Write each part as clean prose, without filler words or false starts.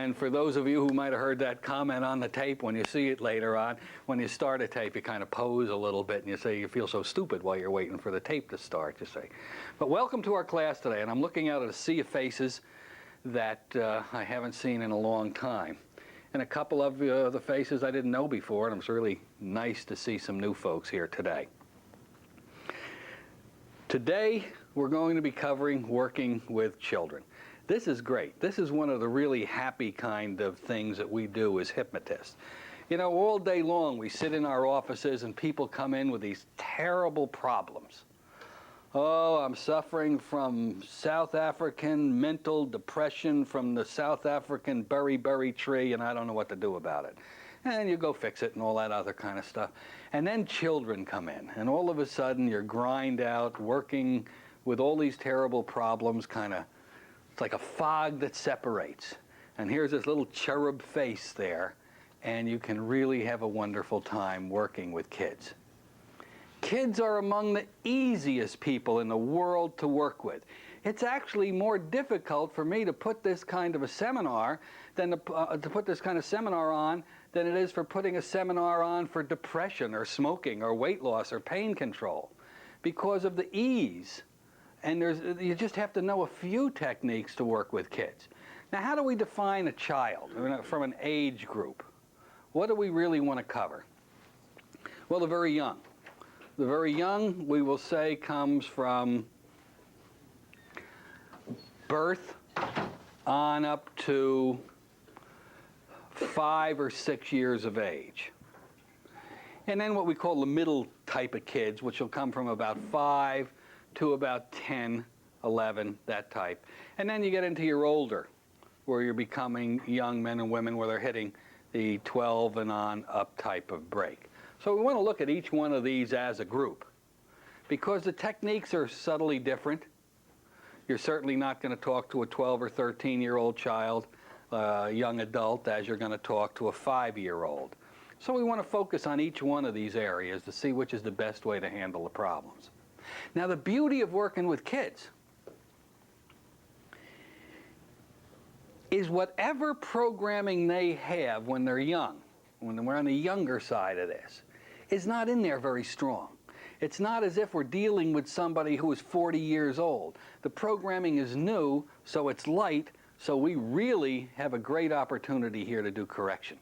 And for those of you who might have heard that comment on the tape, when you see it later on, when you start a tape, you kind of pose a little bit and you say you feel so stupid while you're waiting for the tape to start, you say. But welcome to our class today, and I'm looking out at a sea of faces that I haven't seen in a long time. And a couple of the faces I didn't know before, and it's really nice to see some new folks here today. Today, we're going to be covering working with children. This is great. This is one of the really happy kind of things that we do as hypnotists. You know, all day long we sit in our offices and people come in with these terrible problems. Oh, I'm suffering from South African mental depression from the South African berry tree and I don't know what to do about it. And you go fix it and all that other kind of stuff. And then children come in and all of a sudden you're grind out working with all these terrible problems, it's like a fog that separates. And here's this little cherub face there, and you can really have a wonderful time working with kids. Kids are among the easiest people in the world to work with. It's actually more difficult for me to put this kind of a seminar than to put this kind of seminar on than it is for putting a seminar on for depression or smoking or weight loss or pain control, because of the ease. And you just have to know a few techniques to work with kids. Now, how do we define a child from an age group? What do we really want to cover? Well, the very young. The very young, we will say, comes from birth on up to 5 or 6 years of age. And then what we call the middle type of kids, which will come from about 5 to about 10, 11, that type. And then you get into your older, where you're becoming young men and women where they're hitting the 12 and on up type of break. So we want to look at each one of these as a group, because the techniques are subtly different. You're certainly not going to talk to a 12 or 13-year-old child, young adult, as you're going to talk to a 5-year-old. So we want to focus on each one of these areas to see which is the best way to handle the problems. Now, the beauty of working with kids is whatever programming they have when they're young, when we're on the younger side of this, is not in there very strong. It's not as if we're dealing with somebody who is 40 years old. The programming is new, so it's light, so we really have a great opportunity here to do correction.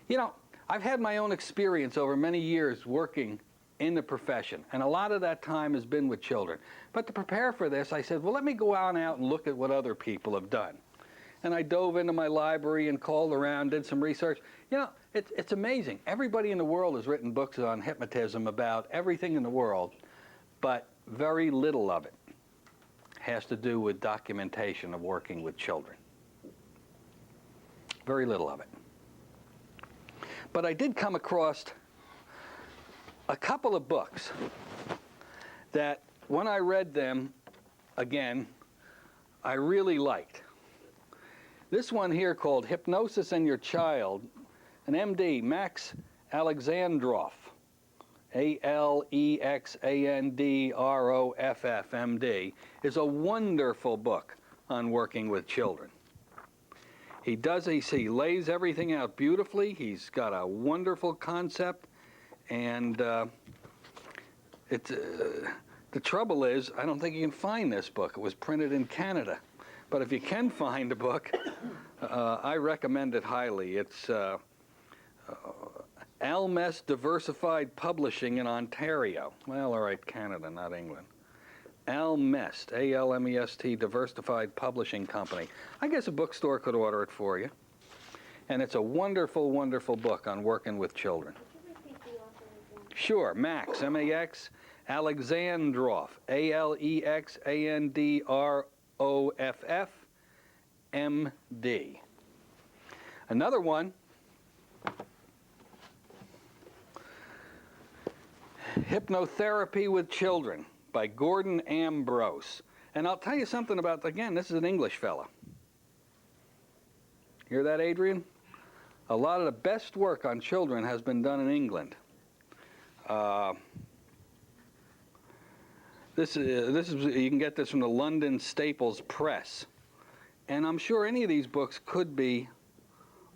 You know, I've had my own experience over many years working in the profession, and a lot of that time has been with children. But to prepare for this, I said, well, let me go out and look at what other people have done. And I dove into my library and called around, did some research. You know, it's amazing. Everybody in the world has written books on hypnotism about everything in the world, but very little of it has to do with documentation of working with children. Very little of it. But I did come across a couple of books that, when I read them, again, I really liked. This one here called Hypnosis and Your Child, an MD, Max Alexandroff, Alexandroff, MD, is a wonderful book on working with children. He lays everything out beautifully. He's got a wonderful concept. And the trouble is, I don't think you can find this book. It was printed in Canada. But if you can find a book, I recommend it highly. It's Almest Diversified Publishing in Ontario. Well, all right, Canada, not England. Almest, A-L-M-E-S-T, Diversified Publishing Company. I guess a bookstore could order it for you. And it's a wonderful, wonderful book on working with children. Sure, Max, M-A-X, Alexandroff, A-L-E-X-A-N-D-R-O-F-F, M-D. Another one, Hypnotherapy with Children by Gordon Ambrose. And I'll tell you something about, again, this is an English fella. Hear that, Adrian? A lot of the best work on children has been done in England. You can get this from the London Staples Press. And I'm sure any of these books could be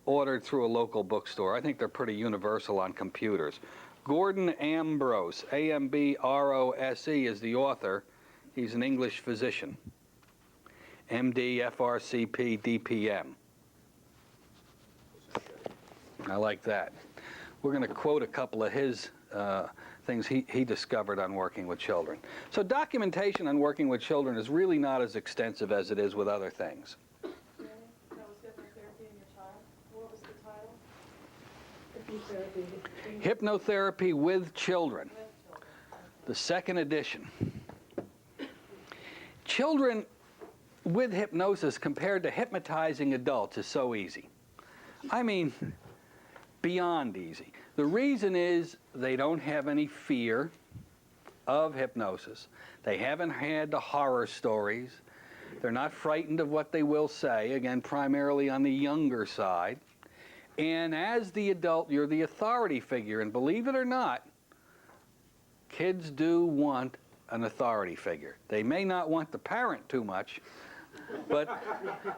ordered through a local bookstore. I think they're pretty universal on computers. Gordon Ambrose, A-M-B-R-O-S-E, is the author. He's an English physician. M.D., F.R.C.P., D.P.M. I like that. We're going to quote a couple of his things he discovered on working with children. So documentation on working with children is really not as extensive as it is with other things. That was hypnotherapy in your child. What was the title? Hypnotherapy with Children, the second edition. Children with hypnosis compared to hypnotizing adults is so easy. I mean, beyond easy. The reason is they don't have any fear of hypnosis. They haven't had the horror stories. They're not frightened of what they will say, again, primarily on the younger side. And as the adult, you're the authority figure. And believe it or not, kids do want an authority figure. They may not want the parent too much, but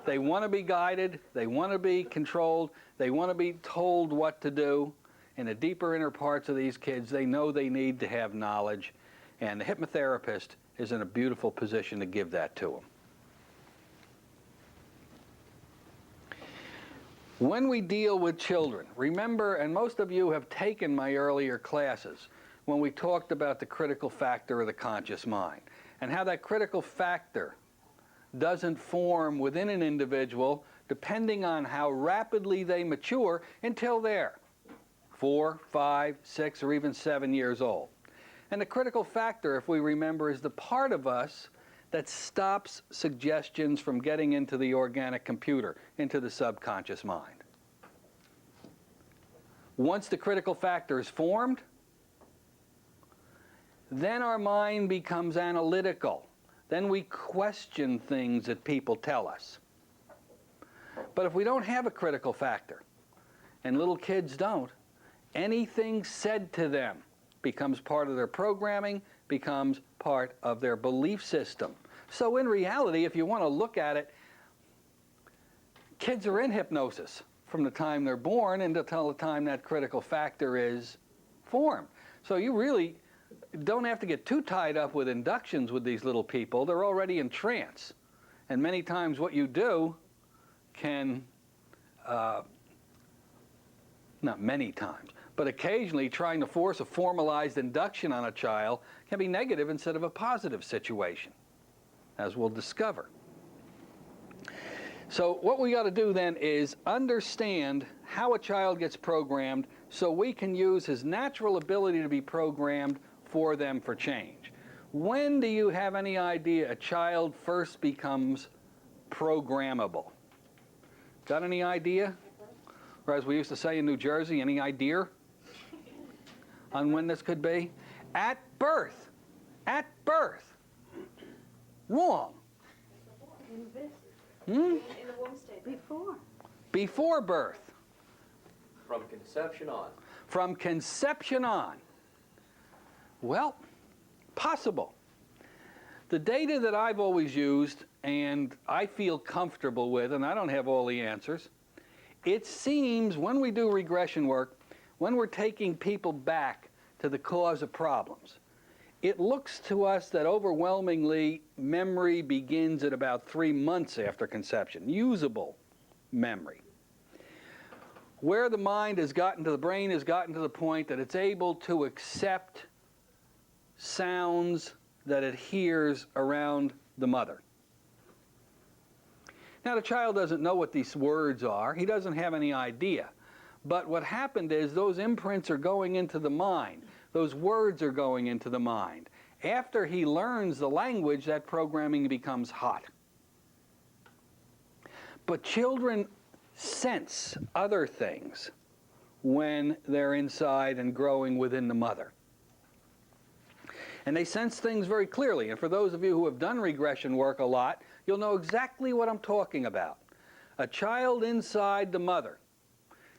they want to be guided, they want to be controlled, they want to be told what to do. In the deeper inner parts of these kids, they know they need to have knowledge, and the hypnotherapist is in a beautiful position to give that to them. When we deal with children, remember, and most of you have taken my earlier classes, when we talked about the critical factor of the conscious mind, and how that critical factor doesn't form within an individual depending on how rapidly they mature until they're 4, 5, 6, or even 7 years old. And the critical factor, if we remember, is the part of us that stops suggestions from getting into the organic computer, into the subconscious mind. Once the critical factor is formed, then our mind becomes analytical. Then we question things that people tell us. But if we don't have a critical factor, and little kids don't, anything said to them becomes part of their programming, becomes part of their belief system. So in reality, if you want to look at it, kids are in hypnosis from the time they're born until the time that critical factor is formed. So you really don't have to get too tied up with inductions with these little people. They're already in trance. And many times what you do can, not many times, but occasionally trying to force a formalized induction on a child can be negative instead of a positive situation, as we'll discover. So what we got to do then is understand how a child gets programmed so we can use his natural ability to be programmed for them for change. When do you have any idea a child first becomes programmable? Got any idea? Or as we used to say in New Jersey, any idea on when this could be? At birth. At birth. Wrong. In the womb state. Before birth. From conception on. From conception on. Well, possible. The data that I've always used and I feel comfortable with, and I don't have all the answers, it seems when we do regression work, when we're taking people back to the cause of problems, it looks to us that overwhelmingly memory begins at about 3 months after conception, usable memory. Where the mind has gotten to, the brain has gotten to the point that it's able to accept sounds that it hears around the mother. Now the child doesn't know what these words are. He doesn't have any idea. But what happened is those imprints are going into the mind. Those words are going into the mind. After he learns the language, that programming becomes hot. But children sense other things when they're inside and growing within the mother. And they sense things very clearly. And for those of you who have done regression work a lot, you'll know exactly what I'm talking about. A child inside the mother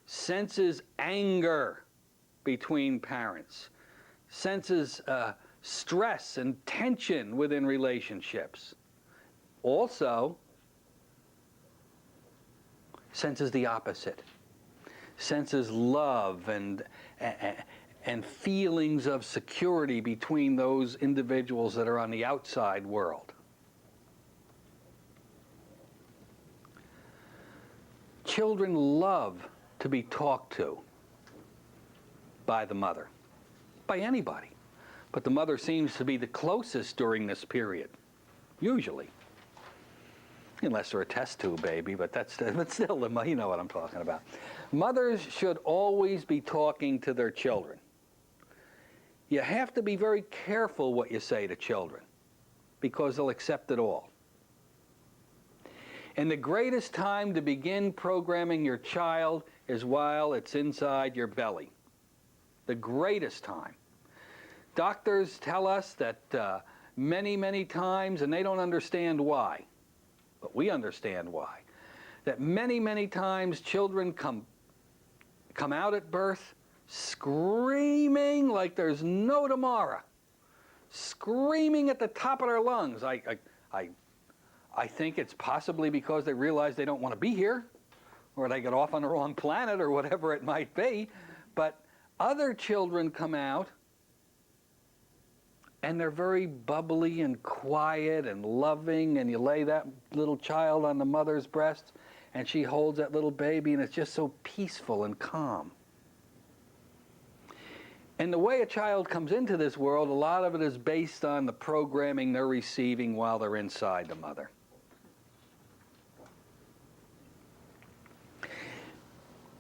senses anger between parents, senses stress and tension within relationships. Also, senses the opposite. Senses love and feelings of security between those individuals that are on the outside world. Children love to be talked to by the mother, by anybody. But the mother seems to be the closest during this period, usually. Unless they're a test tube baby, but still, you know what I'm talking about. Mothers should always be talking to their children. You have to be very careful what you say to children, because they'll accept it all. And the greatest time to begin programming your child is while it's inside your belly. The greatest time. Doctors tell us that many, many times, and they don't understand why, but we understand why, that many, many times children come out at birth screaming like there's no tomorrow, screaming at the top of their lungs. I think it's possibly because they realize they don't want to be here, or they get off on the wrong planet, or whatever it might be. But other children come out, and they're very bubbly and quiet and loving, and you lay that little child on the mother's breast, and she holds that little baby, and it's just so peaceful and calm. And the way a child comes into this world, a lot of it is based on the programming they're receiving while they're inside the mother.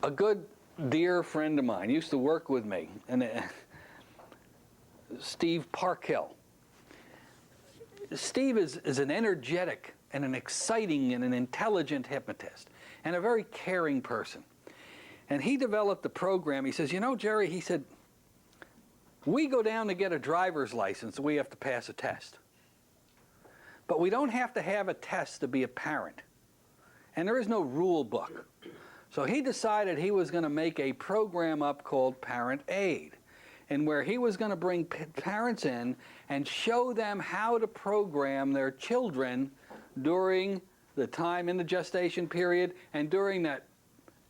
A good, dear friend of mine used to work with me, and Steve Parkhill. Steve is an energetic and an exciting and an intelligent hypnotist, and a very caring person. And he developed a program. He says, you know, Jerry, he said, we go down to get a driver's license, and we have to pass a test. But we don't have to have a test to be a parent. And there is no rule book. So he decided he was going to make a program up called Parent Aid, and where he was going to bring parents in and show them how to program their children during the time in the gestation period and during that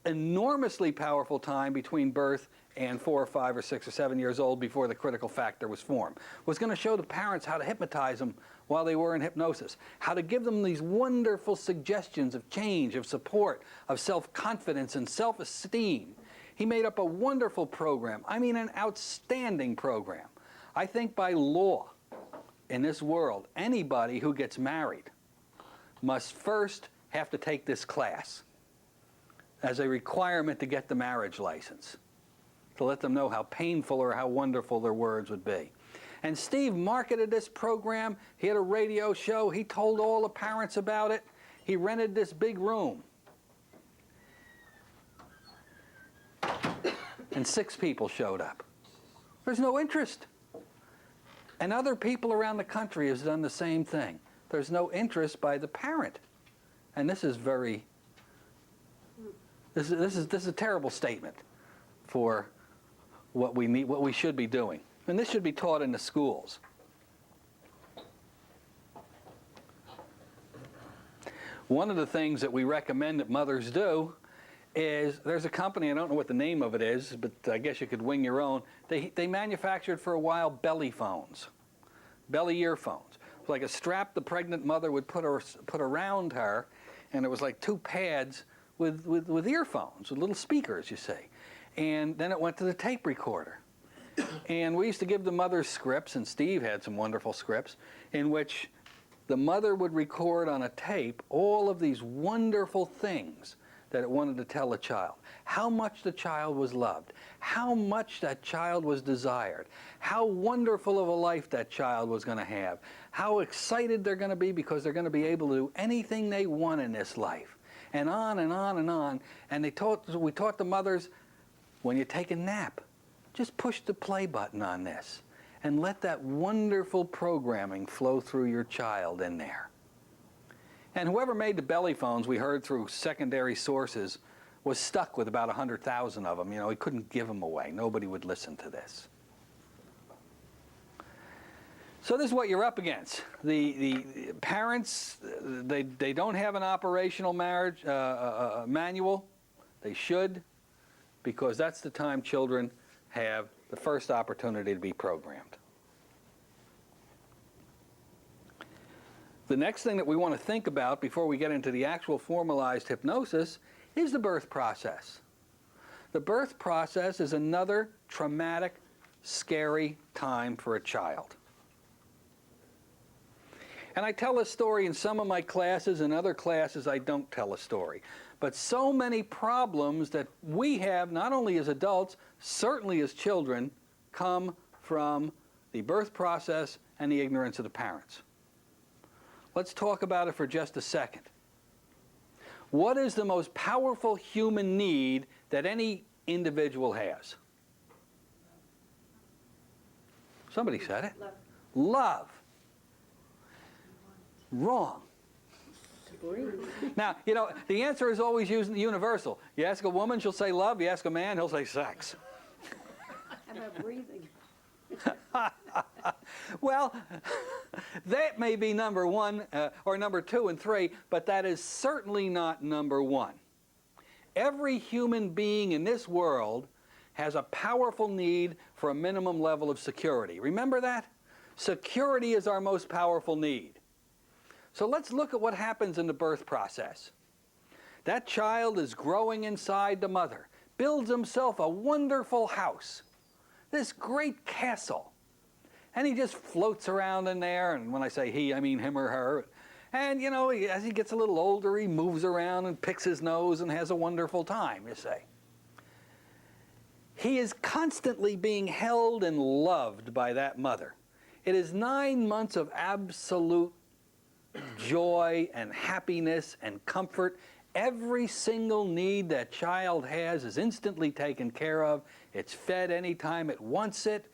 enormously powerful time between birth and 4 or 5 or 6 or 7 years old before the critical factor was formed. Was going to show the parents how to hypnotize them while they were in hypnosis, how to give them these wonderful suggestions of change, of support, of self-confidence and self-esteem. He made up a wonderful program. I mean, an outstanding program. I think by law in this world, anybody who gets married must first have to take this class as a requirement to get the marriage license, to let them know how painful or how wonderful their words would be. And Steve marketed this program. He had a radio show. He told all the parents about it. He rented this big room. And 6 people showed up. There's no interest. And other people around the country has done the same thing. There's no interest by the parent. And this is very, this is a terrible statement for what we need, what we should be doing. And this should be taught in the schools. One of the things that we recommend that mothers do is, there's a company, I don't know what the name of it is, but I guess you could wing your own. They manufactured for a while belly phones, belly earphones. It was like a strap the pregnant mother would put around her, and it was like 2 pads with earphones, with little speakers, you see. And then it went to the tape recorder. And we used to give the mothers scripts, and Steve had some wonderful scripts, in which the mother would record on a tape all of these wonderful things that it wanted to tell a child. How much the child was loved, how much that child was desired, how wonderful of a life that child was going to have, how excited they're going to be because they're going to be able to do anything they want in this life, and on and on and on. And we taught the mothers, when you take a nap, just push the play button on this and let that wonderful programming flow through your child in there. And whoever made the belly phones, we heard through secondary sources, was stuck with about 100,000 of them. You know, he couldn't give them away. Nobody would listen to this. So this is what you're up against. The parents, they don't have an operational marriage manual. They should, because that's the time children have the first opportunity to be programmed. The next thing that we want to think about before we get into the actual formalized hypnosis is the birth process. The birth process is another traumatic, scary time for a child. And I tell a story in some of my classes. In other classes, I don't tell a story. But so many problems that we have, not only as adults, certainly as children, come from the birth process and the ignorance of the parents. Let's talk about it for just a second. What is the most powerful human need that any individual has? Somebody said it. Love. Love. Wrong. Now, you know, the answer is always universal. You ask a woman, she'll say love. You ask a man, he'll say sex. How about breathing? Well, that may be number one or number two and three, but that is certainly not number one. Every human being in this world has a powerful need for a minimum level of security. Remember that? Security is our most powerful need. So let's look at what happens in the birth process. That child is growing inside the mother, builds himself a wonderful house, this great castle. And he just floats around in there, and when I say he, I mean him or her. And, you know, as he gets a little older, he moves around and picks his nose and has a wonderful time, you say. He is constantly being held and loved by that mother. It is 9 months of absolute joy and happiness and comfort. Every single need that child has is instantly taken care of. It's fed anytime it wants it.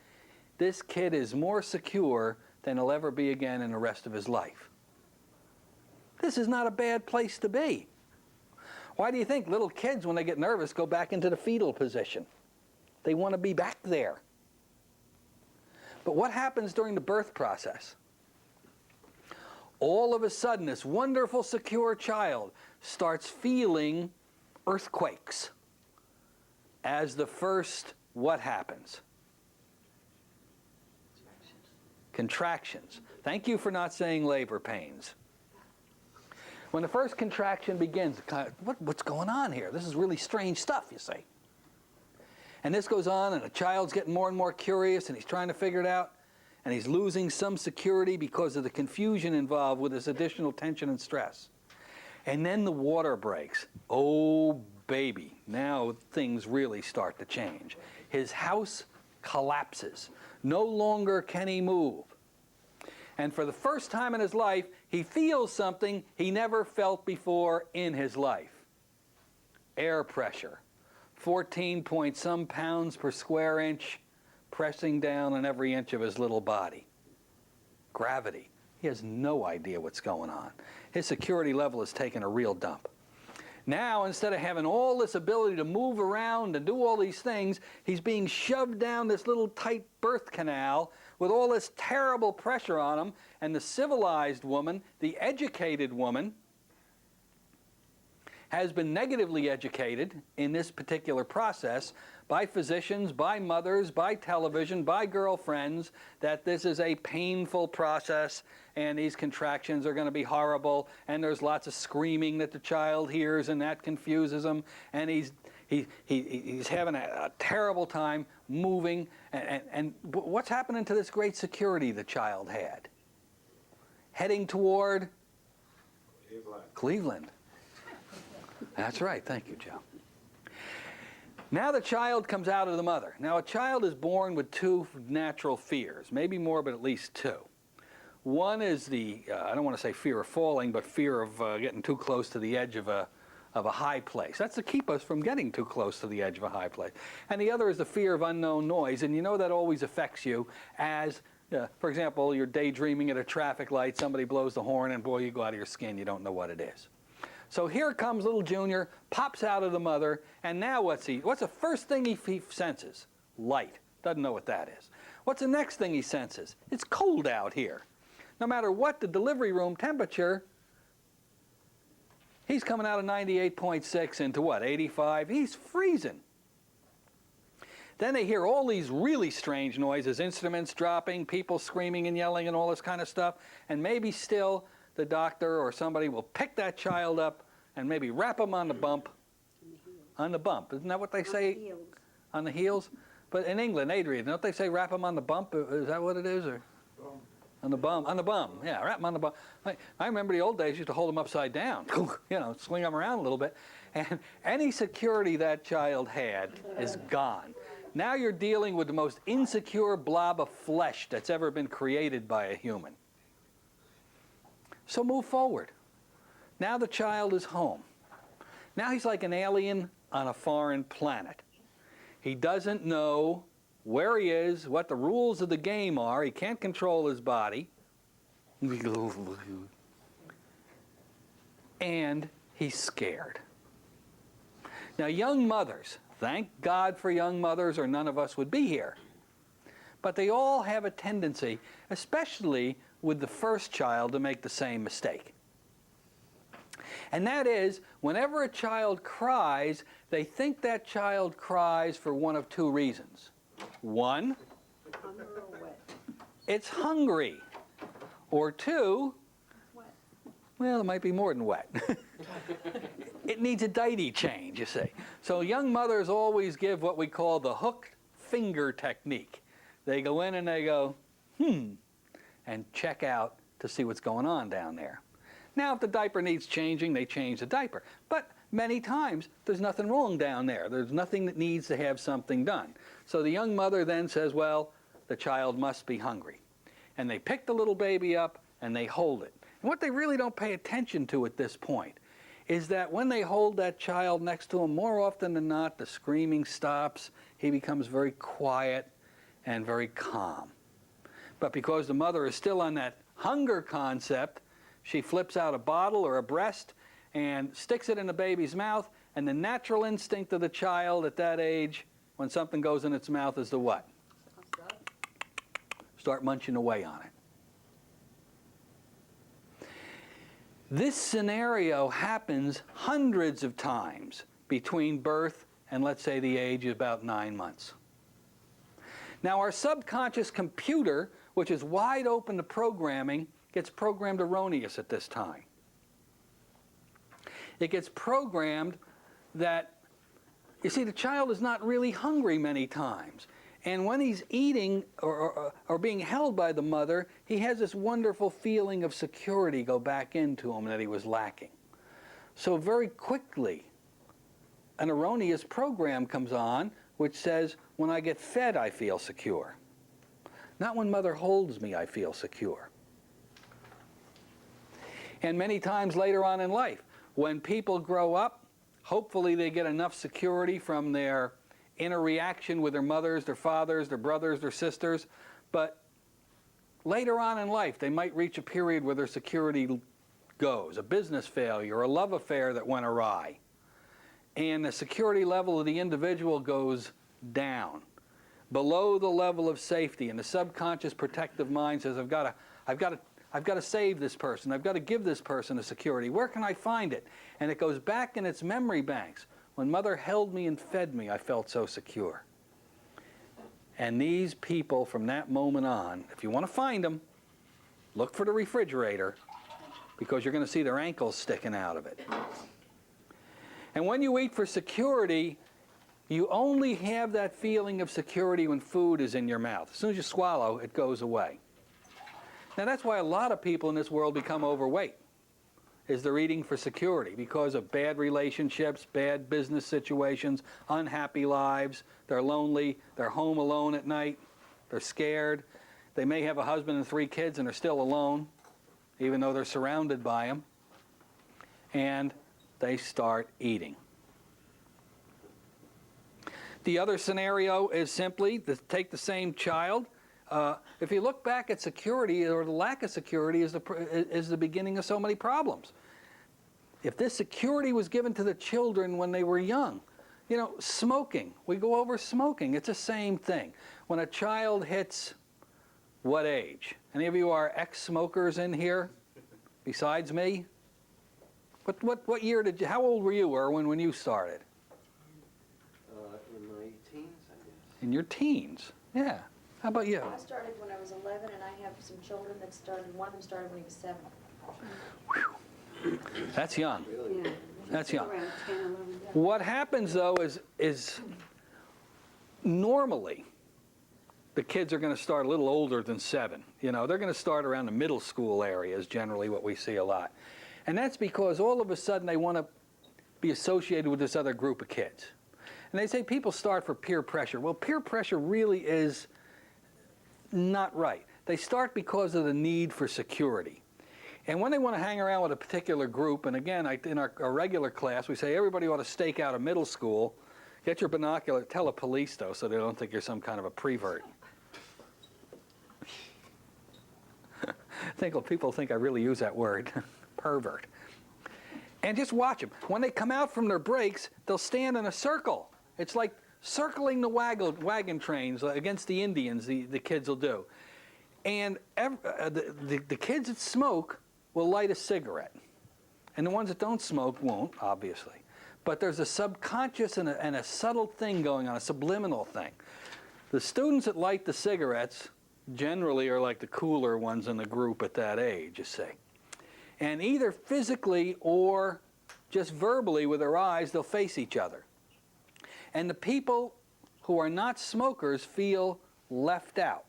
This kid is more secure than he'll ever be again in the rest of his life. This is not a bad place to be. Why do you think little kids, when they get nervous, go back into the fetal position? They want to be back there. But what happens during the birth process? All of a sudden, this wonderful, secure child starts feeling earthquakes. As the first, what happens? Contractions. Thank you for not saying labor pains. When the first contraction begins, what's going on here? This is really strange stuff, you see. And this goes on, and the child's getting more and more curious, and he's trying to figure it out, and he's losing some security because of the confusion involved with this additional tension and stress. And then the water breaks. Oh, baby, now things really start to change. His house collapses. No longer can he move. And for the first time in his life, he feels something he never felt before in his life. Air pressure. 14 point some pounds per square inch, pressing down on every inch of his little body. Gravity. He has no idea what's going on. His security level has taken a real dump. Now, instead of having all this ability to move around and do all these things, he's being shoved down this little tight birth canal with all this terrible pressure on him, and the civilized woman, the educated woman, has been negatively educated in this particular process by physicians, by mothers, by television, by girlfriends, that this is a painful process and these contractions are going to be horrible, and there's lots of screaming that the child hears, and that confuses him, and he's having a terrible time moving. And what's happening to this great security the child had? Heading toward Cleveland. That's right. Thank you, Joe. Now the child comes out of the mother. Now a child is born with two natural fears, maybe more, but at least two. One is the, I don't want to say fear of falling, but fear of getting too close to the edge of a high place. That's to keep us from getting too close to the edge of a high place. And the other is the fear of unknown noise, and you know that always affects you as, for example, you're daydreaming at a traffic light, somebody blows the horn, and boy, you go out of your skin, you don't know what it is. So here comes little Junior, pops out of the mother, and now what's the first thing he senses? Light. Doesn't know what that is. What's the next thing he senses? It's cold out here. No matter what the delivery room temperature, he's coming out of 98.6 into what, 85? He's freezing. Then they hear all these really strange noises, instruments dropping, people screaming and yelling and all this kind of stuff, and maybe still the doctor or somebody will pick that child up and maybe wrap him on the bump. On the bump. Isn't that what they say? Heels. On the heels? But in England, Adrian, don't they say wrap him on the bump? Is that what it is? Or on the bum? On the bum. Yeah, wrap him on the bum. I remember the old days used to hold him upside down. You know, swing him around a little bit. And any security that child had is gone. Now you're dealing with the most insecure blob of flesh that's ever been created by a human. So move forward. Now the child is home. Now he's like an alien on a foreign planet. He doesn't know where he is, what the rules of the game are. He can't control his body. And he's scared. Now, young mothers, thank God for young mothers or none of us would be here. But they all have a tendency, especially with the first child, to make the same mistake. And that is, whenever a child cries, they think that child cries for one of two reasons. One, Hunger or wet? it's hungry. Or two, Wet. well, it might be more than wet. It needs a diety change, you see. So young mothers always give what we call the hooked finger technique. They go in and they go, and check out to see what's going on down there. Now, if the diaper needs changing, they change the diaper. But many times, there's nothing wrong down there. There's nothing that needs to have something done. So the young mother then says, well, the child must be hungry. And they pick the little baby up and they hold it. And what they really don't pay attention to at this point is that when they hold that child next to him, more often than not, the screaming stops. He becomes very quiet and very calm. But because the mother is still on that hunger concept, she flips out a bottle or a breast and sticks it in the baby's mouth, and the natural instinct of the child at that age, when something goes in its mouth, is to what? Start munching away on it. This scenario happens hundreds of times between birth and, let's say, the age of about 9 months. Now, our subconscious computer, which is wide open to programming, gets programmed erroneous at this time. It gets programmed that, you see, the child is not really hungry many times. And when he's eating or being held by the mother, he has this wonderful feeling of security go back into him that he was lacking. So very quickly, an erroneous program comes on which says, when I get fed, I feel secure. Not when mother holds me, I feel secure. And many times later on in life, when people grow up, hopefully they get enough security from their inner reaction with their mothers, their fathers, their brothers, their sisters. But later on in life, they might reach a period where their security goes, a business failure, a love affair that went awry. And the security level of the individual goes down, below the level of safety. And the subconscious protective mind says, I've got to save this person. I've got to give this person a security. Where can I find it? And it goes back in its memory banks. When mother held me and fed me, I felt so secure. And these people, from that moment on, if you want to find them, look for the refrigerator, because you're going to see their ankles sticking out of it. And when you eat for security, you only have that feeling of security when food is in your mouth. As soon as you swallow, it goes away. Now, that's why a lot of people in this world become overweight, is they're eating for security because of bad relationships, bad business situations, unhappy lives. They're lonely. They're home alone at night. They're scared. They may have a husband and 3 kids and are still alone, even though they're surrounded by them. And they start eating. The other scenario is simply to take the same child. If you look back at security, or the lack of security is the beginning of so many problems. If this security was given to the children when they were young, You know, smoking. We go over smoking. It's the same thing. When a child hits what age? Any of you are ex-smokers in here besides me? What year did you, how old were you, Erwin, when you started? In my teens, I guess. In your teens, yeah. How about you? I started when I was 11, and I have some children that started, one of them started when he was 7. That's young. Really? Yeah. That's young. Around 10, 11, yeah. What happens, though, is normally the kids are going to start a little older than 7. You know, they're going to start around the middle school area is generally what we see a lot. And that's because all of a sudden they want to be associated with this other group of kids. And they say people start for peer pressure. Well, peer pressure really is not right. They start because of the need for security. And when they want to hang around with a particular group, and again, in our regular class, we say everybody ought to stake out a middle school. Get your binocular, tell the police, though, so they don't think you're some kind of a prevert. People think I really use that word, pervert. And just watch them. When they come out from their breaks, they'll stand in a circle. It's like circling the wagon trains against the Indians, the kids will do. And the kids that smoke will light a cigarette. And the ones that don't smoke won't, obviously. But there's a subconscious and a subtle thing going on, a subliminal thing. The students that light the cigarettes generally are like the cooler ones in the group at that age, you see. And either physically or just verbally with their eyes, they'll face each other. And the people who are not smokers feel left out.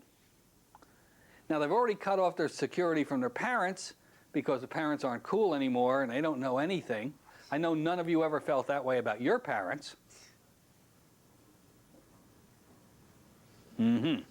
Now, they've already cut off their security from their parents because the parents aren't cool anymore and they don't know anything. I know none of you ever felt that way about your parents. Mm-hmm.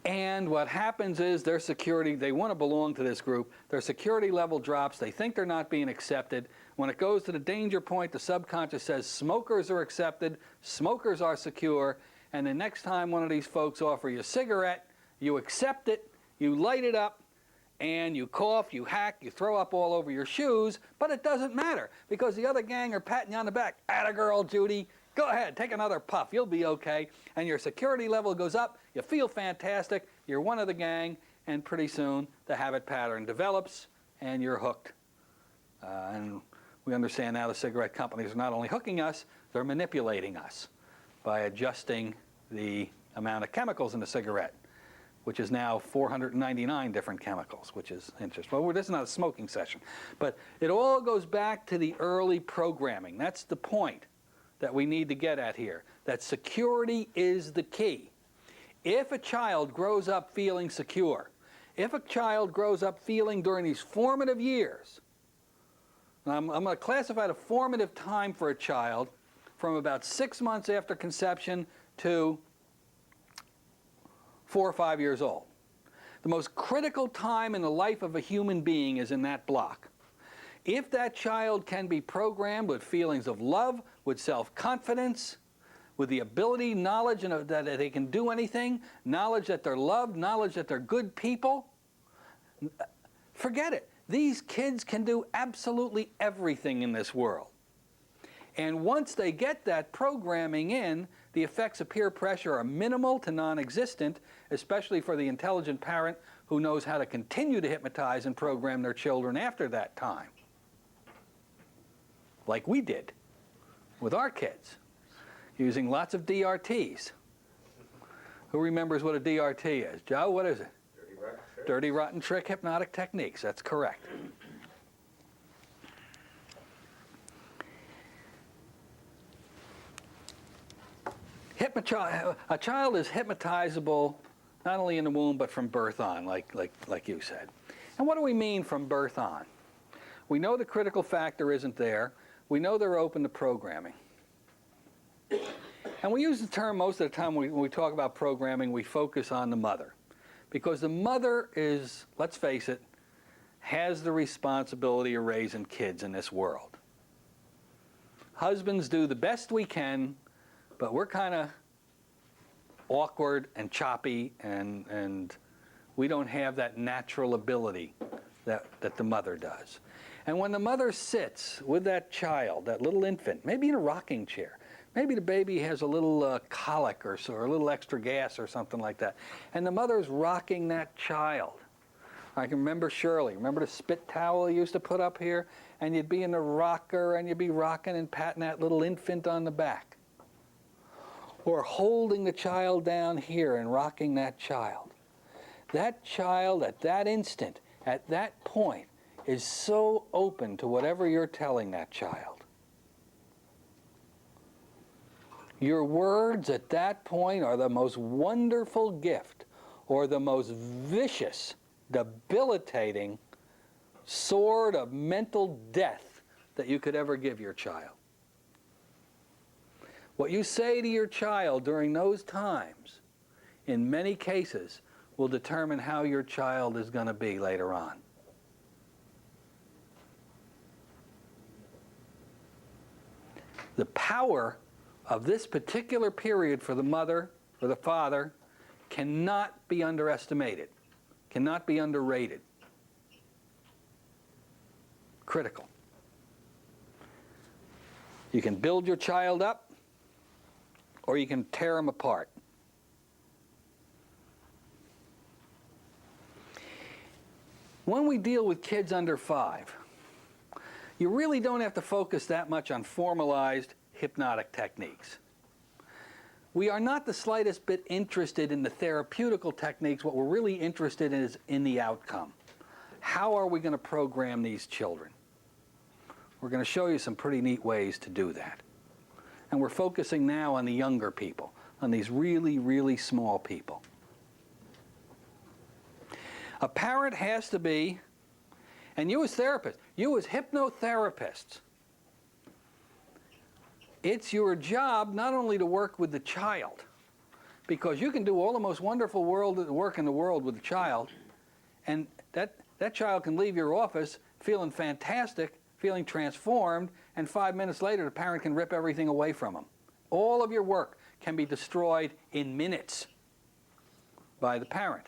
And what happens is their security, they want to belong to this group, their security level drops, they think they're not being accepted. When it goes to the danger point, the subconscious says smokers are accepted, smokers are secure, and the next time one of these folks offer you a cigarette, you accept it, you light it up, and you cough, you hack, you throw up all over your shoes, but it doesn't matter because the other gang are patting you on the back. Atta girl, Judy. Go ahead, take another puff, you'll be okay. And your security level goes up, you feel fantastic, you're one of the gang, and pretty soon the habit pattern develops and you're hooked. And we understand now the cigarette companies are not only hooking us, they're manipulating us by adjusting the amount of chemicals in the cigarette, which is now 499 different chemicals, which is interesting. Well, this is not a smoking session. But it all goes back to the early programming. That's the point that we need to get at here, that security is the key. If a child grows up feeling secure, if a child grows up feeling during these formative years, and I'm going to classify the formative time for a child from about 6 months after conception to 4 or 5 years old. The most critical time in the life of a human being is in that block. If that child can be programmed with feelings of love, with self-confidence, with the ability, knowledge that they can do anything, knowledge that they're loved, knowledge that they're good people, forget it. These kids can do absolutely everything in this world. And once they get that programming in, the effects of peer pressure are minimal to non-existent, especially for the intelligent parent who knows how to continue to hypnotize and program their children after that time. Like we did with our kids, using lots of DRTs. Who remembers what a DRT is? Joe, what is it? Dirty rotten trick. Dirty rotten trick hypnotic techniques. That's correct. A child is hypnotizable not only in the womb but from birth on, like you said. And what do we mean from birth on? We know the critical factor isn't there. We know they're open to programming. And we use the term most of the time when we talk about programming, we focus on the mother. Because the mother is, let's face it, has the responsibility of raising kids in this world. Husbands do the best we can, but we're kind of awkward and choppy, and we don't have that natural ability that the mother does. And when the mother sits with that child, that little infant, maybe in a rocking chair, maybe the baby has a little colic or a little extra gas or something like that, and the mother's rocking that child. I can remember Shirley. Remember the spit towel you used to put up here? And you'd be in the rocker and you'd be rocking and patting that little infant on the back. Or holding the child down here and rocking that child. That child at that instant, at that point, is so open to whatever you're telling that child. Your words at that point are the most wonderful gift or the most vicious, debilitating sword of mental death that you could ever give your child. What you say to your child during those times, in many cases, will determine how your child is going to be later on. The power of this particular period for the mother or the father cannot be underestimated, cannot be underrated. Critical. You can build your child up, or you can tear them apart. When we deal with kids under 5, you really don't have to focus that much on formalized hypnotic techniques. We are not the slightest bit interested in the therapeutical techniques. What we're really interested in is in the outcome. How are we going to program these children? We're going to show you some pretty neat ways to do that. And we're focusing now on the younger people, on these really, really small people. A parent has to be, and you as therapists, you as hypnotherapists, it's your job not only to work with the child, because you can do all the most wonderful work in the world with the child, and that child can leave your office feeling fantastic, feeling transformed, and 5 minutes later the parent can rip everything away from them. All of your work can be destroyed in minutes by the parent.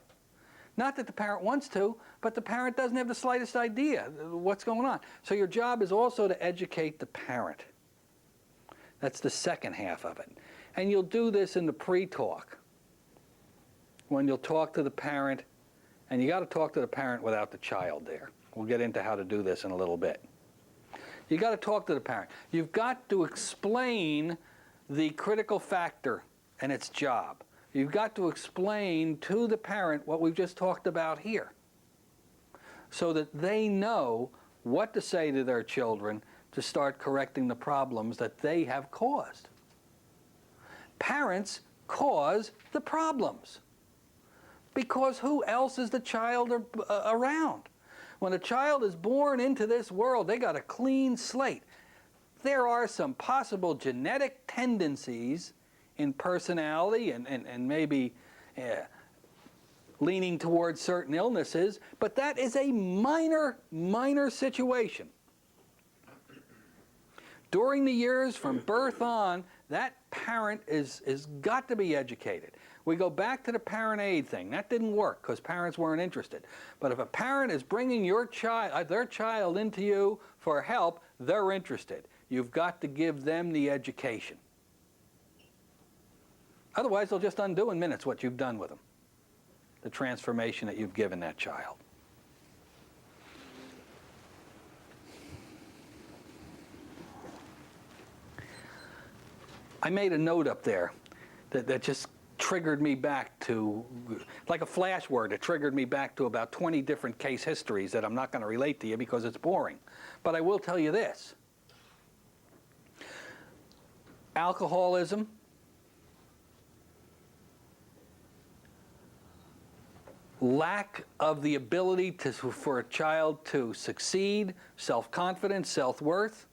Not that the parent wants to, but the parent doesn't have the slightest idea what's going on. So your job is also to educate the parent. That's the second half of it. And you'll do this in the pre-talk, when you'll talk to the parent, and you got to talk to the parent without the child there. We'll get into how to do this in a little bit. You got to talk to the parent. You've got to explain the critical factor and its job. You've got to explain to the parent what we've just talked about here, so that they know what to say to their children to start correcting the problems that they have caused. Parents cause the problems, because who else is the child around? When a child is born into this world, they got a clean slate. There are some possible genetic tendencies in personality and maybe leaning towards certain illnesses, but that is a minor situation. During the years from birth on, that parent is got to be educated. We go back to the parent aid thing. That didn't work because parents weren't interested. But if a parent is bringing their child into you for help, they're interested. You've got to give them the education. Otherwise, they'll just undo in minutes what you've done with them, the transformation that you've given that child. I made a note up there that just triggered me back to, like a flash word, it triggered me back to about 20 different case histories that I'm not going to relate to you because it's boring. But I will tell you this. Alcoholism, lack of the ability for a child to succeed, self-confidence, self-worth,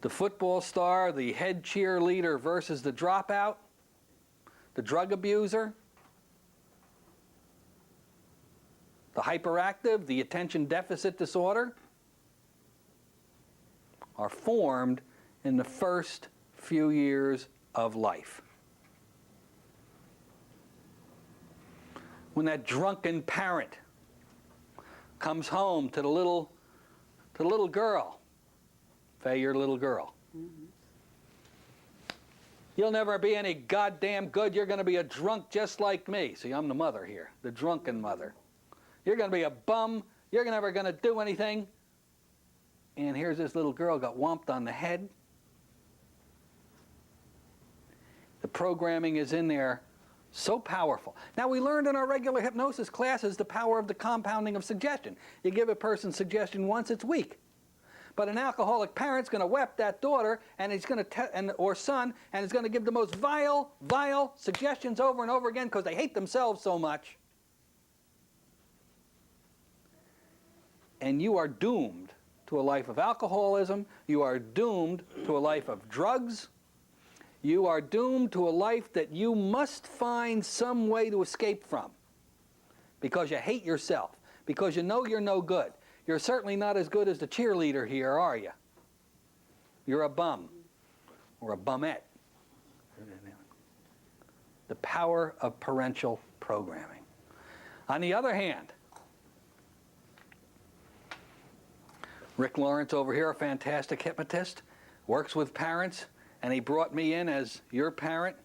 the football star, the head cheerleader versus the dropout, the drug abuser, the hyperactive, the attention deficit disorder, are formed in the first few years of life. When that drunken parent comes home to the little to the little girl. Faye, you're a little girl. You'll never be any goddamn good. You're going to be a drunk just like me. See, I'm the mother here, the drunken mother. You're going to be a bum. You're never going to do anything. And here's this little girl got whomped on the head. The programming is in there so powerful. Now, we learned in our regular hypnosis classes the power of the compounding of suggestion. You give a person suggestion once, it's weak. But an alcoholic parent's going to whap that daughter, and he's going to or son, and he's going to give the most vile suggestions over and over again because they hate themselves so much. And you are doomed to a life of alcoholism. You are doomed to a life of drugs. You are doomed to a life that you must find some way to escape from because you hate yourself, because you know you're no good. You're certainly not as good as the cheerleader here, are you? You're a bum or a bumette. The power of parental programming. On the other hand, Rick Lawrence over here, a fantastic hypnotist, works with parents, and he brought me in as your parent,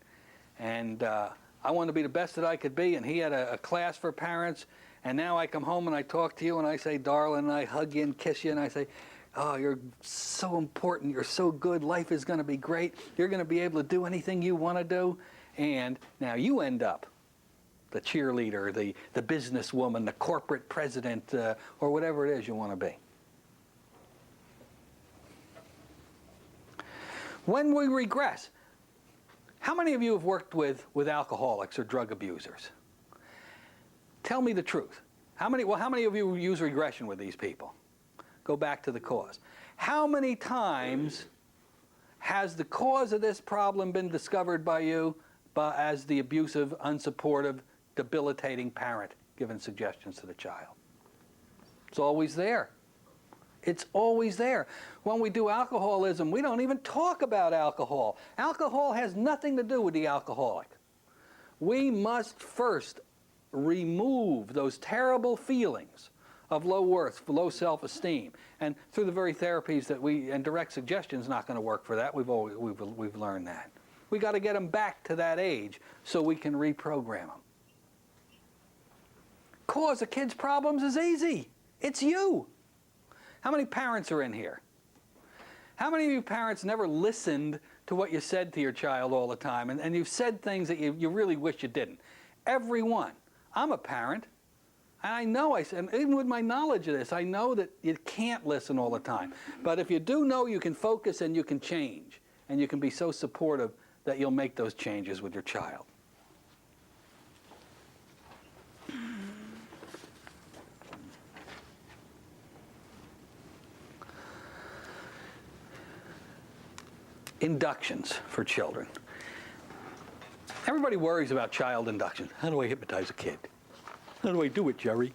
and I wanted to be the best that I could be, and he had a class for parents. And now I come home and I talk to you and I say, darling, and I hug you and kiss you and I say, oh, you're so important, you're so good, life is going to be great, you're going to be able to do anything you want to do. And now you end up the cheerleader, the businesswoman, the corporate president, or whatever it is you want to be. When we regress, how many of you have worked with alcoholics or drug abusers? Tell me the truth. How many of you use regression with these people? Go back to the cause. How many times has the cause of this problem been discovered by you as the abusive, unsupportive, debilitating parent giving suggestions to the child? It's always there. It's always there. When we do alcoholism, we don't even talk about alcohol. Alcohol has nothing to do with the alcoholic. We must first remove those terrible feelings of low worth, low self-esteem, and through the very therapies that and direct suggestion is not going to work for that. We've learned that. We got to get them back to that age so we can reprogram them. Cause a kid's problems is easy. It's you. How many parents are in here? How many of you parents never listened to what you said to your child all the time, and you've said things that you really wish you didn't? Everyone. I'm a parent, and I know, and even with my knowledge of this, I know that you can't listen all the time. But if you do know, you can focus and you can change, and you can be so supportive that you'll make those changes with your child. Inductions for children. Everybody worries about child induction. How do I hypnotize a kid? How do I do it, Jerry?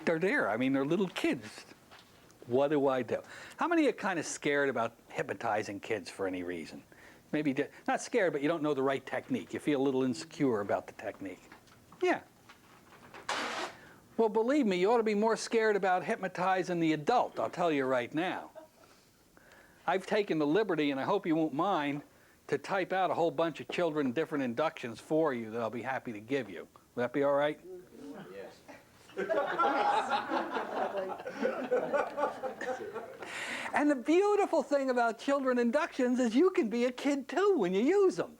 They're there. I mean, they're little kids. What do I do? How many are kind of scared about hypnotizing kids for any reason? Maybe not scared, but you don't know the right technique. You feel a little insecure about the technique. Yeah. Well, believe me, you ought to be more scared about hypnotizing the adult, I'll tell you right now. I've taken the liberty, and I hope you won't mind, to type out a whole bunch of children different inductions for you that I'll be happy to give you. Will that be all right? Yes. And the beautiful thing about children inductions is you can be a kid too when you use them.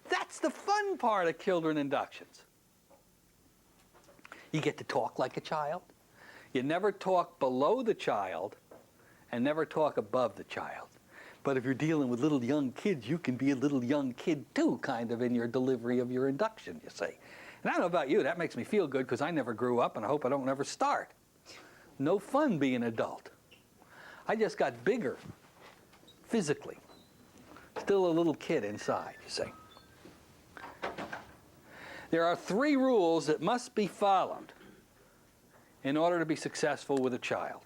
That's the fun part of children inductions. You get to talk like a child. You never talk below the child and never talk above the child. But if you're dealing with little young kids, you can be a little young kid too, kind of, in your delivery of your induction, you see. And I don't know about you, that makes me feel good because I never grew up and I hope I don't ever start. No fun being an adult. I just got bigger, physically. Still a little kid inside, you see. There are 3 rules that must be followed in order to be successful with a child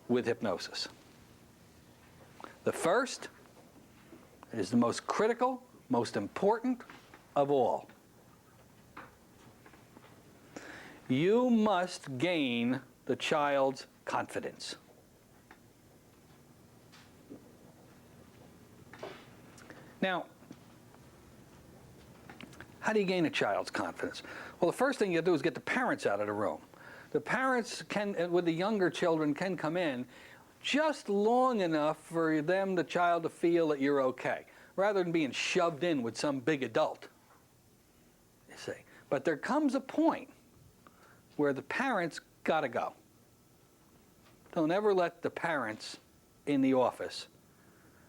with hypnosis. The first is the most critical, most important of all. You must gain the child's confidence. Now, how do you gain a child's confidence? Well, the first thing you do is get the parents out of the room. The parents can, with the younger children, can come in just long enough for them, the child, to feel that you're okay, rather than being shoved in with some big adult, you see. But there comes a point where the parents got to go. Don't ever let the parents in the office.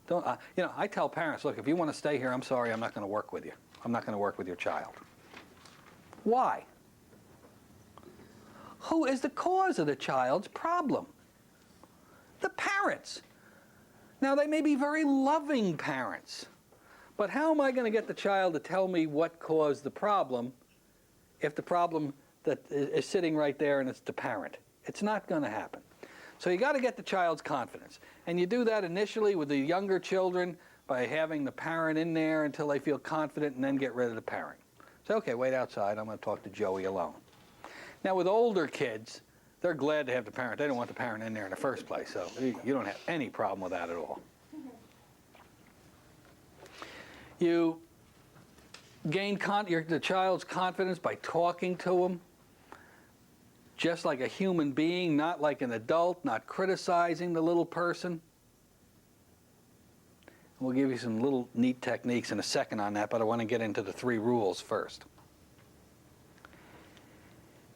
Don't, I tell parents, look, if you want to stay here, I'm sorry, I'm not going to work with you. I'm not going to work with your child. Why? Who is the cause of the child's problem? The parents. Now, they may be very loving parents, but how am I going to get the child to tell me what caused the problem if the problem that is sitting right there and it's the parent? It's not going to happen. So you got to get the child's confidence. And you do that initially with the younger children by having the parent in there until they feel confident, and then get rid of the parent. So, okay, wait outside. I'm going to talk to Joey alone. Now, with older kids, they're glad to have the parent. They don't want the parent in there in the first place, so you don't have any problem with that at all. You gain the child's confidence by talking to them, just like a human being, not like an adult, not criticizing the little person. We'll give you some little neat techniques in a second on that, but I want to get into the 3 rules first.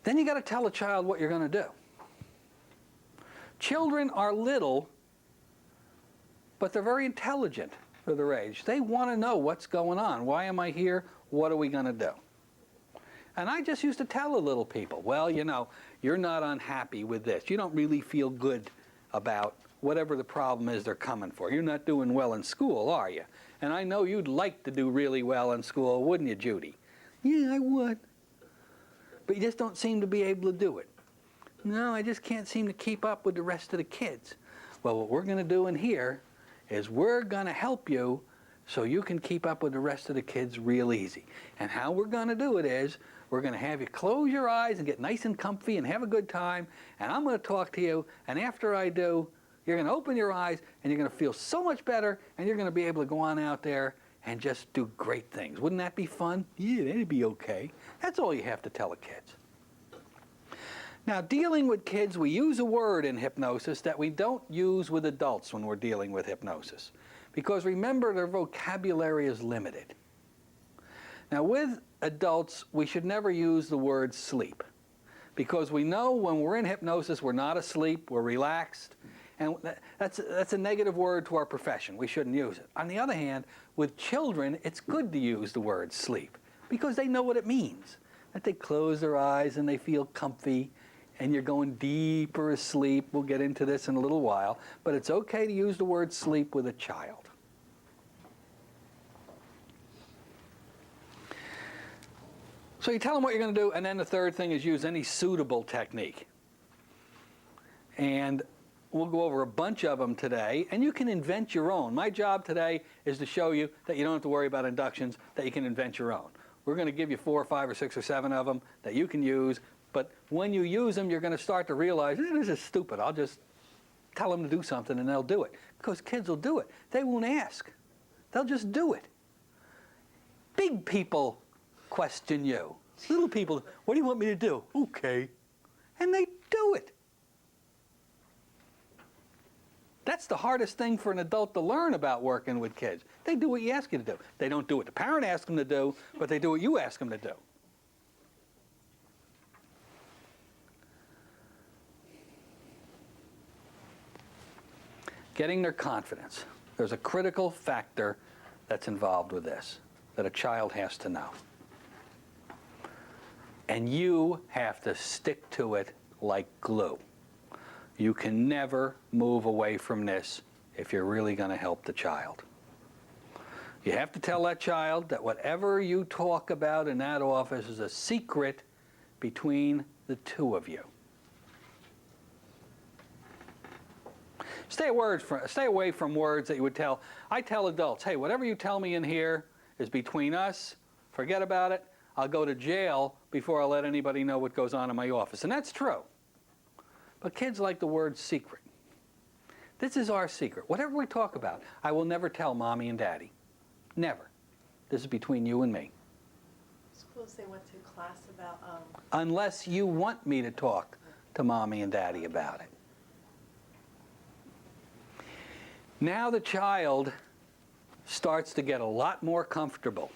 Then you got to tell a child what you're going to do. Children are little, but they're very intelligent for their age. They want to know what's going on. Why am I here? What are we going to do? And I just used to tell the little people, well, you're not unhappy with this. You don't really feel good about whatever the problem is they're coming for. You're not doing well in school, are you? And I know you'd like to do really well in school, wouldn't you, Judy? Yeah, I would. But you just don't seem to be able to do it. No, I just can't seem to keep up with the rest of the kids. Well, what we're going to do in here is we're going to help you so you can keep up with the rest of the kids real easy. And how we're going to do it is we're going to have you close your eyes and get nice and comfy and have a good time. And I'm going to talk to you. And after I do, you're going to open your eyes and you're going to feel so much better. And you're going to be able to go on out there and just do great things. Wouldn't that be fun? Yeah, that'd be okay. That's all you have to tell the kids. Now, dealing with kids, we use a word in hypnosis that we don't use with adults when we're dealing with hypnosis. Because remember, their vocabulary is limited. Now, with adults, we should never use the word sleep. Because we know when we're in hypnosis, we're not asleep, we're relaxed. And that's a negative word to our profession. We shouldn't use it. On the other hand, with children, it's good to use the word sleep because they know what it means. That they close their eyes and they feel comfy and you're going deeper asleep. We'll get into this in a little while. But it's okay to use the word sleep with a child. So you tell them what you're going to do, and then the third thing is use any suitable technique. And we'll go over a bunch of them today, and you can invent your own. My job today is to show you that you don't have to worry about inductions, that you can invent your own. We're going to give you 4 or 5 or 6 or 7 of them that you can use, but when you use them, you're going to start to realize, this is stupid. I'll just tell them to do something and they'll do it. Because kids will do it. They won't ask. They'll just do it. Big people question you. Little people, what do you want me to do? Okay. And they do it. That's the hardest thing for an adult to learn about working with kids. They do what you ask you to do. They don't do what the parent asks them to do, but they do what you ask them to do. Getting their confidence. There's a critical factor that's involved with this that a child has to know. And you have to stick to it like glue. You can never move away from this if you're really going to help the child. You have to tell that child that whatever you talk about in that office is a secret between the two of you. Stay away from words that you would tell. I tell adults, hey, whatever you tell me in here is between us. Forget about it. I'll go to jail before I'll let anybody know what goes on in my office. And that's true. But kids like the word secret. This is our secret. Whatever we talk about, I will never tell Mommy and Daddy. Never. This is between you and me. Suppose they went to class about, Unless you want me to talk to Mommy and Daddy about it. Now the child starts to get a lot more comfortable.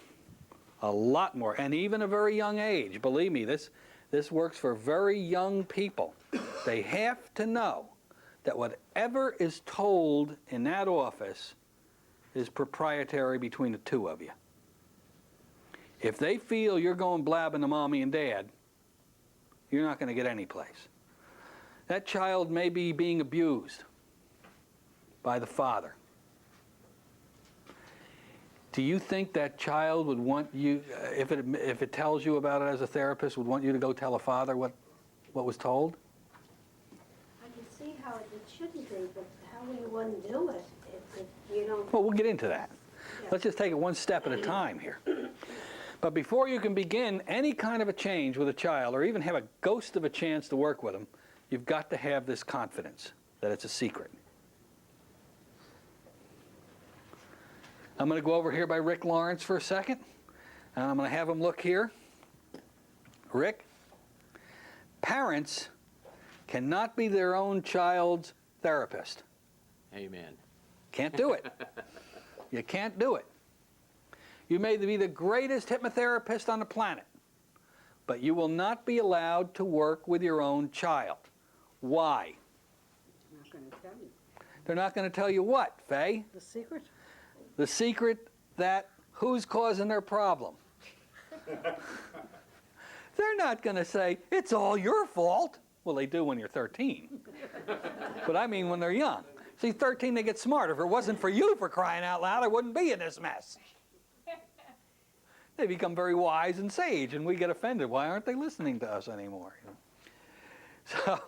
A lot more. And even a very young age. Believe me, this works for very young people. They have to know that whatever is told in that office is proprietary between the two of you. If they feel you're going blabbing to Mommy and Dad, you're not going to get any place. That child may be being abused by the father. Do you think that child would want you, if it tells you about it as a therapist, would want you to go tell a father what was told? I can see how it shouldn't be, but how will you undo it if you don't? Well, we'll get into that. Yeah. Let's just take it one step at a time here. But before you can begin any kind of a change with a child, or even have a ghost of a chance to work with them, you've got to have this confidence that it's a secret. I'm going to go over here by Rick Lawrence for a second, and I'm going to have him look here. Rick, parents cannot be their own child's therapist. Amen. Can't do it. You can't do it. You may be the greatest hypnotherapist on the planet, but you will not be allowed to work with your own child. Why? I'm not going to tell you. They're not going to tell you what, Faye? The secret? The secret that who's causing their problem. They're not going to say, it's all your fault. Well, they do when you're 13. But I mean when they're young. See, 13, they get smart. If it wasn't for you, for crying out loud, I wouldn't be in this mess. They become very wise and sage, and we get offended. Why aren't they listening to us anymore? So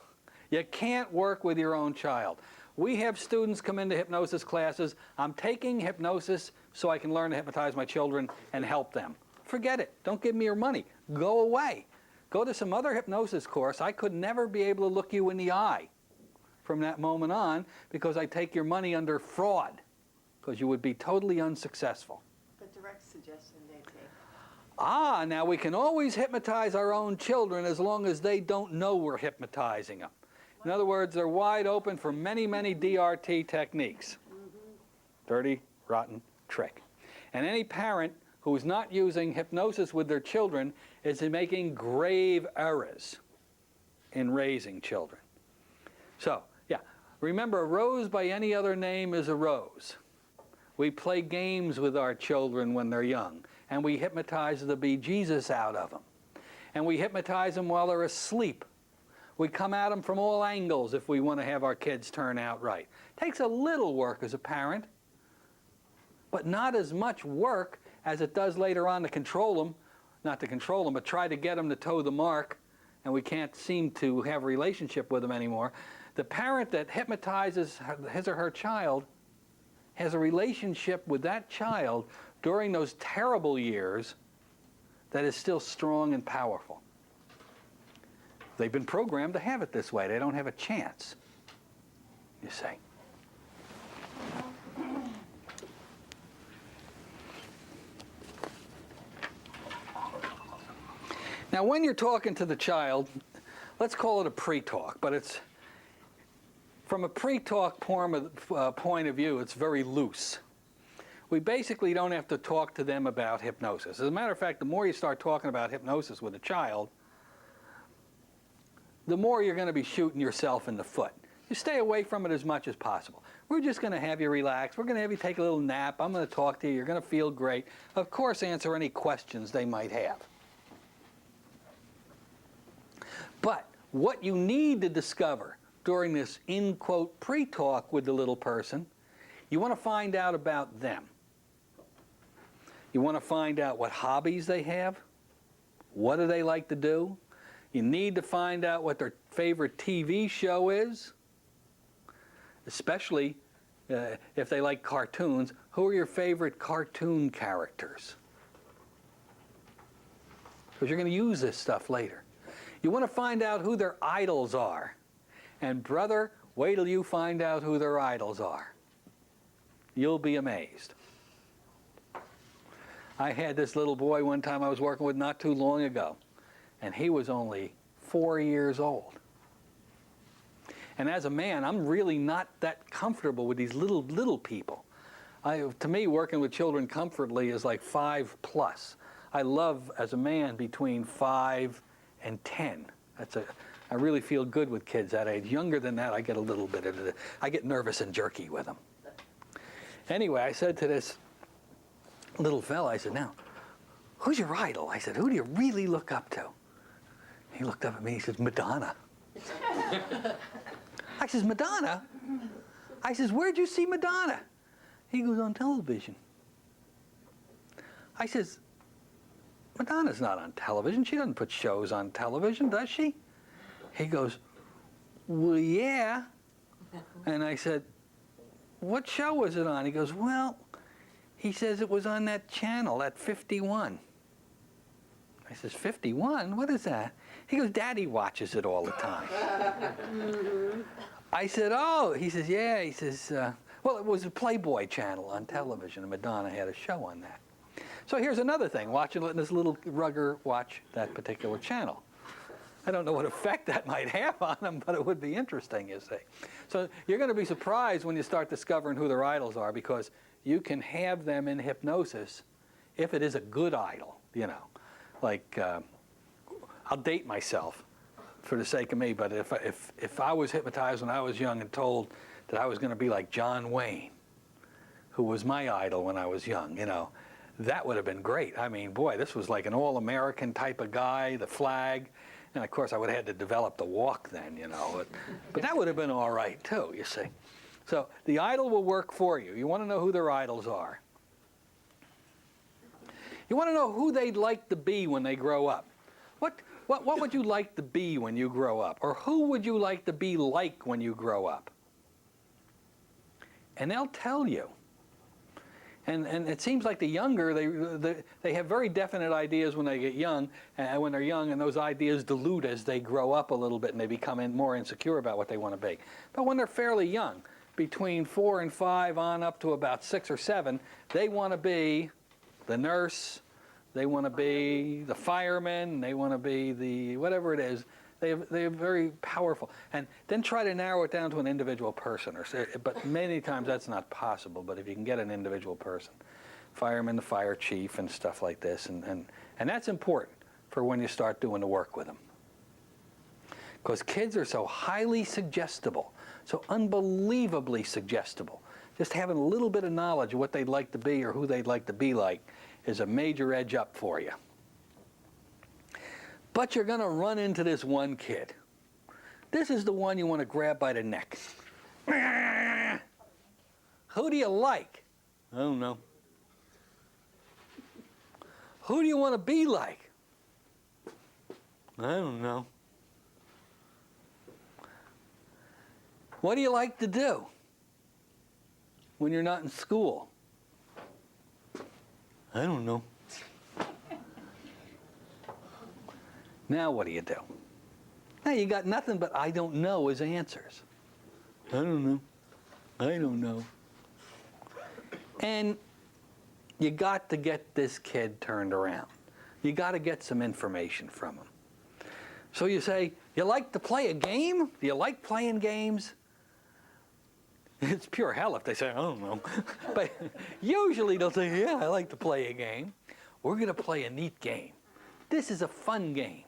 you can't work with your own child. We have students come into hypnosis classes. I'm taking hypnosis so I can learn to hypnotize my children and help them. Forget it. Don't give me your money. Go away. Go to some other hypnosis course. I could never be able to look you in the eye from that moment on because I take your money under fraud because you would be totally unsuccessful. the direct suggestion they take. Ah, now we can always hypnotize our own children as long as they don't know we're hypnotizing them. In other words, they're wide open for many, many DRT techniques. Dirty, rotten trick. And any parent who is not using hypnosis with their children is making grave errors in raising children. So, yeah, remember, a rose by any other name is a rose. We play games with our children when they're young, and we hypnotize the bejesus out of them. And we hypnotize them while they're asleep. We come at them from all angles if we want to have our kids turn out right. Takes a little work as a parent, but not as much work as it does later on to control them. Not to control them, but try to get them to toe the mark, and we can't seem to have a relationship with them anymore. The parent that hypnotizes his or her child has a relationship with that child during those terrible years that is still strong and powerful. They've been programmed to have it this way. They don't have a chance, you see. Now, when you're talking to the child, let's call it a pre-talk, but it's, from a pre-talk point of view, it's very loose. We basically don't have to talk to them about hypnosis. As a matter of fact, the more you start talking about hypnosis with a child, the more you're going to be shooting yourself in the foot. You stay away from it as much as possible. We're just going to have you relax. We're going to have you take a little nap. I'm going to talk to you. You're going to feel great. Of course, answer any questions they might have. But what you need to discover during this, in quote, pre-talk with the little person, you want to find out about them. You want to find out what hobbies they have. What do they like to do? You need to find out what their favorite TV show is, especially if they like cartoons. Who are your favorite cartoon characters? because you're going to use this stuff later. You want to find out who their idols are. And brother, wait till you find out who their idols are. You'll be amazed. I had this little boy one time I was working with not too long ago, and he was only 4 years old. And as a man, I'm really not that comfortable with these little people. To me, working with children comfortably is like 5+. I love, as a man, between 5 and 10. I really feel good with kids that age. Younger than that, I get a little bit of it. I get nervous and jerky with them. Anyway, I said to this little fella, I said, now, who's your idol? I said, who do you really look up to? He looked up at me, he says, Madonna. I says, Madonna? I says, where'd you see Madonna? He goes, on television. I says, Madonna's not on television. She doesn't put shows on television, does she? He goes, well, yeah. And I said, what show was it on? He goes, well, he says it was on that channel, that 51. I says, 51? What is that? He goes, Daddy watches it all the time. I said, oh. He says, yeah. He says, well, it was a Playboy channel on television, and Madonna had a show on that. So here's another thing, letting this little rugger watch that particular channel. I don't know what effect that might have on him, but it would be interesting, you see. So you're going to be surprised when you start discovering who their idols are, because you can have them in hypnosis if it is a good idol, you know. Like, I'll date myself for the sake of me, but if I was hypnotized when I was young and told that I was going to be like John Wayne, who was my idol when I was young, you know, that would have been great. I mean, boy, this was like an all-American type of guy, the flag. And, of course, I would have had to develop the walk then, you know. But that would have been all right, too, you see. So the idol will work for you. You want to know who their idols are. You want to know who they'd like to be when they grow up. What would you like to be when you grow up? Or who would you like to be like when you grow up? And they'll tell you. And it seems like the younger, they have very definite ideas when they get young, when they're young, and those ideas dilute as they grow up a little bit and they become more insecure about what they want to be. But when they're fairly young, between 4 and 5 on up to about 6 or 7, they want to be the nurse, they want to be the fireman, they want to be the whatever it is. They're very powerful. And then try to narrow it down to an individual person. But many times that's not possible. But if you can get an individual person, fireman, the fire chief, and stuff like this. And that's important for when you start doing the work with them. Because kids are so highly suggestible, so unbelievably suggestible. Just having a little bit of knowledge of what they'd like to be or who they'd like to be like is a major edge up for you. But you're going to run into this one kid. This is the one you want to grab by the neck. Who do you like? I don't know. Who do you want to be like? I don't know. What do you like to do when you're not in school? I don't know. Now what do you do? Now you got nothing but I don't know as answers. I don't know. I don't know. And you got to get this kid turned around. You got to get some information from him. So you say, you like to play a game? Do you like playing games? It's pure hell if they say, I don't know. But usually they'll say, yeah, I like to play a game. We're going to play a neat game. This is a fun game.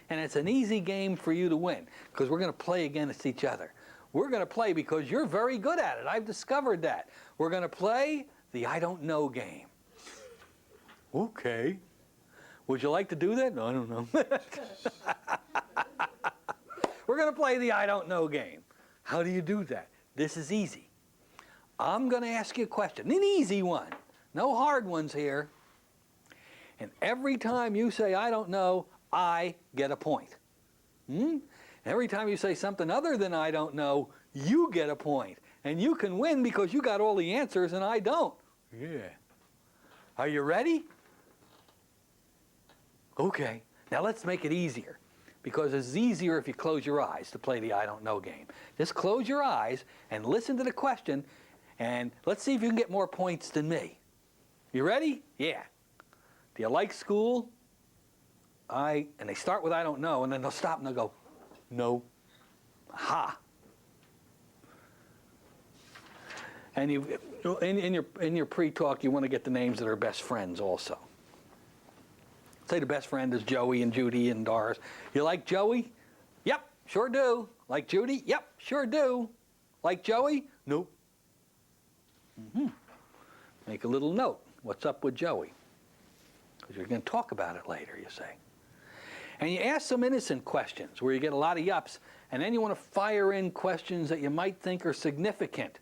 And it's an easy game for you to win, because we're going to play against each other. We're going to play because you're very good at it. I've discovered that. We're going to play the I don't know game. Okay. Would you like to do that? No, I don't know. We're going to play the I don't know game. How do you do that? This is easy. I'm going to ask you a question, an easy one. No hard ones here. And every time you say I don't know, I get a point. Every time you say something other than I don't know, you get a point. And you can win because you got all the answers and I don't. Yeah. Are you ready? Okay. Now let's make it easier, because it's easier if you close your eyes to play the I don't know game. Just close your eyes and listen to the question, and let's see if you can get more points than me. You ready? Yeah. Do you like school? And they start with I don't know, and then they'll stop and they'll go, no. Aha. And in your pre-talk, you want to get the names of their best friends also. Say the best friend is Joey and Judy and Doris. You like Joey? Yep, sure do. Like Judy? Yep, sure do. Like Joey? Nope. Make a little note. What's up with Joey? Because you're going to talk about it later, you say. And you ask some innocent questions where you get a lot of yups, and then you want to fire in questions that you might think are significant.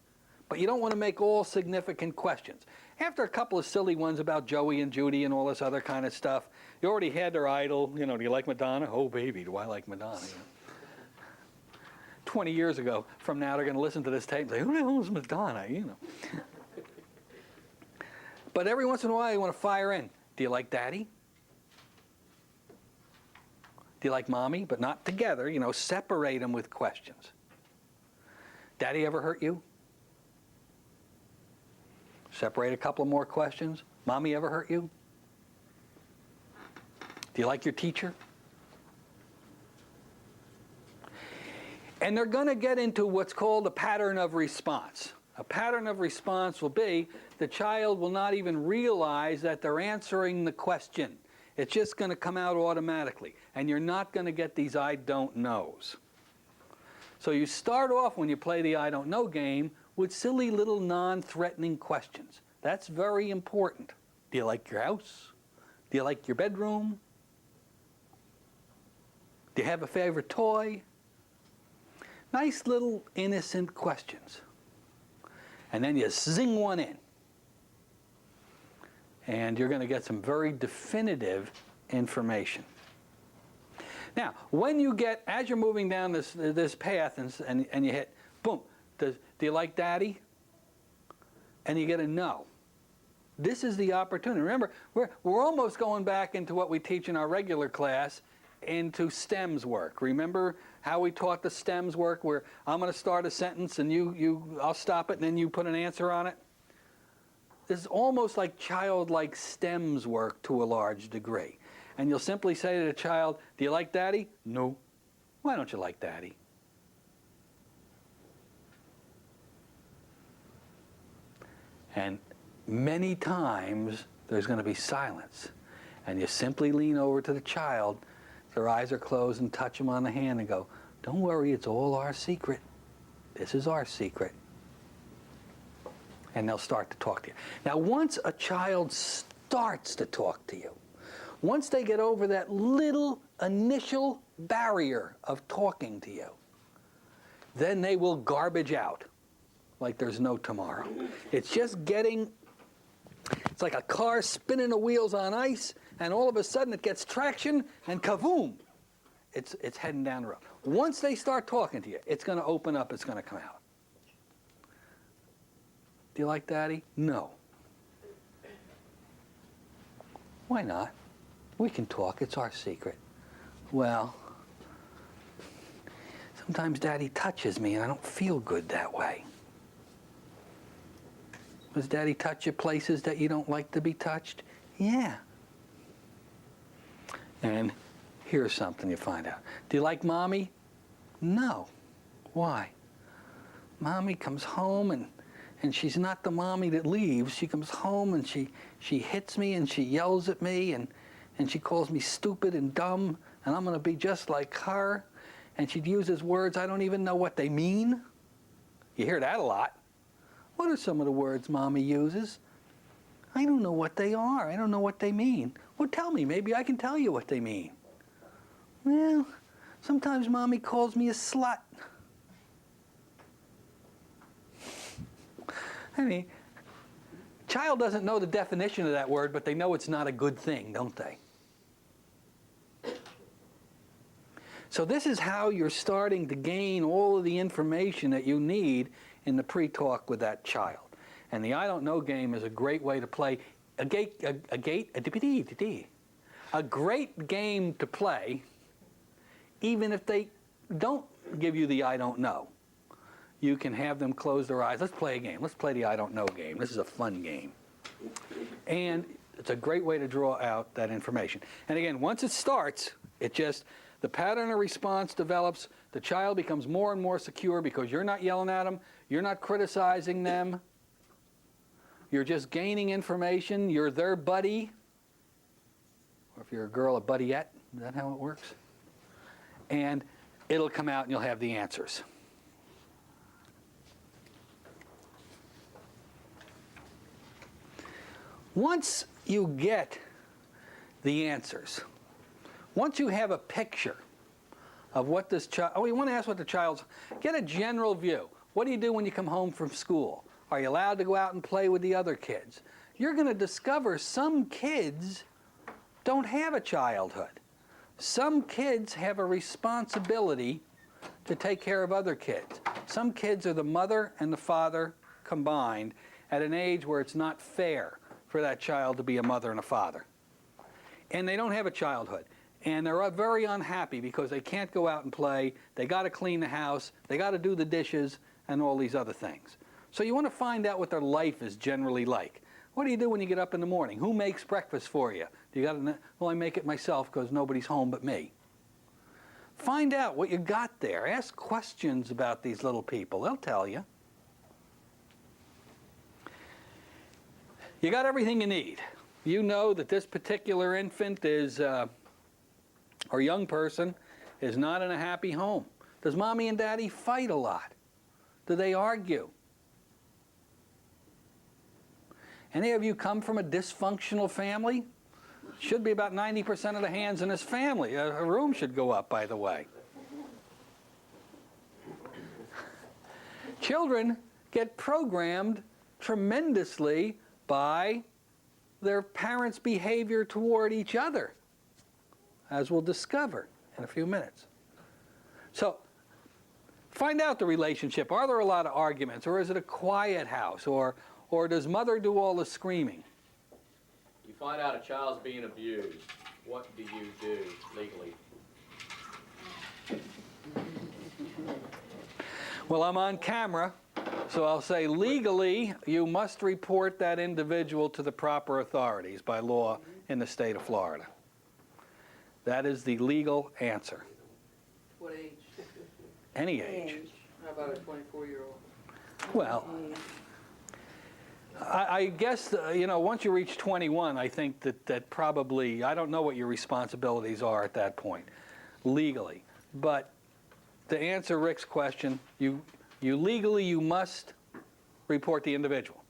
But you don't want to make all significant questions. After a couple of silly ones about Joey and Judy and all this other kind of stuff, you already had their idol. You know, do you like Madonna? Oh, baby, do I like Madonna. 20 years ago, from now, they're going to listen to this tape and say, who the hell is Madonna? You know. But every once in a while, you want to fire in. Do you like Daddy? Do you like Mommy? But not together. You know, separate them with questions. Daddy ever hurt you? Separate a couple of more questions. Mommy ever hurt you? Do you like your teacher? And they're going to get into what's called a pattern of response. A pattern of response will be the child will not even realize that they're answering the question. It's just going to come out automatically. And you're not going to get these I don't knows. So you start off when you play the I don't know game with silly little non-threatening questions. That's very important. Do you like your house? Do you like your bedroom? Do you have a favorite toy? Nice little innocent questions. And then you zing one in. And you're going to get some very definitive information. Now, when you get, as you're moving down this path and you hit, boom, do you like Daddy? And you get a no. This is the opportunity. Remember, we're almost going back into what we teach in our regular class, into stems work. Remember how we taught the stems work, where I'm going to start a sentence and I'll stop it and then you put an answer on it? This is almost like childlike stems work to a large degree. And you'll simply say to the child, do you like Daddy? No. Why don't you like Daddy? And many times there's going to be silence. And you simply lean over to the child, their eyes are closed, and touch them on the hand and go, don't worry, it's all our secret. This is our secret. And they'll start to talk to you. Now, once a child starts to talk to you, once they get over that little initial barrier of talking to you, then they will garbage out like there's no tomorrow. It's just getting, it's like a car spinning the wheels on ice, and all of a sudden it gets traction, and kaboom, it's heading down the road. Once they start talking to you, it's going to open up, it's going to come out. Do you like Daddy? No. Why not? We can talk, it's our secret. Well, sometimes Daddy touches me and I don't feel good that way. Does Daddy touch you places that you don't like to be touched? Yeah. And here's something you find out. Do you like Mommy? No. Why? Mommy comes home and she's not the mommy that leaves. She comes home and she hits me and she yells at me and she calls me stupid and dumb, and I'm going to be just like her. And she uses words I don't even know what they mean. You hear that a lot. What are some of the words Mommy uses? I don't know what they are. I don't know what they mean. Well, tell me. Maybe I can tell you what they mean. Well, sometimes Mommy calls me a slut. I mean, child doesn't know the definition of that word, but they know it's not a good thing, don't they? So this is how you're starting to gain all of the information that you need in the pre-talk with that child. And the I don't know game is a great way to play a A great game to play, even if they don't give you the I don't know. You can have them close their eyes. Let's play a game. Let's play the I don't know game. This is a fun game. And it's a great way to draw out that information. And again, once it starts, the pattern of response develops. The child becomes more and more secure because you're not yelling at them. You're not criticizing them. You're just gaining information. You're their buddy. Or if you're a girl, a buddiette. Is that how it works? And it'll come out and you'll have the answers. Once you get the answers, once you have a picture of what this child, you want to ask what the child's, get a general view. What do you do when you come home from school? Are you allowed to go out and play with the other kids? You're going to discover some kids don't have a childhood. Some kids have a responsibility to take care of other kids. Some kids are the mother and the father combined at an age where it's not fair for that child to be a mother and a father. And they don't have a childhood. And they're very unhappy because they can't go out and play. They got to clean the house. They got to do the dishes and all these other things. So you want to find out what their life is generally like. What do you do when you get up in the morning? Who makes breakfast for you? Do you got to, well, I make it myself because nobody's home but me. Find out what you got there. Ask questions about these little people. They'll tell you. You got everything you need. You know that this particular infant is, or young person, is not in a happy home. Does mommy and daddy fight a lot? Do they argue? Any of you come from a dysfunctional family? Should be about 90% of the hands in this family. A room should go up, by the way. Children get programmed tremendously by their parents' behavior toward each other, as we'll discover in a few minutes. So, find out the relationship. Are there a lot of arguments, or is it a quiet house, or does mother do all the screaming? You find out a child's being abused. What do you do legally? Well, I'm on camera, so I'll say legally you must report that individual to the proper authorities by law in the state of Florida. That is the legal answer. What age? Any age. How about a 24-year-old? Well, I guess, once you reach 21, I think that probably, I don't know what your responsibilities are at that point, legally. But to answer Rick's question, you legally must report the individual.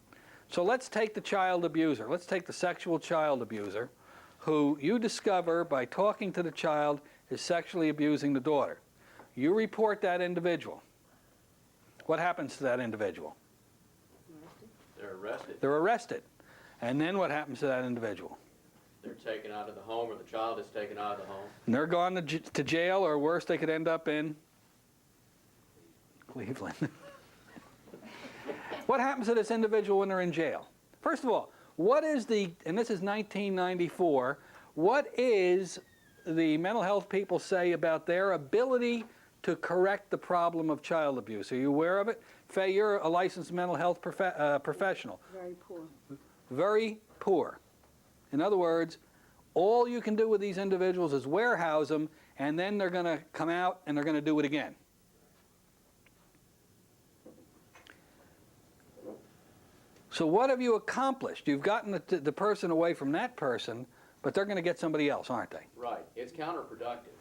So let's take the child abuser. Let's take the sexual child abuser who you discover by talking to the child is sexually abusing the daughter. You report that individual. What happens to that individual? They're arrested. They're arrested. And then what happens to that individual? They're taken out of the home, or the child is taken out of the home. And they're gone to jail, or worse, they could end up in Cleveland. What happens to this individual when they're in jail? First of all, what is and this is 1994, what is the mental health people say about their ability to correct the problem of child abuse? Are you aware of it? Faye, you're a licensed mental health professional. Very poor. Very poor. In other words, all you can do with these individuals is warehouse them, and then they're going to come out and they're going to do it again. So what have you accomplished? You've gotten the person away from that person, but they're going to get somebody else, aren't they? Right. It's counterproductive.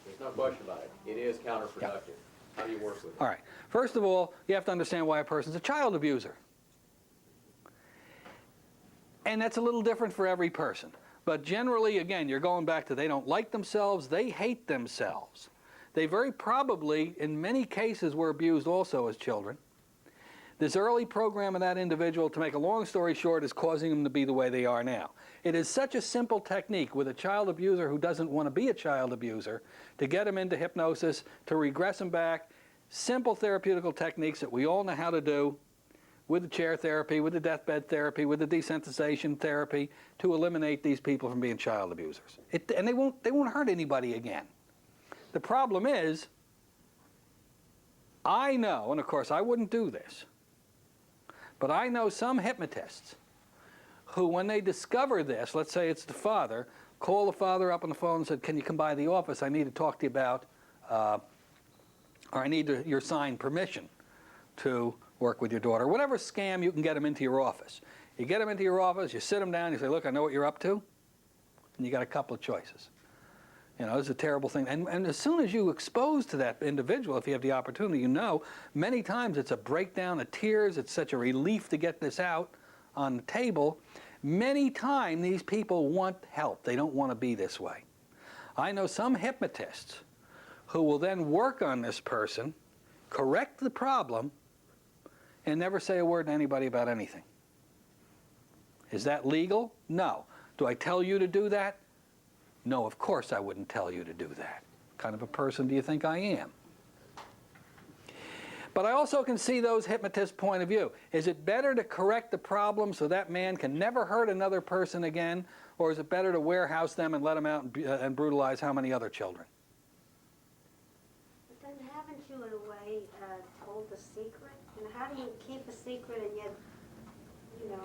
There's no question about it. It is counterproductive. How do you work with it? All right. First of all, you have to understand why a person's a child abuser. And that's a little different for every person. But generally, again, you're going back to they don't like themselves, they hate themselves. They very probably, in many cases, were abused also as children. This early program of that individual, to make a long story short, is causing them to be the way they are now. It is such a simple technique with a child abuser who doesn't want to be a child abuser to get him into hypnosis, to regress him back. Simple therapeutical techniques that we all know how to do. with the chair therapy, with the deathbed therapy, with the desensitization therapy to eliminate these people from being child abusers. And they won't hurt anybody again. The problem is, I know, and of course I wouldn't do this, but I know some hypnotists who, when they discover this, let's say it's the father, call the father up on the phone and said, can you come by the office? I need to talk to you about, or I need your signed permission to work with your daughter. Whatever scam you can get them into your office. You get them into your office, you sit them down, you say, look, I know what you're up to, and you got a couple of choices. You know, it's a terrible thing. And as soon as you expose to that individual, if you have the opportunity, you know, many times it's a breakdown of tears. It's such a relief to get this out on the table. Many times these people want help. They don't want to be this way. I know some hypnotists who will then work on this person, correct the problem, and never say a word to anybody about anything. Is that legal? No. Do I tell you to do that? No, of course I wouldn't tell you to do that. What kind of a person do you think I am? But I also can see those hypnotists' point of view. Is it better to correct the problem so that man can never hurt another person again, or is it better to warehouse them and let them out and brutalize how many other children? But then haven't you, in a way, told the secret? And how do you keep a secret and yet, you know,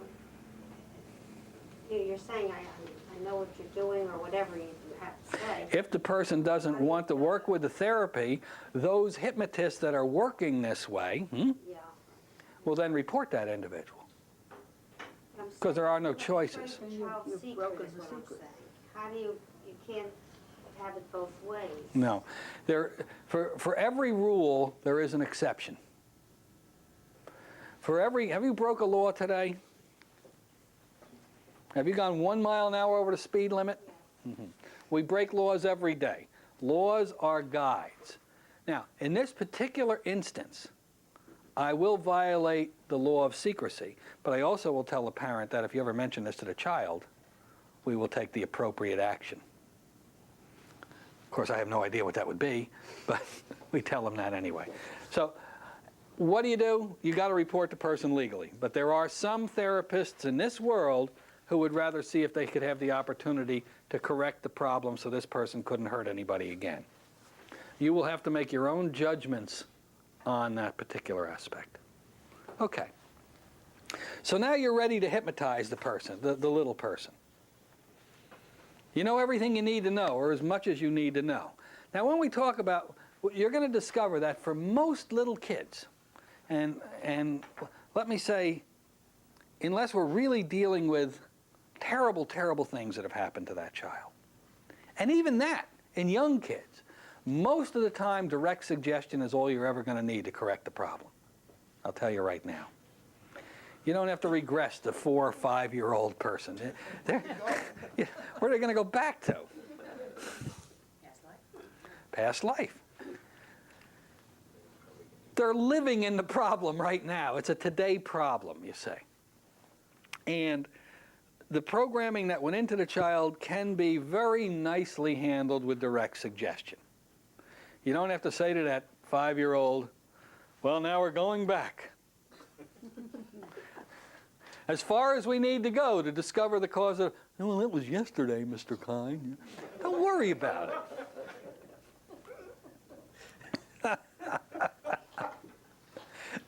you're saying, I know what you're doing, or whatever you have to say. If the person doesn't want to work with the therapy, those hypnotists that are working this way Yeah. will then report that individual. Because there are no choices. Child's You've secret broken is the what I'm secret. saying. How do you can't have it both ways. No. For every rule, there is an exception. Have you broke a law today? Have you gone 1 mile an hour over the speed limit? Mm-hmm. We break laws every day. Laws are guides. Now, in this particular instance, I will violate the law of secrecy, but I also will tell a parent that if you ever mention this to the child, we will take the appropriate action. Of course, I have no idea what that would be, but we tell them that anyway. So what do? You got to report the person legally. But there are some therapists in this world who would rather see if they could have the opportunity to correct the problem so this person couldn't hurt anybody again. You will have to make your own judgments on that particular aspect. Okay. So now you're ready to hypnotize the person, the little person. You know everything you need to know, or as much as you need to know. Now when we talk about, you're going to discover that for most little kids, and let me say, unless we're really dealing with terrible, terrible things that have happened to that child, and even that, in young kids, most of the time direct suggestion is all you're ever going to need to correct the problem. I'll tell you right now. You don't have to regress to 4 or 5-year-old person. Where are they going to go back to? Past life. Past life. They're living in the problem right now. It's a today problem, you say. And the programming that went into the child can be very nicely handled with direct suggestion. You don't have to say to that 5-year-old, well, now we're going back. As far as we need to go to discover the cause of, well, that was yesterday, Mr. Kein. Don't worry about it.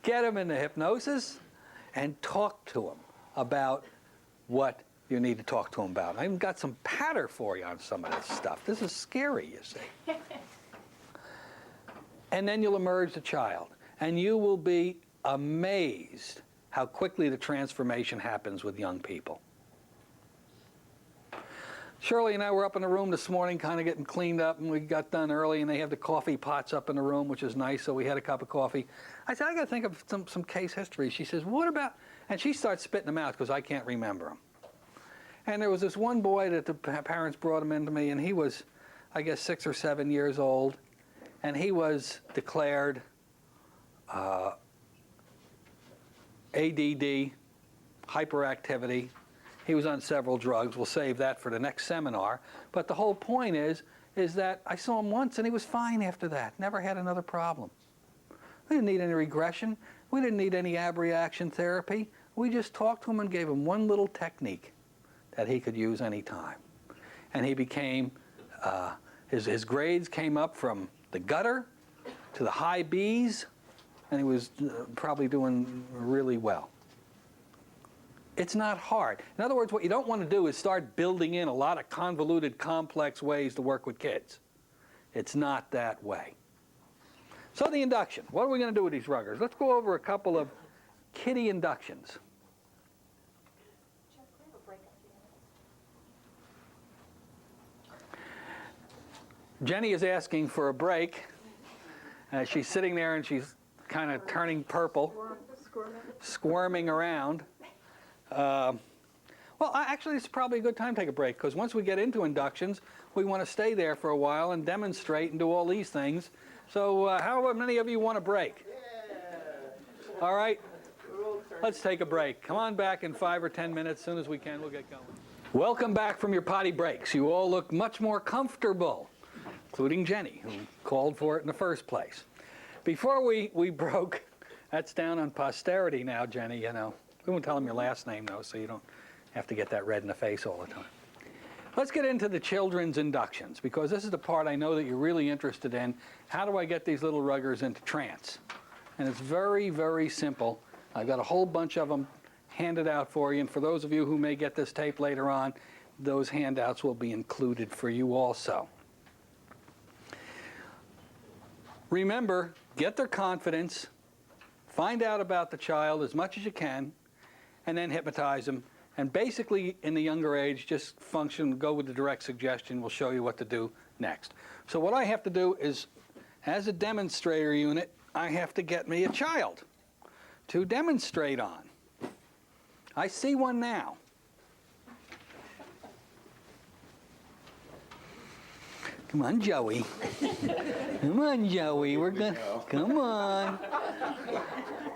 Get them into hypnosis and talk to them about what you need to talk to them about. I even got some patter for you on some of this stuff. This is scary, you see. And then you'll emerge the child. And you will be amazed how quickly the transformation happens with young people. Shirley and I were up in the room this morning kind of getting cleaned up, and we got done early, and they have the coffee pots up in the room, which is nice, so we had a cup of coffee. I said, I got to think of some case history. She says, what about, and she starts spitting them out because I can't remember them. And there was this one boy that the parents brought him into me, and he was, I guess, 6 or 7 years old, and he was declared ADD, hyperactivity. He was on several drugs. We'll save that for the next seminar. But the whole point is that I saw him once and he was fine after that. Never had another problem. I didn't need any regression. We didn't need any abreaction therapy. We just talked to him and gave him one little technique that he could use anytime. And he became, his grades came up from the gutter to the high B's, and he was probably doing really well. It's not hard. In other words, what you don't want to do is start building in a lot of convoluted, complex ways to work with kids. It's not that way. So the induction. What are we going to do with these ruggers? Let's go over a couple of kiddie inductions. Chuck, we have a break up here. Jenny is asking for a break. She's sitting there and she's kind of turning purple, squirming around. Well, actually, it's probably a good time to take a break, because once we get into inductions, we want to stay there for a while and demonstrate and do all these things. So how many of you want a break? All right, let's take a break. Come on back in 5 or 10 minutes. As soon as we can, we'll get going. Welcome back from your potty breaks. You all look much more comfortable, including Jenny, who called for it in the first place. Before we broke, that's down on posterity now, Jenny, you know. We won't tell them your last name, though, so you don't have to get that red in the face all the time. Let's get into the children's inductions, because this is the part I know that you're really interested in. How do I get these little ruggers into trance? And it's very, very simple. I've got a whole bunch of them handed out for you, and for those of you who may get this tape later on, those handouts will be included for you also. Remember, get their confidence, find out about the child as much as you can, and then hypnotize them. And basically, in the younger age, just function, go with the direct suggestion. We'll show you what to do next. So what I have to do is, as a demonstrator unit, I have to get me a child to demonstrate on. I see one now. Come on, Joey. Come on, Joey. We're gonna. Come on.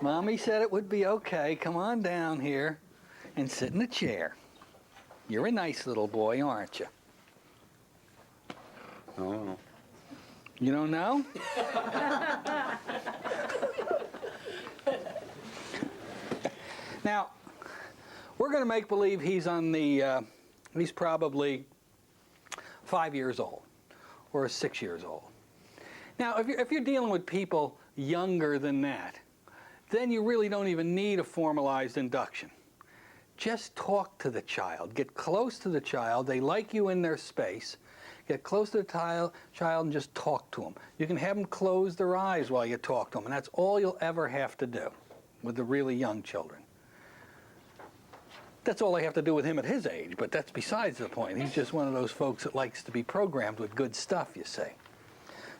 Mommy said it would be okay. Come on down here and sit in the chair. You're a nice little boy, aren't you? Oh. You don't know? Now, we're going to make believe he's on the. He's probably 5 years old or 6 years old. Now, if you're dealing with people younger than that, then you really don't even need a formalized induction. Just talk to the child. Get close to the child. They like you in their space. Get close to the child and just talk to them. You can have them close their eyes while you talk to them, and that's all you'll ever have to do with the really young children. That's all I have to do with him at his age, but that's besides the point. He's just one of those folks that likes to be programmed with good stuff, you see.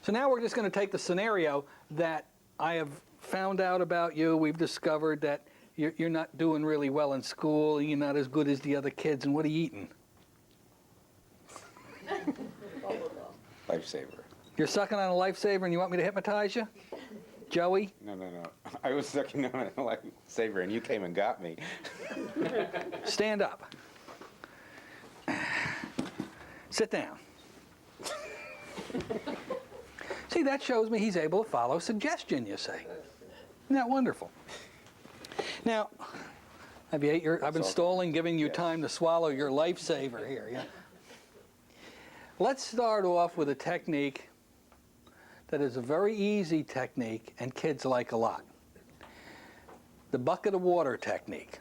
So now we're just going to take the scenario that I have found out about you. We've discovered that you're not doing really well in school, and you're not as good as the other kids, and what are you eating? Lifesaver. You're sucking on a lifesaver and you want me to hypnotize you? Joey? No. I was sucking on a lifesaver and you came and got me. Stand up. Sit down. See, that shows me he's able to follow suggestion, you see. Isn't that wonderful? Now, have you ate your, I've been stalling, giving you time to swallow your lifesaver here. Yeah. Let's start off with a technique that is a very easy technique and kids like a lot. The bucket of water technique.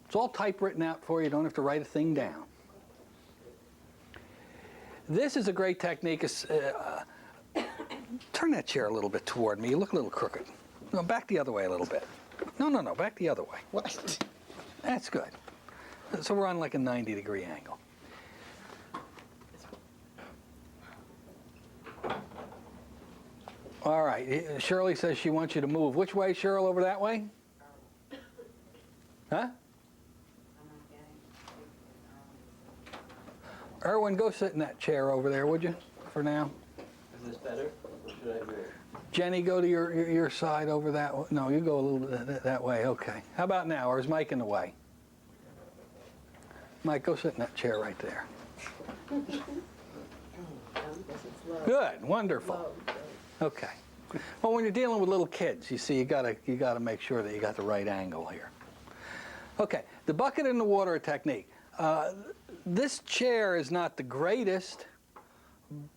It's all typewritten out for you. You don't have to write a thing down. This is a great technique. Turn that chair a little bit toward me. You look a little crooked. No, back the other way a little bit. No, back the other way. What? That's good. So we're on like a 90-degree angle. All right, Shirley says she wants you to move. Which way, Cheryl? Over that way? Huh? Erwin, go sit in that chair over there, would you, for now? Is this better? Or should I move? Jenny, go to your side over that way. No, you go a little bit that way. Okay. How about now? Or is Mike in the way? Mike, go sit in that chair right there. Good. Wonderful. Okay. Well, when you're dealing with little kids, you see, you gotta make sure that you got the right angle here. Okay, the bucket in the water technique. This chair is not the greatest,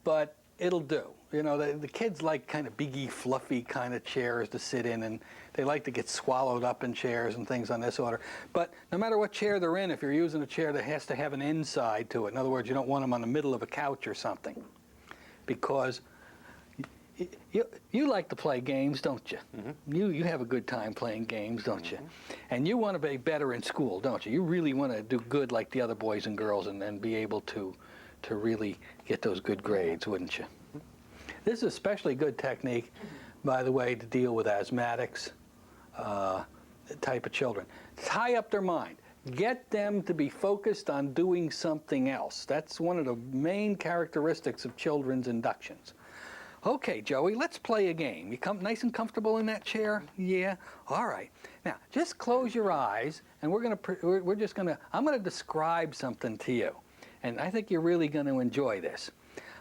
but it'll do. You know, the kids like kind of biggy, fluffy kind of chairs to sit in, and they like to get swallowed up in chairs and things on this order. But no matter what chair they're in, if you're using a chair that has to have an inside to it, in other words, you don't want them on the middle of a couch or something, because you like to play games, don't you? Mm-hmm. You have a good time playing games, don't you? And you want to be better in school, don't you? You really want to do good like the other boys and girls, and then be able to really get those good grades, wouldn't you? This is especially good technique, by the way, to deal with asthmatics type of children. Tie up their mind. Get them to be focused on doing something else. That's one of the main characteristics of children's inductions. Okay, Joey, let's play a game. You come nice and comfortable in that chair? Yeah? All right. Now, just close your eyes, and I'm gonna describe something to you. And I think you're really gonna enjoy this.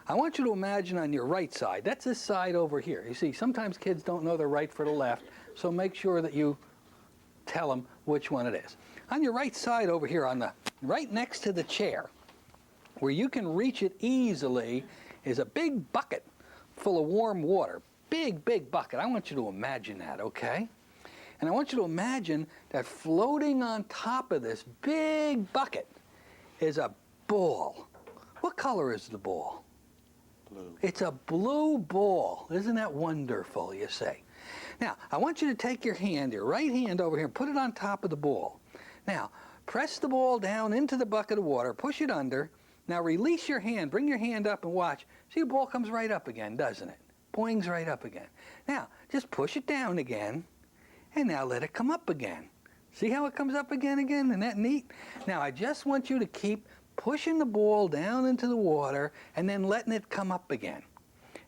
I want you to imagine on your right side, that's this side over here. You see, sometimes kids don't know the right for the left, so make sure that you tell them which one it is. On your right side over here, right next to the chair, where you can reach it easily, is a big bucket full of warm water. Big, big bucket. I want you to imagine that, okay? And I want you to imagine that floating on top of this big bucket is a ball. What color is the ball? Blue. It's a blue ball. Isn't that wonderful, you say? Now, I want you to take your hand, your right hand over here, and put it on top of the ball. Now, press the ball down into the bucket of water, push it under. Now, release your hand, bring your hand up and watch. See, the ball comes right up again, doesn't it? Boings right up again. Now, just push it down again, and now let it come up again. See how it comes up again? Isn't that neat? Now, I just want you to keep pushing the ball down into the water and then letting it come up again.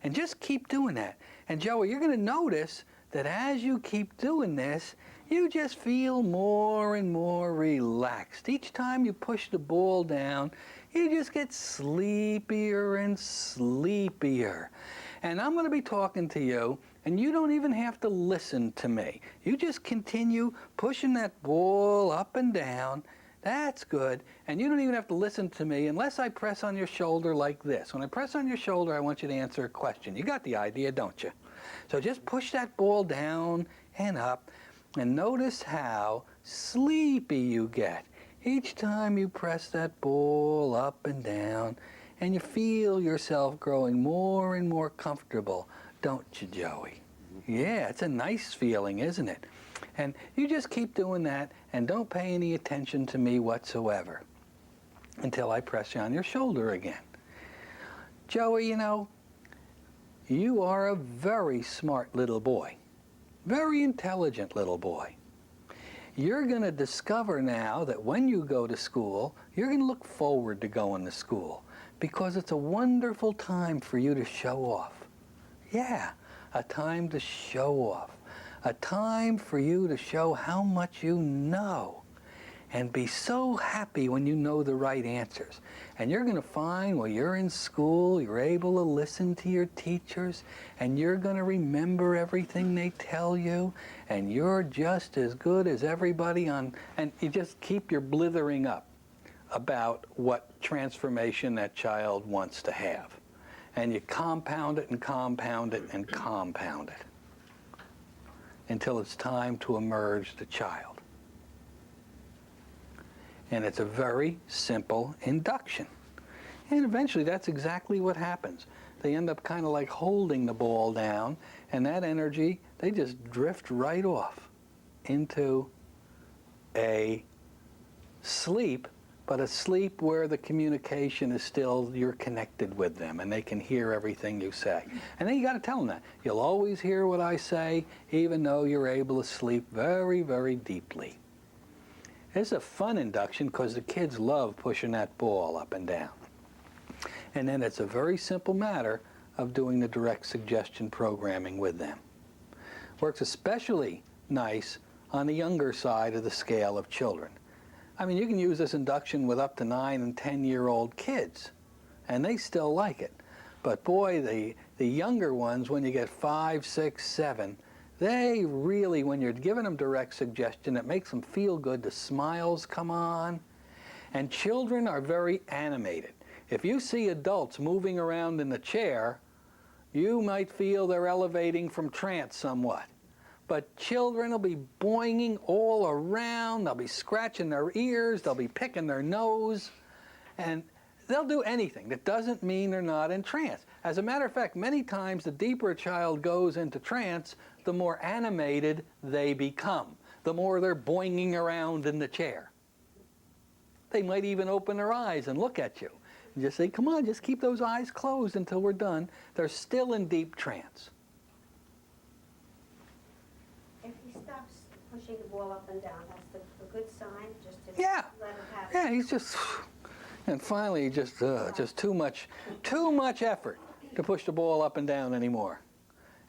And just keep doing that. And Joey, you're going to notice that as you keep doing this, you just feel more and more relaxed. Each time you push the ball down, you just get sleepier and sleepier. And I'm going to be talking to you, and you don't even have to listen to me. You just continue pushing that ball up and down. That's good. And you don't even have to listen to me unless I press on your shoulder like this. When I press on your shoulder, I want you to answer a question. You got the idea, don't you? So just push that ball down and up, and notice how sleepy you get each time you press that ball up and down, and you feel yourself growing more and more comfortable, don't you, Joey? Yeah, it's a nice feeling, isn't it? And you just keep doing that and don't pay any attention to me whatsoever until I press you on your shoulder again. Joey, you know, you are a very smart little boy, very intelligent little boy. You're going to discover now that when you go to school, you're going to look forward to going to school because it's a wonderful time for you to show off. Yeah, a time to show off. A time for you to show how much you know and be so happy when you know the right answers. And you're going to find while you're in school, you're able to listen to your teachers, and you're going to remember everything they tell you, and you're just as good as everybody on, and you just keep your blithering up about what transformation that child wants to have. And you compound it and compound it and compound it until it's time to emerge the child. And it's a very simple induction. And eventually that's exactly what happens. They end up kind of like holding the ball down, and that energy, they just drift right off into a sleep, but a sleep where the communication is still, you're connected with them and they can hear everything you say. And then you got to tell them that. You'll always hear what I say, even though you're able to sleep very, very deeply. It's a fun induction because the kids love pushing that ball up and down. And then it's a very simple matter of doing the direct suggestion programming with them. Works especially nice on the younger side of the scale of children. I mean, you can use this induction with up to 9 and 10-year-old kids, and they still like it. But boy, The younger ones, when you get 5, 6, 7, they really, when you're giving them direct suggestion, it makes them feel good. The smiles come on. And children are very animated. If you see adults moving around in the chair, you might feel they're elevating from trance somewhat. But children will be boinging all around. They'll be scratching their ears. They'll be picking their nose. And they'll do anything. That doesn't mean they're not in trance. As a matter of fact, many times the deeper a child goes into trance, the more animated they become, the more they're boinging around in the chair. They might even open their eyes and look at you and just say, come on, just keep those eyes closed until we're done. They're still in deep trance. If he stops pushing the ball up and down, that's a good sign, just to Yeah. let him have it. Yeah, he's just, and finally just too much effort to push the ball up and down anymore.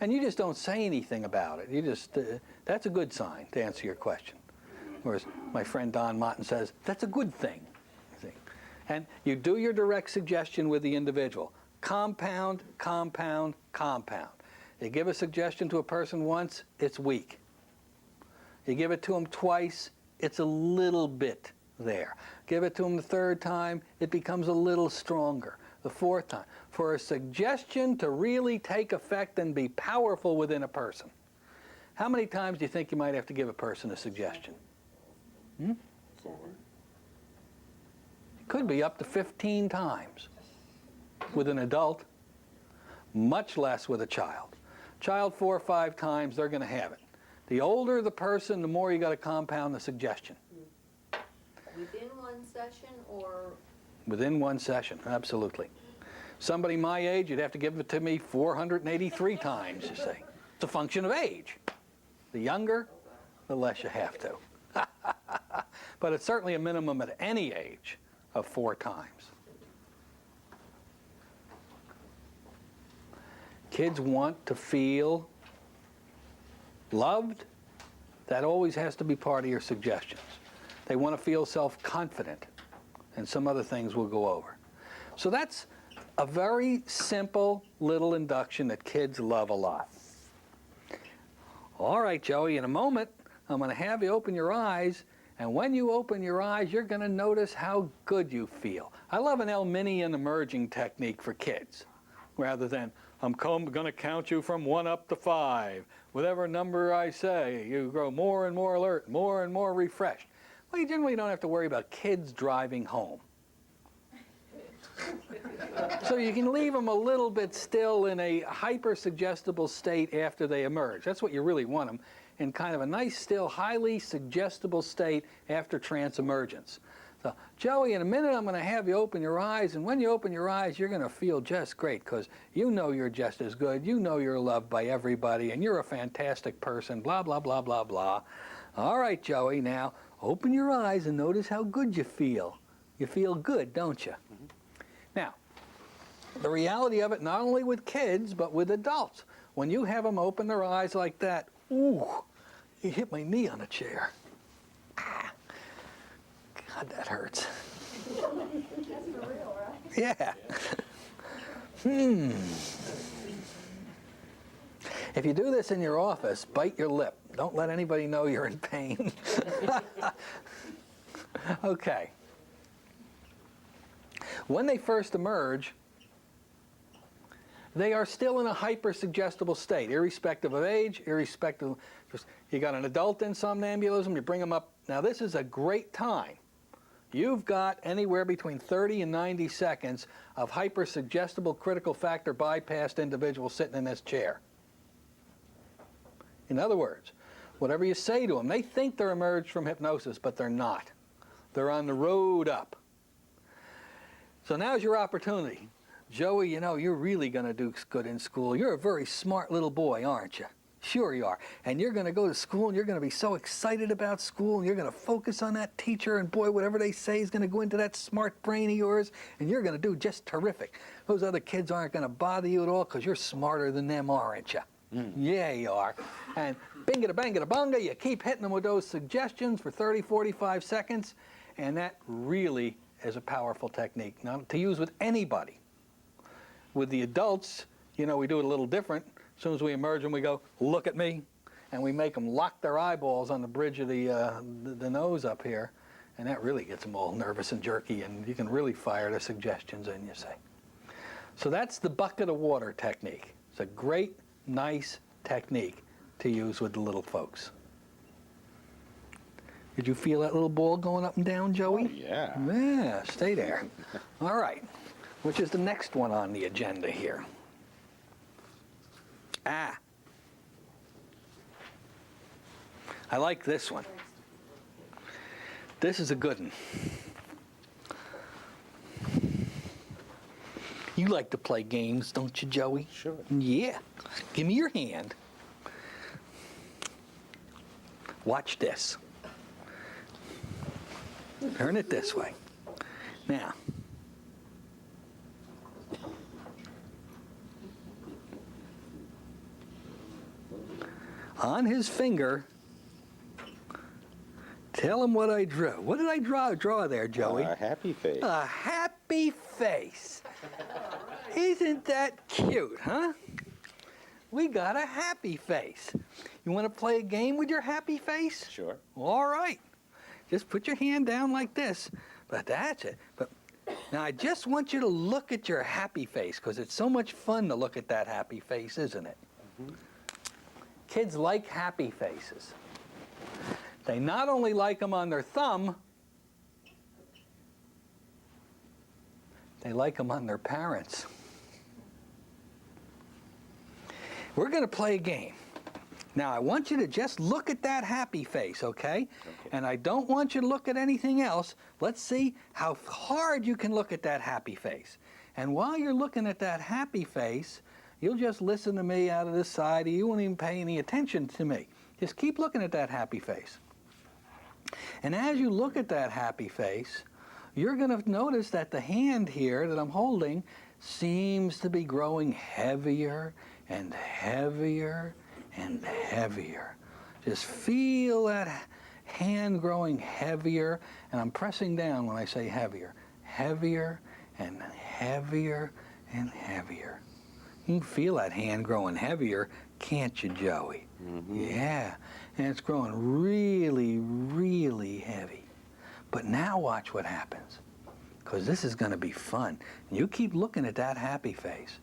And you just don't say anything about it. You just, that's a good sign, to answer your question. Whereas my friend Don Motten says, that's a good thing. See? And you do your direct suggestion with the individual. Compound, compound, compound. You give a suggestion to a person once, it's weak. You give it to them twice, it's a little bit there. Give it to them the third time, it becomes a little stronger. The fourth time. For a suggestion to really take effect and be powerful within a person, how many times do you think you might have to give a person a suggestion? It could be up to 15 times with an adult, much less with a child. Child 4 or 5 times, they're going to have it. The older the person, the more you got to compound the suggestion. Within one session or? Within one session, absolutely. Somebody my age, you'd have to give it to me 483 times, you see. It's a function of age. The younger, the less you have to. But it's certainly a minimum at any age of 4 times. Kids want to feel loved. That always has to be part of your suggestions. They want to feel self-confident, and some other things we'll go over. So that's a very simple little induction that kids love a lot. All right, Joey, in a moment, I'm going to have you open your eyes, and when you open your eyes, you're going to notice how good you feel. I love an Elminian emerging technique for kids, rather than, I'm going to count you from 1 up to 5. Whatever number I say, you grow more and more alert, more and more refreshed. Well, you generally don't have to worry about kids driving home. So you can leave them a little bit still in a hyper-suggestible state after they emerge. That's what you really want them, in kind of a nice, still, highly suggestible state after trance emergence. So, Joey, in a minute I'm going to have you open your eyes, and when you open your eyes, you're going to feel just great, because you know you're just as good, you know you're loved by everybody, and you're a fantastic person, blah, blah, blah, blah, blah. All right, Joey, now open your eyes and notice how good you feel. You feel good, don't you? Mm-hmm. Now, the reality of it, not only with kids, but with adults, when you have them open their eyes like that, ooh, you hit my knee on a chair. Ah, God, that hurts. That's for real, right? Yeah. If you do this in your office, bite your lip. Don't let anybody know you're in pain. Okay. When they first emerge, they are still in a hyper-suggestible state, irrespective of age, irrespective of, you got an adult in somnambulism, you bring them up. Now this is a great time. You've got anywhere between 30 and 90 seconds of hyper-suggestible critical factor bypassed individuals sitting in this chair. In other words, whatever you say to them, they think they're emerged from hypnosis, but they're not. They're on the road up. So now's your opportunity. Joey, you know, you're really going to do good in school. You're a very smart little boy, aren't you? Sure you are. And you're going to go to school, and you're going to be so excited about school, and you're going to focus on that teacher, and boy, whatever they say is going to go into that smart brain of yours, and you're going to do just terrific. Those other kids aren't going to bother you at all because you're smarter than them, aren't you? Yeah, you are. And bingada-bangada-bunga, you keep hitting them with those suggestions for 30, 45 seconds, and that really is a powerful technique, not to use with anybody. With the adults, you know, we do it a little different. As soon as we emerge and we go, look at me, and we make them lock their eyeballs on the bridge of the nose up here, and that really gets them all nervous and jerky, and you can really fire the suggestions in, you see. So that's the bucket of water technique. It's a great, nice technique to use with the little folks. Did you feel that little ball going up and down, Joey? Oh, yeah. Yeah, stay there. All right, which is the next one on the agenda here? Ah. I like this one. This is a good one. You like to play games, don't you, Joey? Sure. Yeah. Give me your hand. Watch this. Turn it this way. Now. On his finger, tell him what I drew. What did I draw there, Joey? A happy face. A happy face. Isn't that cute, huh? We got a happy face. You want to play a game with your happy face? Sure. All right. Just put your hand down like this. But that's it. But now I just want you to look at your happy face, because it's so much fun to look at that happy face, isn't it? Mm-hmm. Kids like happy faces. They not only like them on their thumb, they like them on their parents. We're going to play a game. Now, I want you to just look at that happy face, okay? And I don't want you to look at anything else. Let's see how hard you can look at that happy face. And while you're looking at that happy face, you'll just listen to me out of the side. You won't even pay any attention to me. Just keep looking at that happy face. And as you look at that happy face, you're going to notice that the hand here that I'm holding seems to be growing heavier and heavier and heavier. Just feel that hand growing heavier, and I'm pressing down when I say heavier. Heavier and heavier and heavier. You can feel that hand growing heavier, can't you, Joey? Mm-hmm. Yeah, and it's growing really, really heavy. But now watch what happens, because this is going to be fun. You keep looking at that happy face.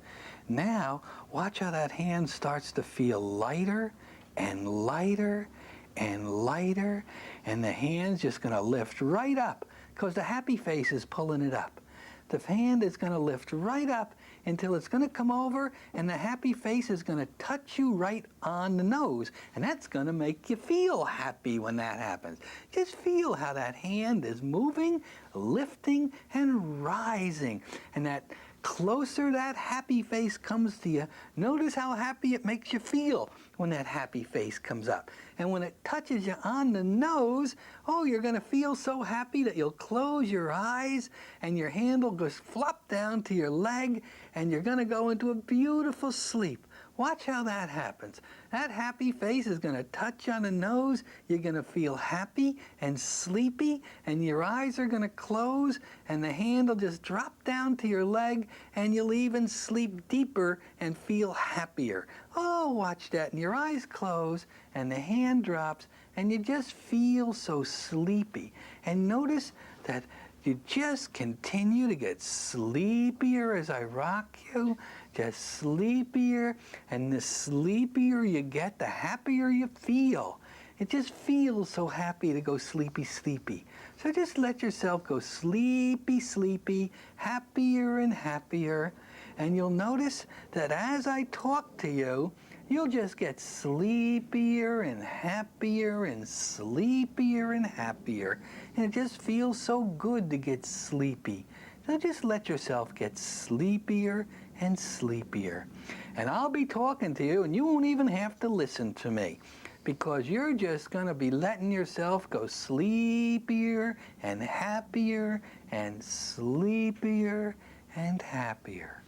Now, watch how that hand starts to feel lighter and lighter and lighter, and the hand's just going to lift right up, because the happy face is pulling it up. The hand is going to lift right up until it's going to come over, and the happy face is going to touch you right on the nose, and that's going to make you feel happy when that happens. Just feel how that hand is moving, lifting, and rising, and that closer that happy face comes to you, notice how happy it makes you feel when that happy face comes up. And when it touches you on the nose, oh, you're going to feel so happy that you'll close your eyes and your hand will go flop down to your leg and you're going to go into a beautiful sleep. Watch how that happens. That happy face is going to touch on the nose. You're going to feel happy and sleepy, and your eyes are going to close, and the hand will just drop down to your leg, and you'll even sleep deeper and feel happier. Oh, watch that. And your eyes close, and the hand drops, and you just feel so sleepy. And notice that you just continue to get sleepier as I rock you. Just sleepier, and the sleepier you get, the happier you feel. It just feels so happy to go sleepy, sleepy. So just let yourself go sleepy, sleepy, happier and happier. And you'll notice that as I talk to you, you'll just get sleepier and happier and sleepier and happier. And it just feels so good to get sleepy. So just let yourself get sleepier and sleepier. And I'll be talking to you, and you won't even have to listen to me, because you're just going to be letting yourself go sleepier and happier and sleepier and happier.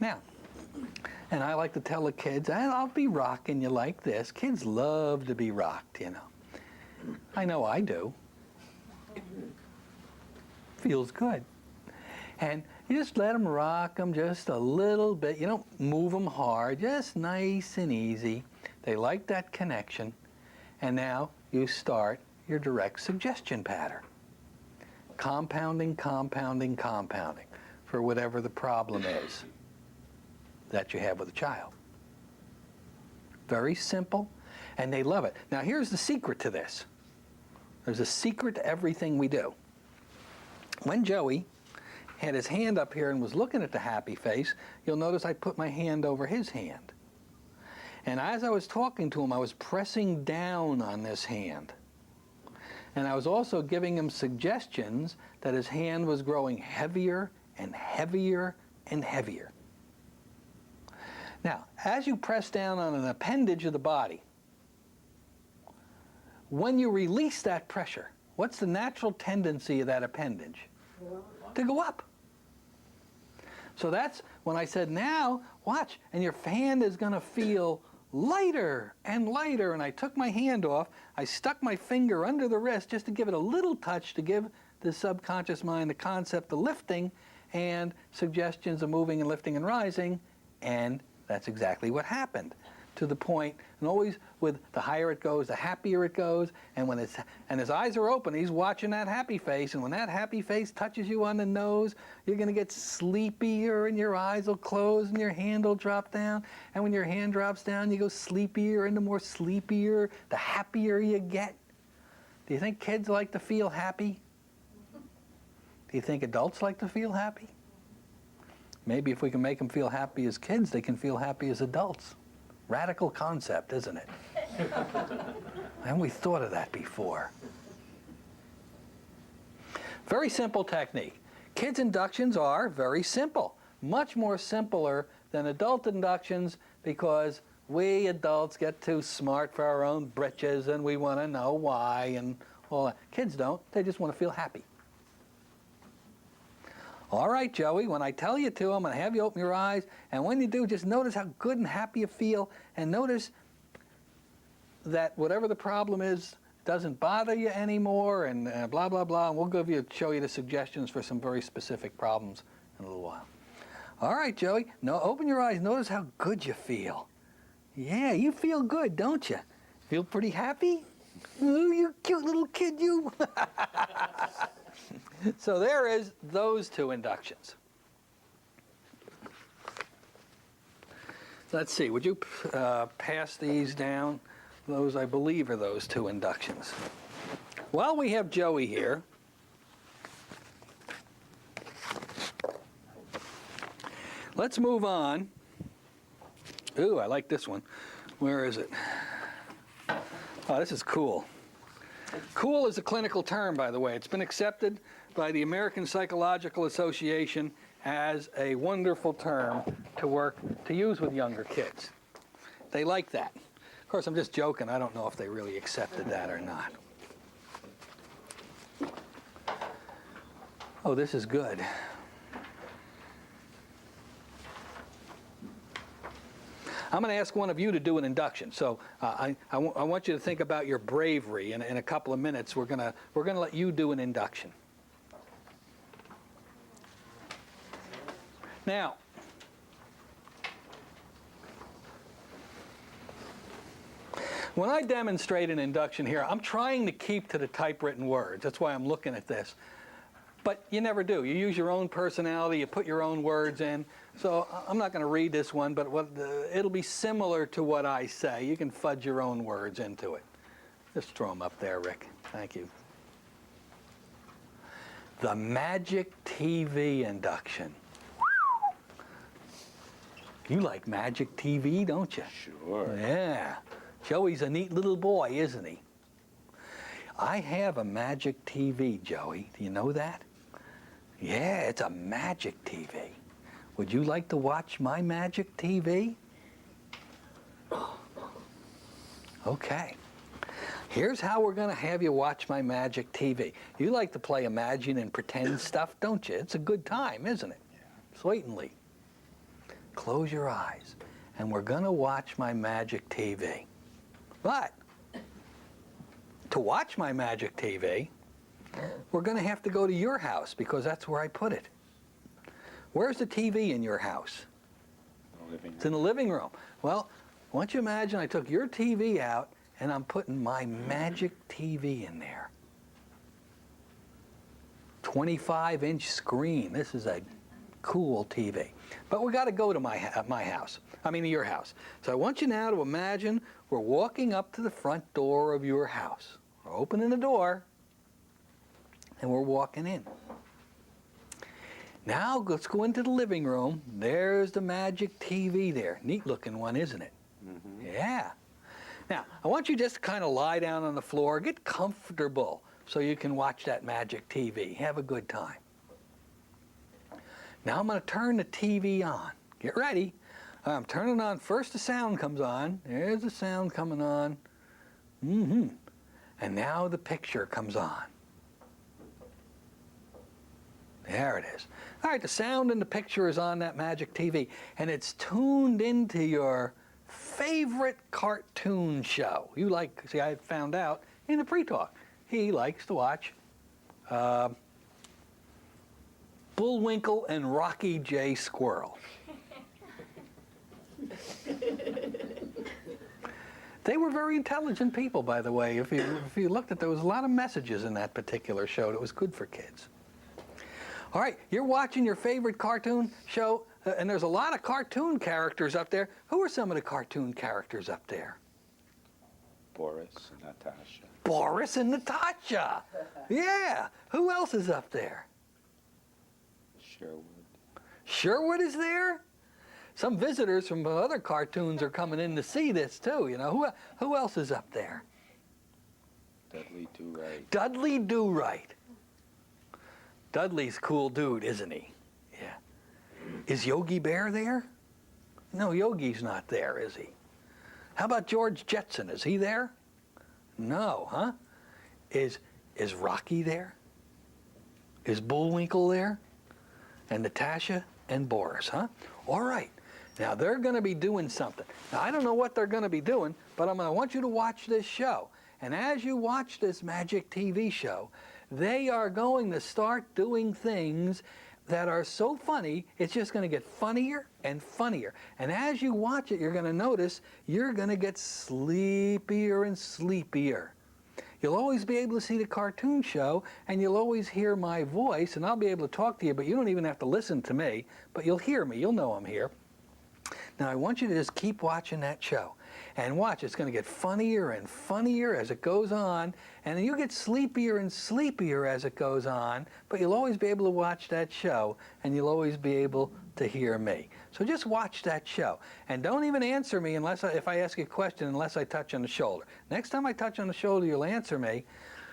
Now, and I like to tell the kids, I'll be rocking you like this. Kids love to be rocked, you know. I know I do. Feels good. And You just let them rock them just a little bit. You don't move them hard, just nice and easy. They like that connection. And now you start your direct suggestion pattern. Compounding, compounding, compounding for whatever the problem is that you have with a child. Very simple, and they love it. Now here's the secret to this. There's a secret to everything we do. When Joey had his hand up here and was looking at the happy face, you'll notice I put my hand over his hand. And as I was talking to him, I was pressing down on this hand. And I was also giving him suggestions that his hand was growing heavier and heavier and heavier. Now, as you press down on an appendage of the body, when you release that pressure, what's the natural tendency of that appendage? To go up. So that's when I said, now, watch, and your hand is going to feel lighter and lighter. And I took my hand off, I stuck my finger under the wrist just to give it a little touch, to give the subconscious mind the concept of lifting and suggestions of moving and lifting and rising, and that's exactly what happened. To the point, and always with the higher it goes, the happier it goes, and when and his eyes are open, he's watching that happy face, and when that happy face touches you on the nose, you're going to get sleepier, and your eyes will close, and your hand will drop down, and when your hand drops down, you go sleepier, and the more sleepier, the happier you get. Do you think kids like to feel happy? Do you think adults like to feel happy? Maybe if we can make them feel happy as kids, they can feel happy as adults. Radical concept, isn't it? Haven't we thought of that before? Very simple technique. Kids' inductions are very simple. Much more simpler than adult inductions because we adults get too smart for our own britches and we want to know why and all that. Kids don't. They just want to feel happy. All right, Joey, when I tell you to, I'm going to have you open your eyes, and when you do, just notice how good and happy you feel, and notice that whatever the problem is doesn't bother you anymore, and blah, blah, blah, and we'll show you the suggestions for some very specific problems in a little while. All right, Joey, now open your eyes. Notice how good you feel. Yeah, you feel good, don't you? Feel pretty happy? Ooh, you cute little kid, you. So there is those two inductions. Let's see, would you pass these down? Those, I believe, are those two inductions. While we have Joey here, let's move on. Ooh, I like this one. Where is it? Oh, this is cool. Cool is a clinical term, by the way. It's been accepted by the American Psychological Association as a wonderful term to use with younger kids. They like that. Of course, I'm just joking. I don't know if they really accepted that or not. Oh, this is good. I'm going to ask one of you to do an induction. So I want you to think about your bravery. In a couple of minutes, we're going to let you do an induction. Now, when I demonstrate an induction here, I'm trying to keep to the typewritten words. That's why I'm looking at this. But you never do. You use your own personality, you put your own words in. So I'm not going to read this one, but it'll be similar to what I say. You can fudge your own words into it. Just throw them up there, Rick. Thank you. The magic TV induction. You like magic TV, don't you? Sure. Yeah. Joey's a neat little boy, isn't he? I have a magic TV, Joey. Do you know that? Yeah, it's a magic TV. Would you like to watch my magic TV? Okay. Here's how we're going to have you watch my magic TV. You like to play imagine and pretend stuff, don't you? It's a good time, isn't it? Yeah. Certainly. Close your eyes, and we're going to watch my magic TV. But to watch my magic TV, we're going to have to go to your house because that's where I put it. Where's the TV in your house? Living It's in the living room. Well, I want you to imagine I took your TV out and I'm putting my magic TV in there. 25-inch screen. This is a cool TV. But we got to go to my house. I mean, to your house. So I want you now to imagine we're walking up to the front door of your house. We're opening the door, and we're walking in. Now let's go into the living room. There's the magic TV there. Neat looking one, isn't it? Mm-hmm. Yeah. Now, I want you just to kind of lie down on the floor, get comfortable so you can watch that magic TV. Have a good time. Now I'm going to turn the TV on. Get ready. I'm turning on. First the sound comes on. There's the sound coming on. Mm-hmm. And now the picture comes on. There it is. All right, the sound and the picture is on that magic TV, and it's tuned into your favorite cartoon show. You like, see, I found out in the pre-talk, he likes to watch Bullwinkle and Rocky J. Squirrel. They were very intelligent people, by the way. If you looked at, there was a lot of messages in that particular show that was good for kids. All right, you're watching your favorite cartoon show, and there's a lot of cartoon characters up there. Who are some of the cartoon characters up there? Boris and Natasha. Boris and Natasha. Yeah. Who else is up there? Sherwood. Sherwood is there? Some visitors from other cartoons are coming in to see this too. You know, who else is up there? Dudley Do-Right. Dudley Do-Right. Dudley's a cool dude, isn't he? Yeah. Is Yogi Bear there? No, Yogi's not there, is he? How about George Jetson? Is he there? No, huh? Is Rocky there? Is Bullwinkle there? And Natasha and Boris, huh? All right. Now they're going to be doing something. Now I don't know what they're going to be doing, but I want you to watch this show. And as you watch this magic TV show, they are going to start doing things that are so funny, it's just going to get funnier and funnier. And as you watch it, you're going to notice you're going to get sleepier and sleepier. You'll always be able to see the cartoon show, and you'll always hear my voice, and I'll be able to talk to you, but you don't even have to listen to me, but you'll hear me. You'll know I'm here. Now, I want you to just keep watching that show. And watch, it's going to get funnier and funnier as it goes on, and you get sleepier and sleepier as it goes on, but you'll always be able to watch that show, and you'll always be able to hear me. So just watch that show. And don't even answer me if I ask you a question unless I touch on the shoulder. Next time I touch on the shoulder, you'll answer me,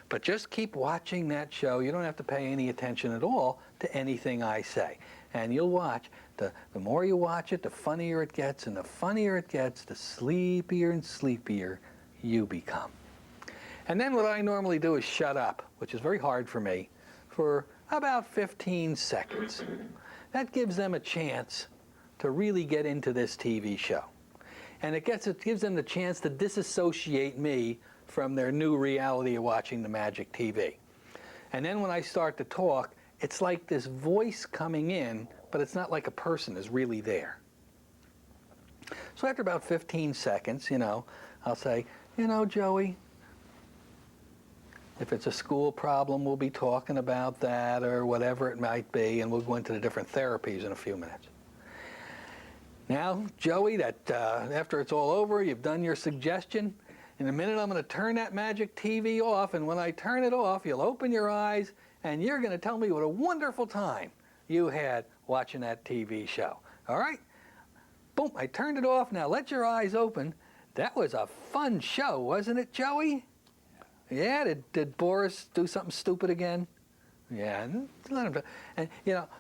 but just keep watching that show. You don't have to pay any attention at all to anything I say. And you'll watch. The more you watch it, the funnier it gets, and the funnier it gets, the sleepier and sleepier you become. And then what I normally do is shut up, which is very hard for me, for about 15 seconds. That gives them a chance to really get into this TV show. And it gives them the chance to disassociate me from their new reality of watching the magic TV. And then when I start to talk, it's like this voice coming in, but it's not like a person is really there. So after about 15 seconds, I'll say, Joey, if it's a school problem, we'll be talking about that or whatever it might be, and we'll go into the different therapies in a few minutes. Now, Joey, after it's all over, you've done your suggestion. In a minute, I'm going to turn that magic TV off, and when I turn it off, you'll open your eyes, and you're going to tell me what a wonderful time you had watching that TV show. All right? Boom, I turned it off. Now let your eyes open. That was a fun show, wasn't it, Joey? Yeah, did Boris do something stupid again? Yeah, let him do. And,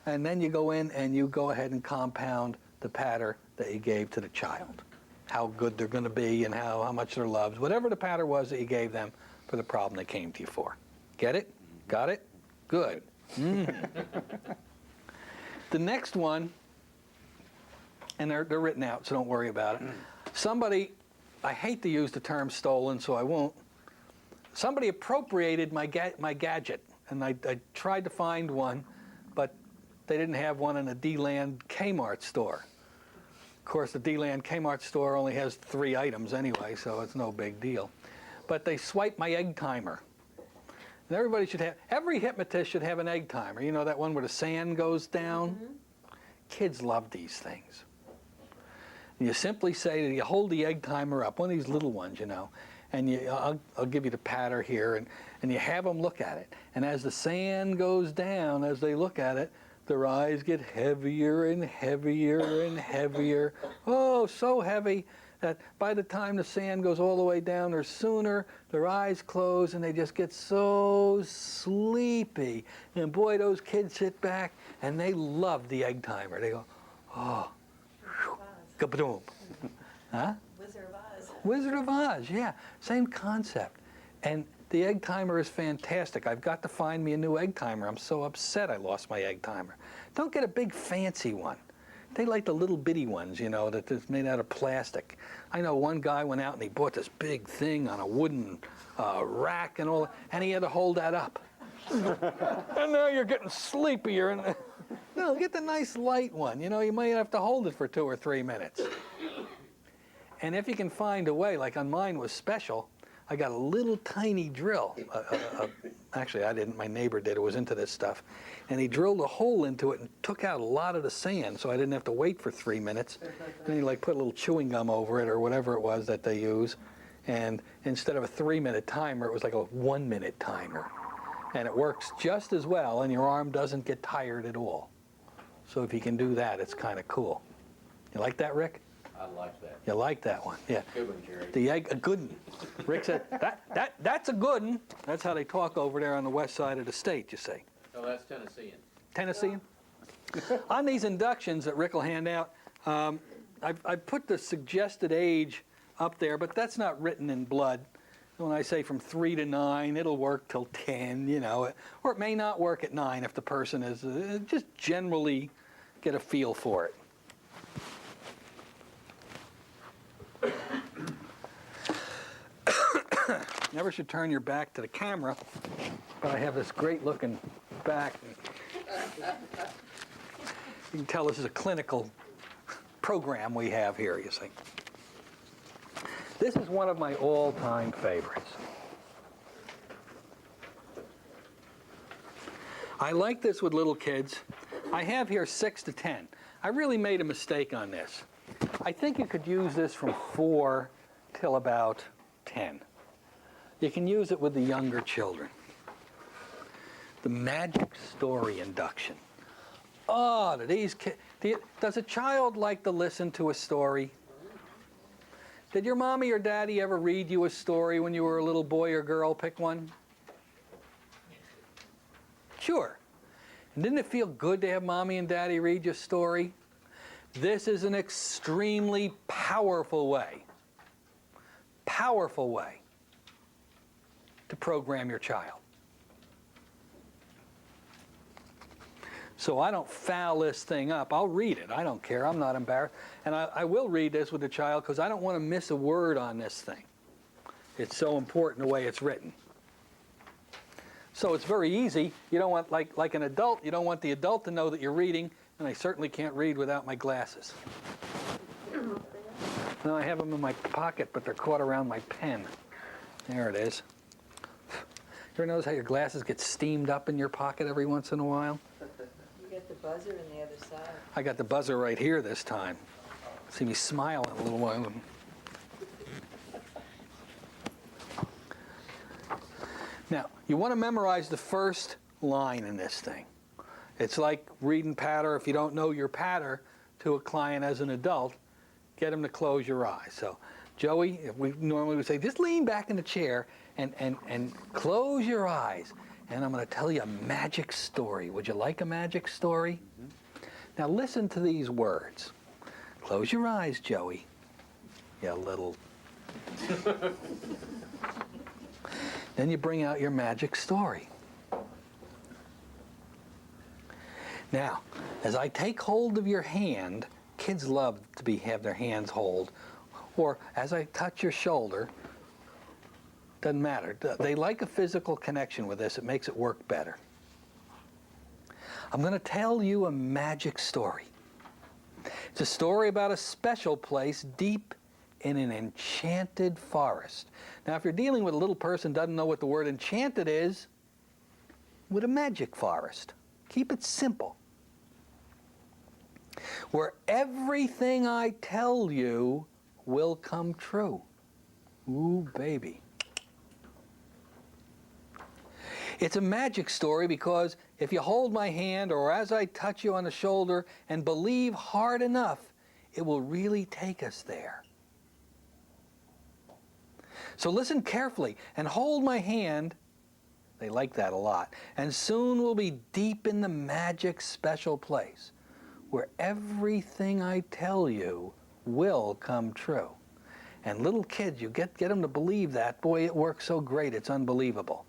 and then you go in and you go ahead and compound the patter that you gave to the child. How good they're going to be and how much they're loved. Whatever the patter was that you gave them for the problem they came to you for. Get it? Got it? Good. The next one, and they're written out, so don't worry about it. Somebody, I hate to use the term stolen, so I won't. Somebody appropriated my gadget, and I tried to find one, but they didn't have one in a D-Land Kmart store. Of course, the D-Land Kmart store only has 3 items anyway, so it's no big deal. But they swiped my egg timer. And every hypnotist should have an egg timer. You know that one where the sand goes down? Kids love these things. And you simply say, you hold the egg timer up, one of these little ones, you know, and I'll give you the patter here, and you have them look at it. And as the sand goes down, as they look at it, their eyes get heavier and heavier and heavier. Oh, so heavy that by the time the sand goes all the way down or sooner, their eyes close and they just get so sleepy. And boy, those kids sit back and they love the egg timer. They go, oh, kaboom. Huh? Wizard of Oz. Wizard of Oz, yeah, same concept. And the egg timer is fantastic. I've got to find me a new egg timer. I'm so upset I lost my egg timer. Don't get a big fancy one. They like the little bitty ones, you know, that's made out of plastic. I know one guy went out and he bought this big thing on a wooden rack and all, and he had to hold that up. And now you're getting sleepier. And no, get the nice light one. You know, you might have to hold it for 2 or 3 minutes. And if you can find a way, like on mine was special, I got a little tiny drill. Actually, I didn't. My neighbor did. It was into this stuff. And he drilled a hole into it and took out a lot of the sand, so I didn't have to wait for 3 minutes. And he like put a little chewing gum over it or whatever it was that they use. And instead of a 3-minute timer, it was like a 1-minute timer. And it works just as well, and your arm doesn't get tired at all. So if you can do that, it's kind of cool. You like that, Rick? I like that. You like that one, yeah. Good one, Jerry. The egg, a good one. Rick said, that's a good one. That's how they talk over there on the west side of the state, you see. Oh, that's Tennessean. Tennessean? On these inductions that Rick will hand out, I've put the suggested age up there, but that's not written in blood. When I say from 3 to 9, it'll work till 10, you know, or it may not work at 9 if the person is just generally get a feel for it. Never should turn your back to the camera, but I have this great looking back. You can tell this is a clinical program we have here, you see. This is one of my all-time favorites. I like this with little kids. I have here 6 to 10. I really made a mistake on this. I think you could use this from 4 till about 10. You can use it with the younger children. The magic story induction. Oh, do these kids, does a child like to listen to a story? Did your mommy or daddy ever read you a story when you were a little boy or girl? Pick one. Sure. And didn't it feel good to have mommy and daddy read you a story? This is an extremely powerful way to program your child. So I don't foul this thing up. I'll read it. I don't care. I'm not embarrassed. And I will read this with the child because I don't want to miss a word on this thing. It's so important the way it's written. So it's very easy. You don't want, like an adult, you don't want the adult to know that you're reading, and I certainly can't read without my glasses. Now I have them in my pocket, but they're caught around my pen. There it is. You ever notice how your glasses get steamed up in your pocket every once in a while? You got the buzzer on the other side. I got the buzzer right here this time. See me smiling a little while. Now, you want to memorize the first line in this thing. It's like reading patter. If you don't know your patter to a client as an adult, get them to close your eyes. So, Joey, if we normally would say, just lean back in the chair and close your eyes. And I'm going to tell you a magic story. Would you like a magic story? Mm-hmm. Now listen to these words. Close your eyes, Joey. You little... Then you bring out your magic story. Now, as I take hold of your hand, kids love to have their hands hold, or as I touch your shoulder, doesn't matter. They like a physical connection with this. It makes it work better. I'm going to tell you a magic story. It's a story about a special place deep in an enchanted forest. Now, if you're dealing with a little person who doesn't know what the word enchanted is, with a magic forest. Keep it simple. Where everything I tell you will come true. Ooh, baby. It's a magic story because if you hold my hand or as I touch you on the shoulder and believe hard enough, it will really take us there. So listen carefully and hold my hand. They like that a lot. And soon we'll be deep in the magic special place where everything I tell you will come true. And little kids, you get them to believe that. Boy, it works so great, it's unbelievable.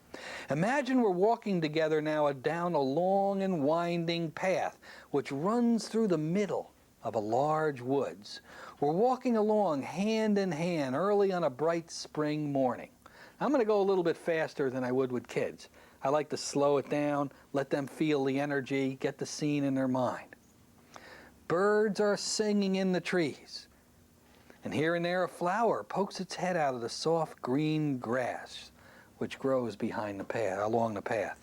Imagine we're walking together now down a long and winding path which runs through the middle of a large woods. We're walking along hand in hand early on a bright spring morning. I'm going to go a little bit faster than I would with kids. I like to slow it down, let them feel the energy, get the scene in their mind. Birds are singing in the trees. And here and there a flower pokes its head out of the soft green grass which grows behind the path, along the path.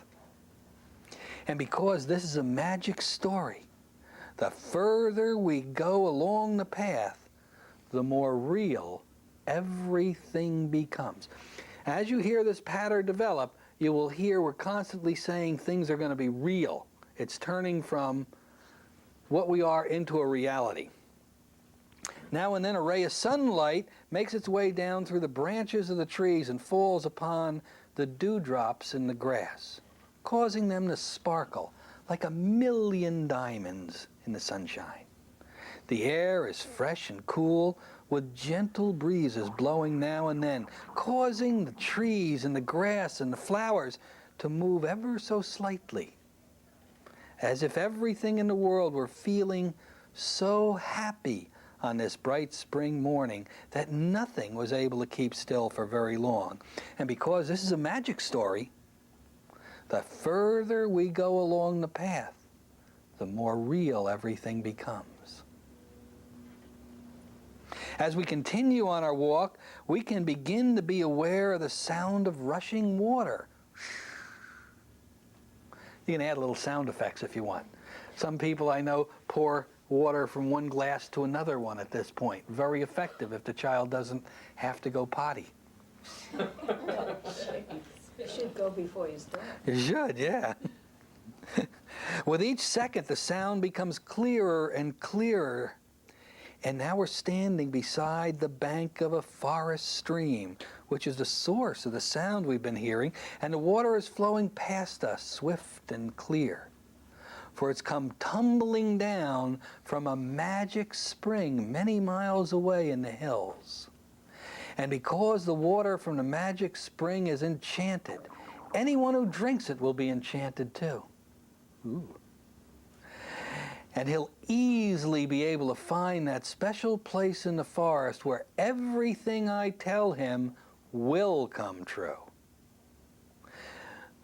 And because this is a magic story, the further we go along the path, the more real everything becomes. As you hear this pattern develop, you will hear we're constantly saying things are going to be real. It's turning from what we are into a reality. Now and then a ray of sunlight makes its way down through the branches of the trees and falls upon the dewdrops in the grass, causing them to sparkle like a million diamonds in the sunshine. The air is fresh and cool, with gentle breezes blowing now and then, causing the trees and the grass and the flowers to move ever so slightly, as if everything in the world were feeling so happy on this bright spring morning that nothing was able to keep still for very long. And because this is a magic story, the further we go along the path, the more real everything becomes. As we continue on our walk, we can begin to be aware of the sound of rushing water. You can add little sound effects if you want. Some people I know pour water from one glass to another one at this point. Very effective if the child doesn't have to go potty. You should go before you start. You should, yeah. With each second, the sound becomes clearer and clearer. And now we're standing beside the bank of a forest stream, which is the source of the sound we've been hearing, and the water is flowing past us, swift and clear. For it's come tumbling down from a magic spring many miles away in the hills. And because the water from the magic spring is enchanted, anyone who drinks it will be enchanted too. Ooh. And he'll easily be able to find that special place in the forest where everything I tell him will come true.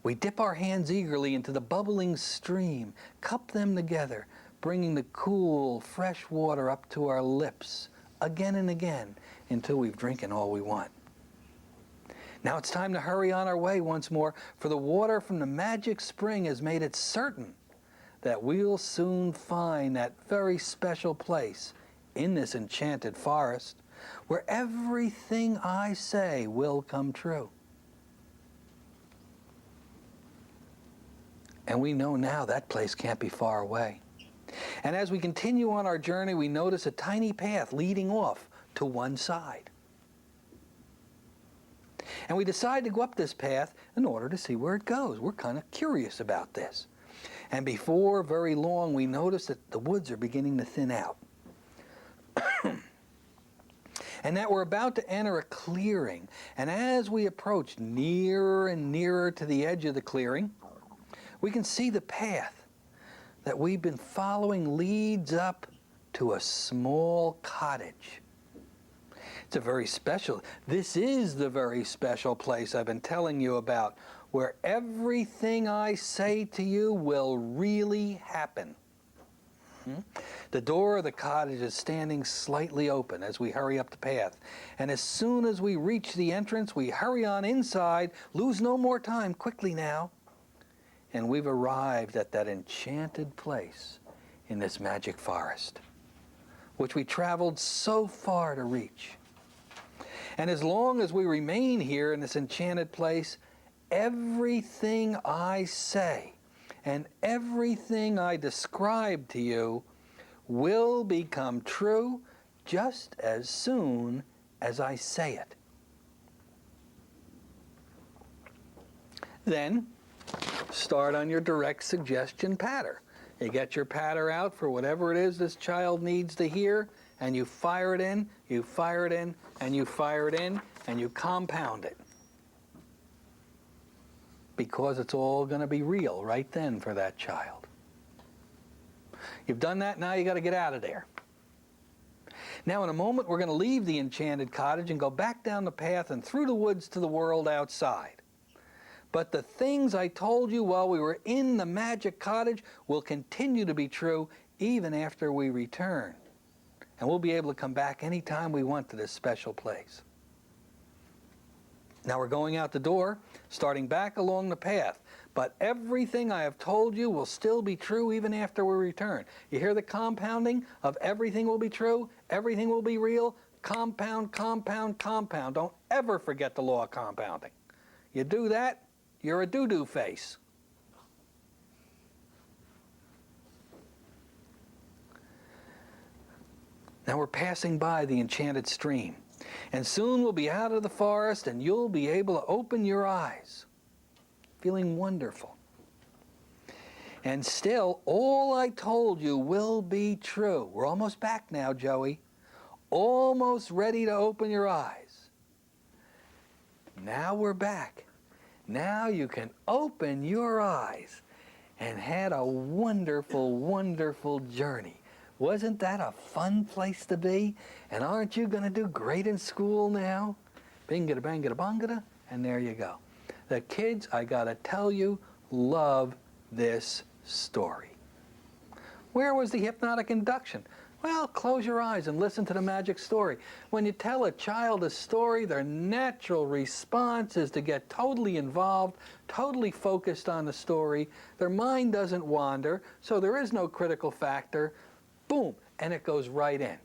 We dip our hands eagerly into the bubbling stream, cup them together, bringing the cool, fresh water up to our lips again and again until we've drinking all we want. Now it's time to hurry on our way once more, for the water from the magic spring has made it certain that we'll soon find that very special place in this enchanted forest where everything I say will come true. And we know now that place can't be far away. And as we continue on our journey, we notice a tiny path leading off to one side. And we decide to go up this path in order to see where it goes. We're kind of curious about this. And before very long, we notice that the woods are beginning to thin out. And that we're about to enter a clearing. And as we approach nearer and nearer to the edge of the clearing, we can see the path that we've been following leads up to a small cottage. It's a very special, this is the very special place I've been telling you about, where everything I say to you will really happen. The door of the cottage is standing slightly open as we hurry up the path. And as soon as we reach the entrance, we hurry on inside, lose no more time, quickly now. And we've arrived at that enchanted place in this magic forest, which we traveled so far to reach. And as long as we remain here in this enchanted place, everything I say and everything I describe to you will become true just as soon as I say it. Then, start on your direct suggestion patter. You get your patter out for whatever it is this child needs to hear, and you fire it in, you fire it in, and you fire it in, and you compound it. Because it's all going to be real right then for that child. You've done that, now you got to get out of there. Now in a moment we're going to leave the enchanted cottage and go back down the path and through the woods to the world outside. But the things I told you while we were in the magic cottage will continue to be true even after we return. And we'll be able to come back anytime we want to this special place. Now we're going out the door, starting back along the path. But everything I have told you will still be true even after we return. You hear the compounding of everything will be true, everything will be real, compound, compound, compound. Don't ever forget the law of compounding. You do that, you're a doo-doo face. Now we're passing by the enchanted stream. And soon we'll be out of the forest and you'll be able to open your eyes, feeling wonderful. And still, all I told you will be true. We're almost back now, Joey. Almost ready to open your eyes. Now we're back. Now you can open your eyes and had a wonderful, wonderful journey. Wasn't that a fun place to be? And aren't you going to do great in school now? Bingada, bangada, bongada, and there you go. The kids, I got to tell you, love this story. Where was the hypnotic induction? Well, close your eyes and listen to the magic story. When you tell a child a story, their natural response is to get totally involved, totally focused on the story. Their mind doesn't wander, so there is no critical factor. Boom, and it goes right in.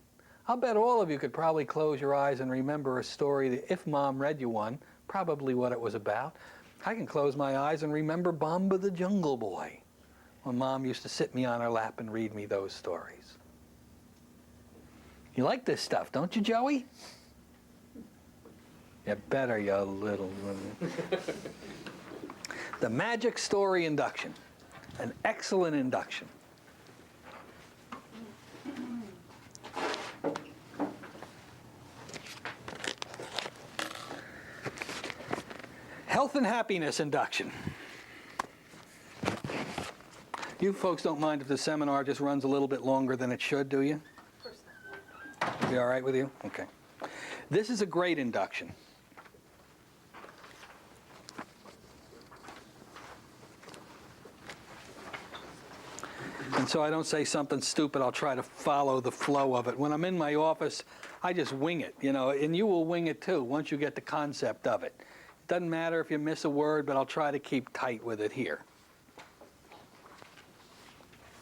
I'll bet all of you could probably close your eyes and remember a story that if Mom read you one, probably what it was about. I can close my eyes and remember Bomba the Jungle Boy, when Mom used to sit me on her lap and read me those stories. You like this stuff, don't you, Joey? You better, you little woman. The magic story induction, an excellent induction. Health and happiness induction. You folks don't mind if the seminar just runs a little bit longer than it should, do you? Of course not. Be all right with you? Okay. This is a great induction. And so I don't say something stupid, I'll try to follow the flow of it. When I'm in my office, I just wing it, you know, and you will wing it too once you get the concept of it. It doesn't matter if you miss a word, but I'll try to keep tight with it here.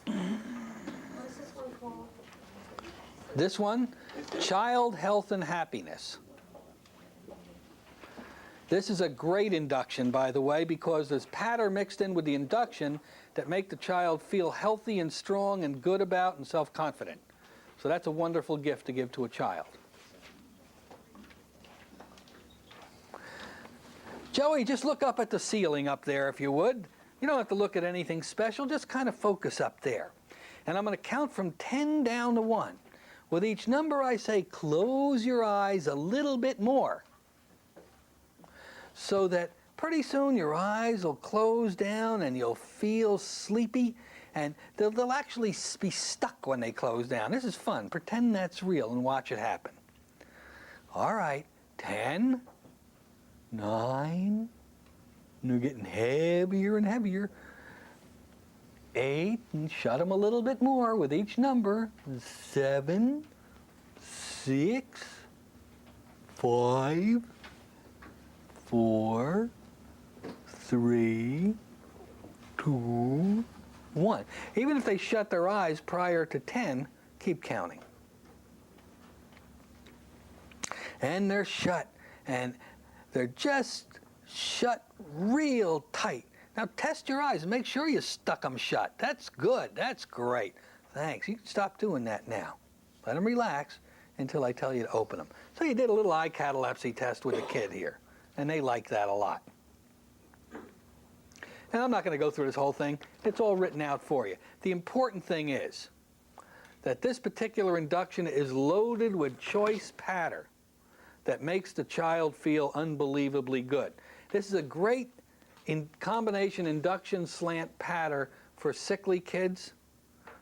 What's this one called? This one, child health and happiness. This is a great induction, by the way, because there's patter mixed in with the induction that make the child feel healthy and strong and good about and self-confident. So that's a wonderful gift to give to a child. Joey, just look up at the ceiling up there if you would. You don't have to look at anything special, just kind of focus up there. And I'm going to count from 10 down to 1. With each number I say, close your eyes a little bit more, so that pretty soon your eyes will close down and you'll feel sleepy, and they'll actually be stuck when they close down. This is fun. Pretend that's real and watch it happen. All right, 10, 9, And they're getting heavier and heavier. 8, and shut them a little bit more with each number. 7, 6, 5, 4, 3, 2, 1. Even if they shut their eyes prior to 10, keep counting. And they're shut, and they're just shut real tight. Now test your eyes and make sure you stuck them shut. That's good. That's great. Thanks. You can stop doing that now. Let them relax until I tell you to open them. So you did a little eye catalepsy test with the kid here, and they like that a lot. And I'm not going to go through this whole thing. It's all written out for you. The important thing is that this particular induction is loaded with choice patter that makes the child feel unbelievably good. This is a great combination induction slant patter for sickly kids,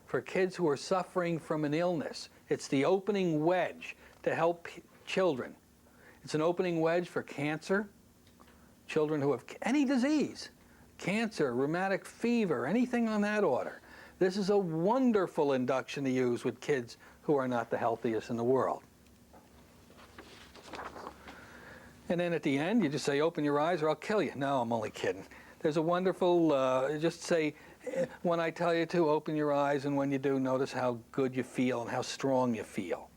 for kids who are suffering from an illness. It's the opening wedge to help children. It's an opening wedge for cancer, children who have any disease, cancer, rheumatic fever, anything on that order. This is a wonderful induction to use with kids who are not the healthiest in the world. And then at the end, you just say, open your eyes or I'll kill you. No, I'm only kidding. There's a wonderful, just say, when I tell you to, open your eyes, and when you do, notice how good you feel and how strong you feel.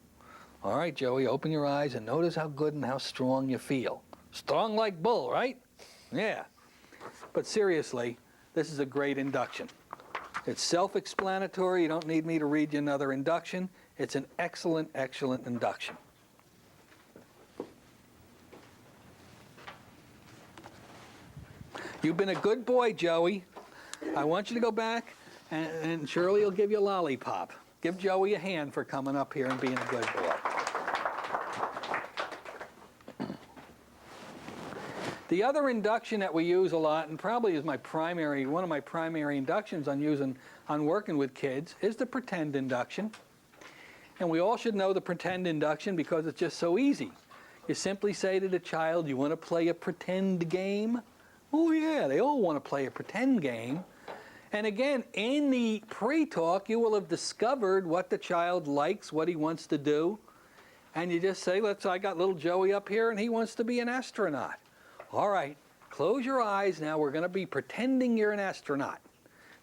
All right, Joey, open your eyes and notice how good and how strong you feel. Strong like bull, right? Yeah. But seriously, this is a great induction. It's self-explanatory. You don't need me to read you another induction. It's an excellent, excellent induction. You've been a good boy, Joey. I want you to go back, and Shirley will give you a lollipop. Give Joey a hand for coming up here and being a good boy. The other induction that we use a lot, and probably is one of my primary inductions on working with kids, is the pretend induction. And we all should know the pretend induction because it's just so easy. You simply say to the child, you want to play a pretend game? Oh yeah, they all want to play a pretend game. And again, in the pre-talk, you will have discovered what the child likes, what he wants to do. And you just say, I got little Joey up here and he wants to be an astronaut. All right, close your eyes. Now we're going to be pretending you're an astronaut.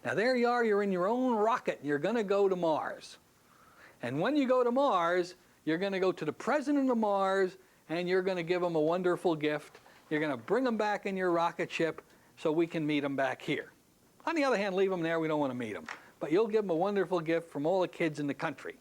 Now there you are, you're in your own rocket and you're going to go to Mars. And when you go to Mars, you're going to go to the president of Mars and you're going to give him a wonderful gift. You're going to bring them back in your rocket ship so we can meet them back here. On the other hand, leave them there. We don't want to meet them. But you'll give them a wonderful gift from all the kids in the country.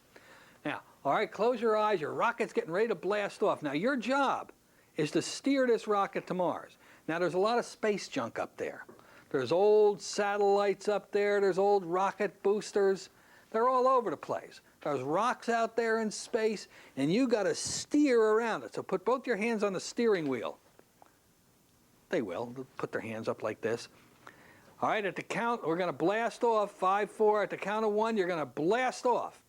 Now, all right, close your eyes. Your rocket's getting ready to blast off. Now, your job is to steer this rocket to Mars. Now, there's a lot of space junk up there. There's old satellites up there. There's old rocket boosters. They're all over the place. There's rocks out there in space, and you got to steer around it. So put both your hands on the steering wheel. They will. They'll put their hands up like this. All right, at the count, we're going to blast off. 5, 4. At the count of 1, you're going to blast off.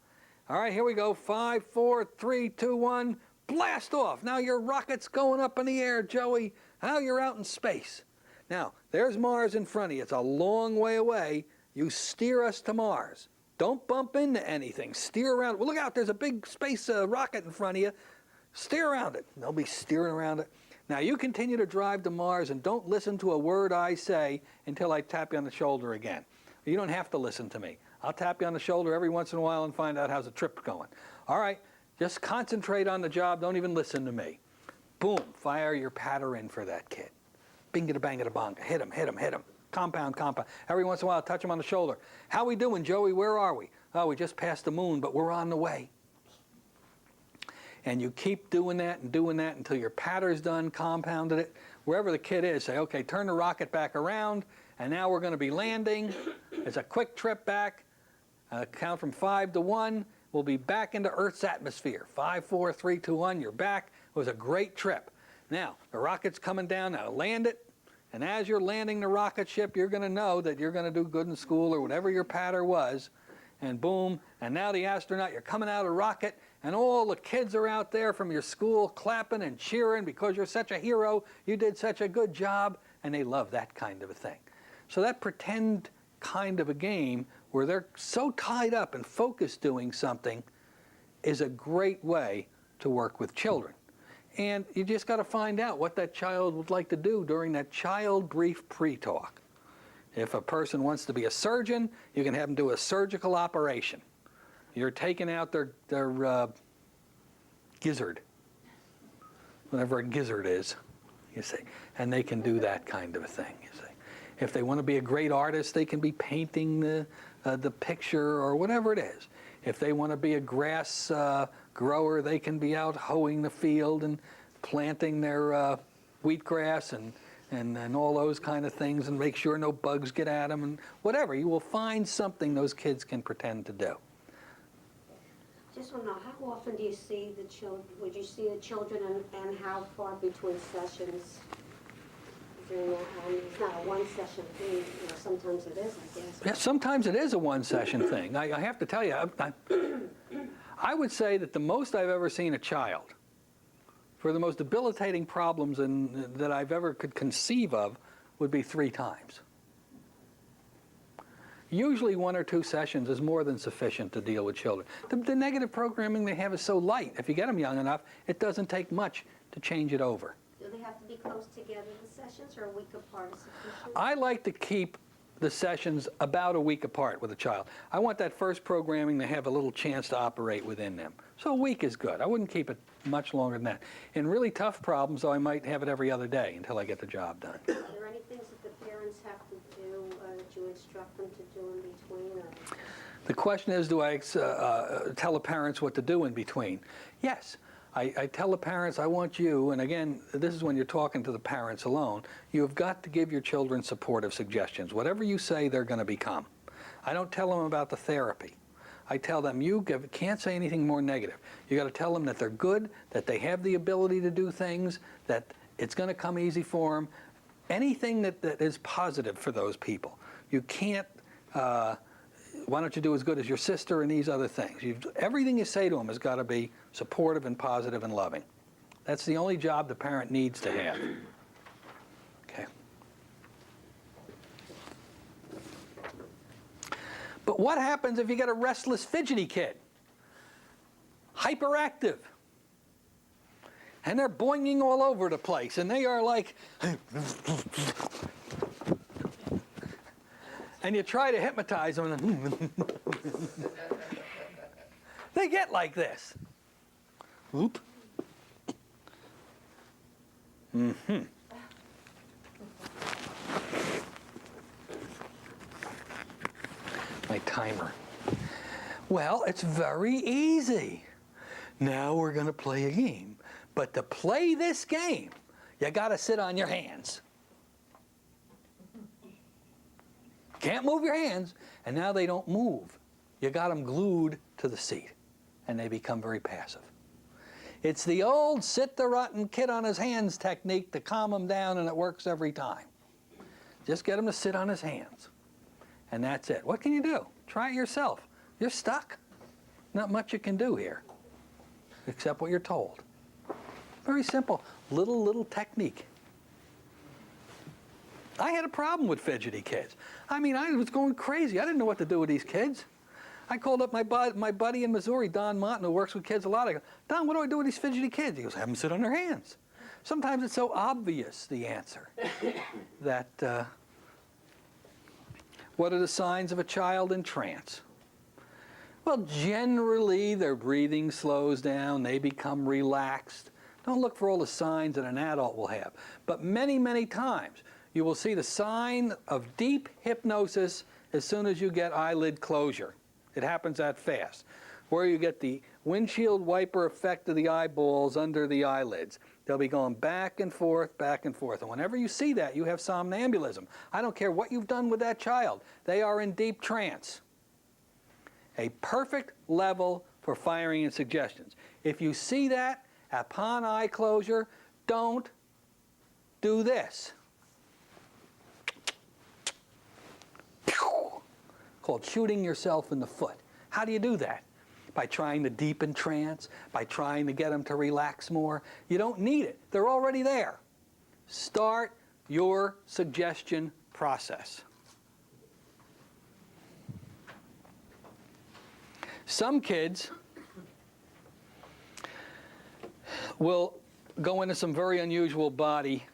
All right, here we go. 5, 4, 3, 2, 1. Blast off. Now your rocket's going up in the air, Joey. Now you're out in space. Now, there's Mars in front of you. It's a long way away. You steer us to Mars. Don't bump into anything. Steer around. Well, look out. There's a big space rocket in front of you. Steer around it. They'll be steering around it. Now, you continue to drive to Mars and don't listen to a word I say until I tap you on the shoulder again. You don't have to listen to me. I'll tap you on the shoulder every once in a while and find out how's the trip going. All right, just concentrate on the job. Don't even listen to me. Boom, fire your patter in for that kid. Bing-a-da-bang-a-da-bong. Hit him, hit him, hit him. Compound, compound. Every once in a while, touch him on the shoulder. How we doing, Joey? Where are we? Oh, we just passed the moon, but we're on the way. And you keep doing that until your patter's done, compounded it. Wherever the kid is, say, okay, turn the rocket back around, and now we're going to be landing. It's a quick trip back. Count from 5 to 1. We'll be back into Earth's atmosphere. 5, 4, 3, 2, 1. You're back. It was a great trip. Now, the rocket's coming down. Now, land it. And as you're landing the rocket ship, you're going to know that you're going to do good in school or whatever your patter was. And boom. And now the astronaut, you're coming out of the rocket. And all the kids are out there from your school clapping and cheering because you're such a hero. You did such a good job. and they love that kind of a thing. So that pretend kind of a game where they're so tied up and focused doing something is a great way to work with children. And you just got to find out what that child would like to do during that child brief pre-talk. If a person wants to be a surgeon, you can have them do a surgical operation. You're taking out their gizzard, whatever a gizzard is, you see, and they can do that kind of a thing, you see. If they want to be a great artist, they can be painting the picture or whatever it is. If they want to be a grass grower, they can be out hoeing the field and planting their wheatgrass and all those kind of things, and make sure no bugs get at them and whatever. You will find something those kids can pretend to do. Just want to know, how often do you see the children, would you see the children, and how far between sessions during that? It's not a one-session thing, you know, sometimes it is, I guess. Yeah, sometimes it is a one-session thing. I have to tell you, I would say that the most I've ever seen a child, for the most debilitating problems that I've ever could conceive of, would be 3 times. Usually 1 or 2 sessions is more than sufficient to deal with children. The negative programming they have is so light. If you get them young enough, it doesn't take much to change it over. Do they have to be close together, the sessions, or a week apart is sufficient? I like to keep the sessions about a week apart with a child. I want that first programming to have a little chance to operate within them. So a week is good. I wouldn't keep it much longer than that. In really tough problems, though, I might have it every other day until I get the job done. Are there any things that the parents have to do, that you instruct them to do in between? Or? The question is, do I tell the parents what to do in between? Yes. I tell the parents, I want you, and again, this is when you're talking to the parents alone, you have got to give your children supportive suggestions. Whatever you say, they're going to become. I don't tell them about the therapy. I tell them, can't say anything more negative. You got to tell them that they're good, that they have the ability to do things, that it's going to come easy for them. Anything that is positive for those people. You can't, why don't you do as good as your sister and these other things. Everything you say to them has got to be supportive and positive and loving. That's the only job the parent needs to have. Okay. But what happens if you get a restless, fidgety kid? Hyperactive. And they're boinging all over the place, and they are like... and you try to hypnotize them, and they get like this. Oop. Mm-hmm. My timer. Well, it's very easy. Now we're going to play a game. But to play this game, you got to sit on your hands. Can't move your hands, and now they don't move. You got them glued to the seat, and they become very passive. It's the old sit the rotten kid on his hands technique to calm them down, and it works every time. Just get him to sit on his hands, and that's it. What can you do? Try it yourself. You're stuck. Not much you can do here, except what you're told. Very simple, little technique. I had a problem with fidgety kids. I mean, I was going crazy. I didn't know what to do with these kids. I called up my buddy in Missouri, Don Monton, who works with kids a lot. I go, Don, what do I do with these fidgety kids? He goes, have them sit on their hands. Sometimes it's so obvious, the answer, that what are the signs of a child in trance? Well, generally, their breathing slows down. They become relaxed. Don't look for all the signs that an adult will have. But many, many times, you will see the sign of deep hypnosis as soon as you get eyelid closure. It happens that fast. Where you get the windshield wiper effect of the eyeballs under the eyelids. They'll be going back and forth, back and forth. And whenever you see that, you have somnambulism. I don't care what you've done with that child. They are in deep trance. A perfect level for firing and suggestions. If you see that upon eye closure, don't do this. Called shooting yourself in the foot. How do you do that? By trying to deepen trance, by trying to get them to relax more. You don't need it. They're already there. Start your suggestion process. Some kids will go into some very unusual body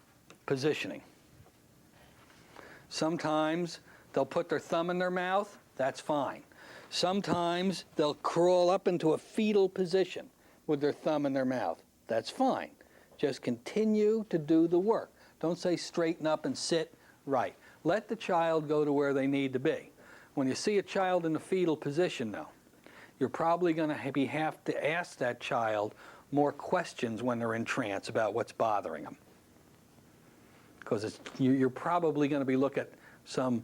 positioning. Sometimes they'll put their thumb in their mouth, that's fine. Sometimes they'll crawl up into a fetal position with their thumb in their mouth, that's fine. Just continue to do the work. Don't say straighten up and sit right. Let the child go to where they need to be. When you see a child in the fetal position, though, you're probably going to have to ask that child more questions when they're in trance about what's bothering them. Because you're probably going to be looking at some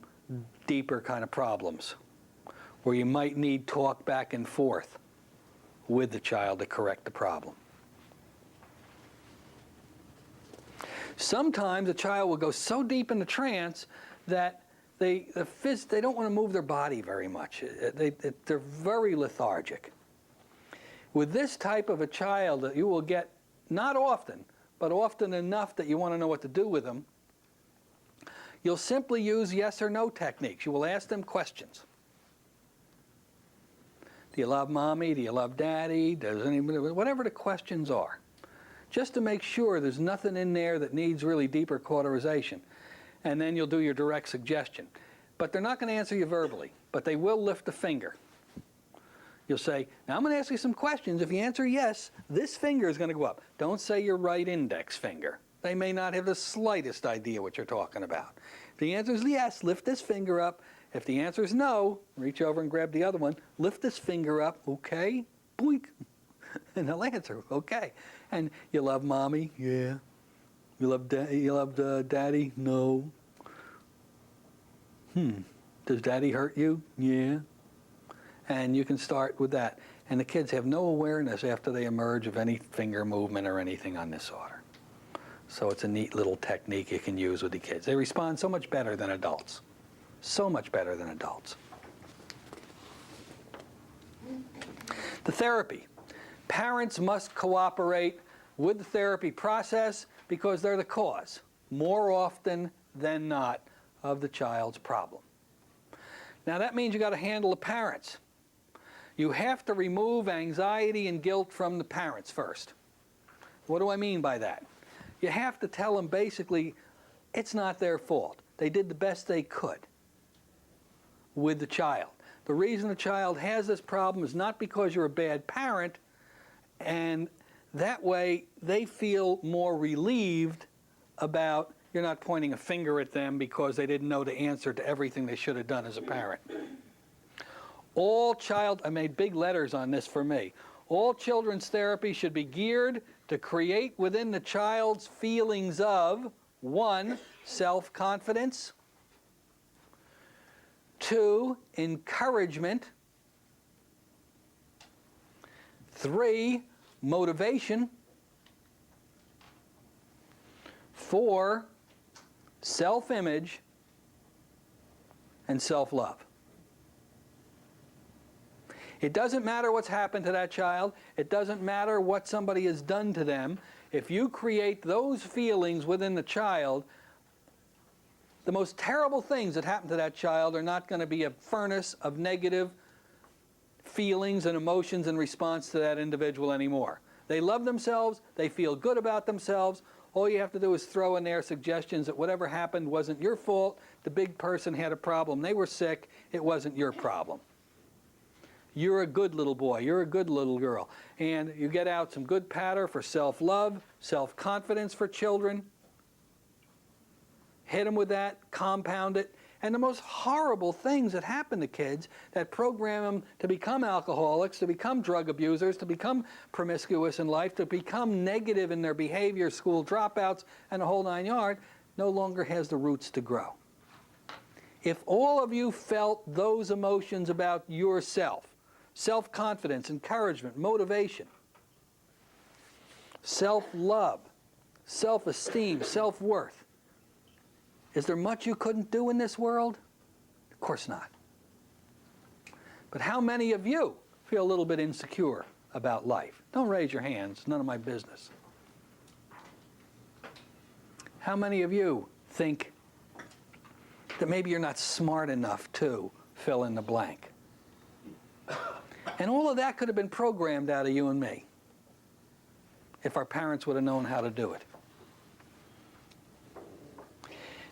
deeper kind of problems where you might need talk back and forth with the child to correct the problem. Sometimes a child will go so deep into trance that they don't want to move their body very much. They're very lethargic. With this type of a child that you will get, not often, but often enough that you want to know what to do with them, you'll simply use yes or no techniques. You will ask them questions. Do you love mommy? Do you love daddy? Does anybody, whatever the questions are. Just to make sure there's nothing in there that needs really deeper cauterization. And then you'll do your direct suggestion. But they're not going to answer you verbally, but they will lift a finger. You'll say, now I'm going to ask you some questions. If you answer yes, this finger is going to go up. Don't say your right index finger. They may not have the slightest idea what you're talking about. If the answer is yes, lift this finger up. If the answer is no, reach over and grab the other one. Lift this finger up, okay? Boink. And they'll answer, okay. And you love mommy? Yeah. You love daddy? No. Does daddy hurt you? Yeah. And you can start with that. And the kids have no awareness after they emerge of any finger movement or anything on this order. So it's a neat little technique you can use with the kids. They respond so much better than adults. So much better than adults. The therapy. Parents must cooperate with the therapy process because they're the cause, more often than not, of the child's problem. Now that means you got to handle the parents. You have to remove anxiety and guilt from the parents first. What do I mean by that? You have to tell them basically it's not their fault. They did the best they could with the child. The reason the child has this problem is not because you're a bad parent, and that way they feel more relieved about you're not pointing a finger at them because they didn't know the answer to everything they should have done as a parent. I made big letters on this for me. All children's therapy should be geared to create within the child's feelings of 1, self-confidence, 2, encouragement, 3, motivation, 4, self-image, and self-love. It doesn't matter what's happened to that child. It doesn't matter what somebody has done to them. If you create those feelings within the child, the most terrible things that happen to that child are not going to be a furnace of negative feelings and emotions in response to that individual anymore. They love themselves. They feel good about themselves. All you have to do is throw in there suggestions that whatever happened wasn't your fault. The big person had a problem. They were sick. It wasn't your problem. You're a good little boy. You're a good little girl. And you get out some good patter for self-love, self-confidence for children. Hit them with that, compound it. And the most horrible things that happen to kids that program them to become alcoholics, to become drug abusers, to become promiscuous in life, to become negative in their behavior, school dropouts, and the whole 9 yards, no longer has the roots to grow. If all of you felt those emotions about yourself, self-confidence, encouragement, motivation, self-love, self-esteem, self-worth, is there much you couldn't do in this world? Of course not. But how many of you feel a little bit insecure about life? Don't raise your hands, none of my business. How many of you think that maybe you're not smart enough to fill in the blank. And all of that could have been programmed out of you and me if our parents would have known how to do it.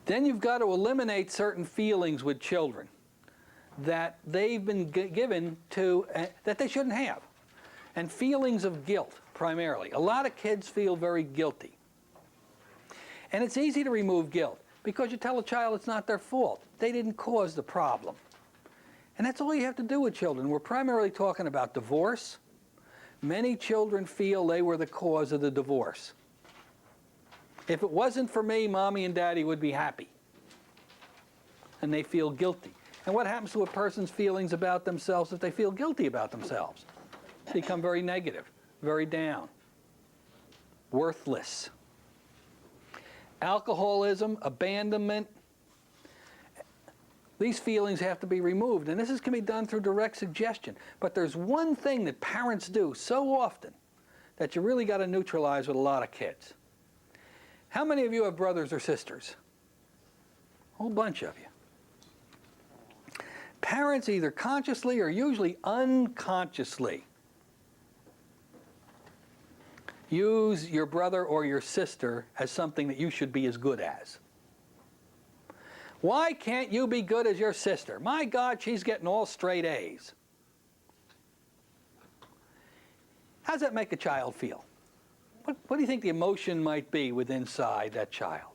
Then you've got to eliminate certain feelings with children that they've been given to, that they shouldn't have. And feelings of guilt, primarily. A lot of kids feel very guilty. And it's easy to remove guilt because you tell a child it's not their fault. They didn't cause the problem. And that's all you have to do with children. We're primarily talking about divorce. Many children feel they were the cause of the divorce. If it wasn't for me, Mommy and Daddy would be happy. And they feel guilty. And what happens to a person's feelings about themselves if they feel guilty about themselves? They become very negative, very down, worthless. Alcoholism, abandonment, these feelings have to be removed. And this can be done through direct suggestion. But there's one thing that parents do so often that you really got to neutralize with a lot of kids. How many of you have brothers or sisters? A whole bunch of you. Parents either consciously or usually unconsciously use your brother or your sister as something that you should be as good as. Why can't you be good as your sister? My God, she's getting all straight A's. How does that make a child feel? What do you think the emotion might be within inside that child?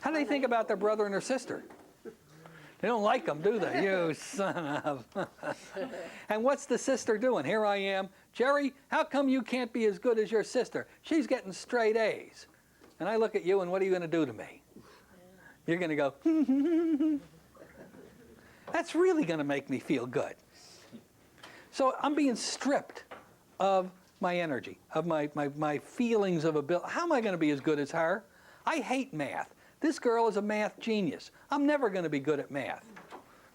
How do they think about their brother and their sister? They don't like them, do they? You son of... And what's the sister doing? Here I am. Jerry, how come you can't be as good as your sister? She's getting straight A's. And I look at you, and what are you going to do to me? You're going to go, that's really going to make me feel good. So I'm being stripped of my energy, of my feelings of ability. How am I going to be as good as her? I hate math. This girl is a math genius. I'm never going to be good at math.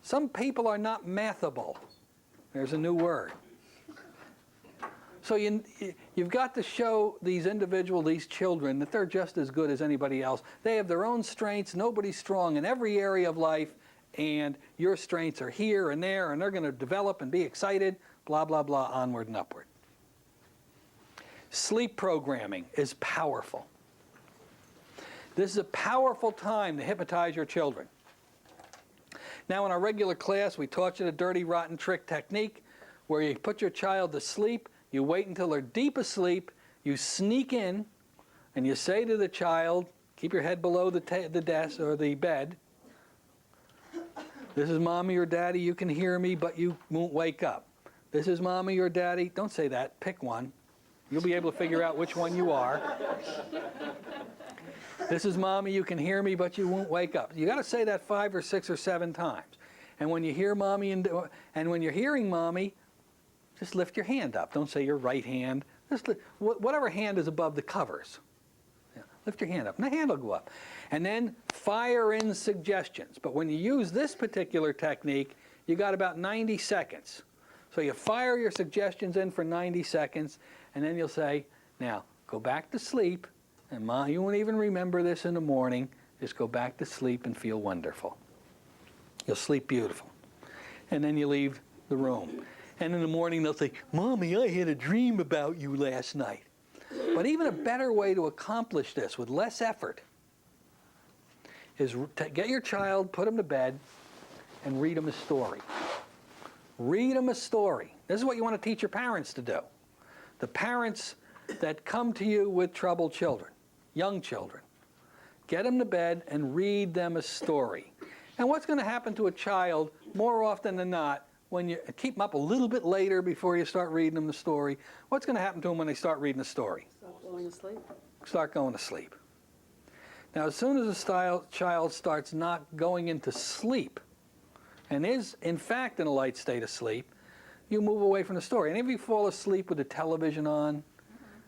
Some people are not mathable. There's a new word. So you've got to show these children, that they're just as good as anybody else. They have their own strengths. Nobody's strong in every area of life, and your strengths are here and there, and they're going to develop and be excited, blah, blah, blah, onward and upward. Sleep programming is powerful. This is a powerful time to hypnotize your children. Now, in our regular class, we taught you the dirty, rotten trick technique, where you put your child to sleep. You wait until they're deep asleep, you sneak in, and you say to the child, keep your head below the desk or the bed, this is Mommy or Daddy, you can hear me, but you won't wake up. This is Mommy or Daddy, don't say that, pick one. You'll be able to figure out which one you are. This is Mommy, you can hear me, but you won't wake up. You got to say that 5 or 6 or 7 times. And when you hear Mommy and when you're hearing Mommy, just lift your hand up. Don't say your right hand. Just whatever hand is above the covers. Yeah, lift your hand up, and the hand will go up. And then fire in suggestions. But when you use this particular technique, you got about 90 seconds. So you fire your suggestions in for 90 seconds, and then you'll say, now, go back to sleep, and Mom, you won't even remember this in the morning. Just go back to sleep and feel wonderful. You'll sleep beautiful. And then you leave the room. And in the morning they'll say, Mommy, I had a dream about you last night. But even a better way to accomplish this with less effort is to get your child, put them to bed, and read them a story. Read them a story. This is what you want to teach your parents to do. The parents that come to you with troubled children, young children, get them to bed and read them a story. And what's going to happen to a child more often than not, when you keep them up a little bit later before you start reading them the story, what's going to happen to them when they start reading the story? Stop going to sleep. Start going to sleep. Now, as soon as a child starts not going into sleep and is, in fact, in a light state of sleep, you move away from the story. And if you fall asleep with the television on,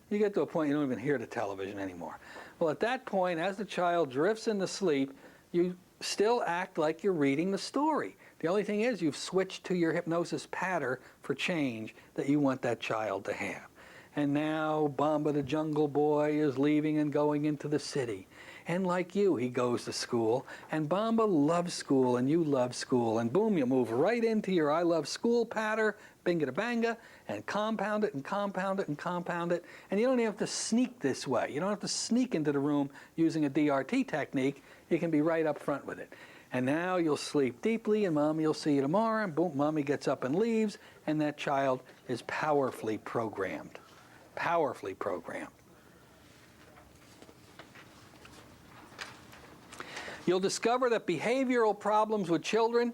you get to a point you don't even hear the television anymore. Well, at that point, as the child drifts into sleep, you still act like you're reading the story. The only thing is you've switched to your hypnosis pattern for change that you want that child to have. And now Bamba the Jungle Boy is leaving and going into the city. And like you, he goes to school, and Bamba loves school, and you love school, and boom, you move right into your I love school patter, binga-da-banga, and compound it, and compound it, and compound it. And you don't even have to sneak this way. You don't have to sneak into the room using a DRT technique. You can be right up front with it. And now you'll sleep deeply, and Mommy will see you tomorrow, and boom, Mommy gets up and leaves, and that child is powerfully programmed. Powerfully programmed. You'll discover that behavioral problems with children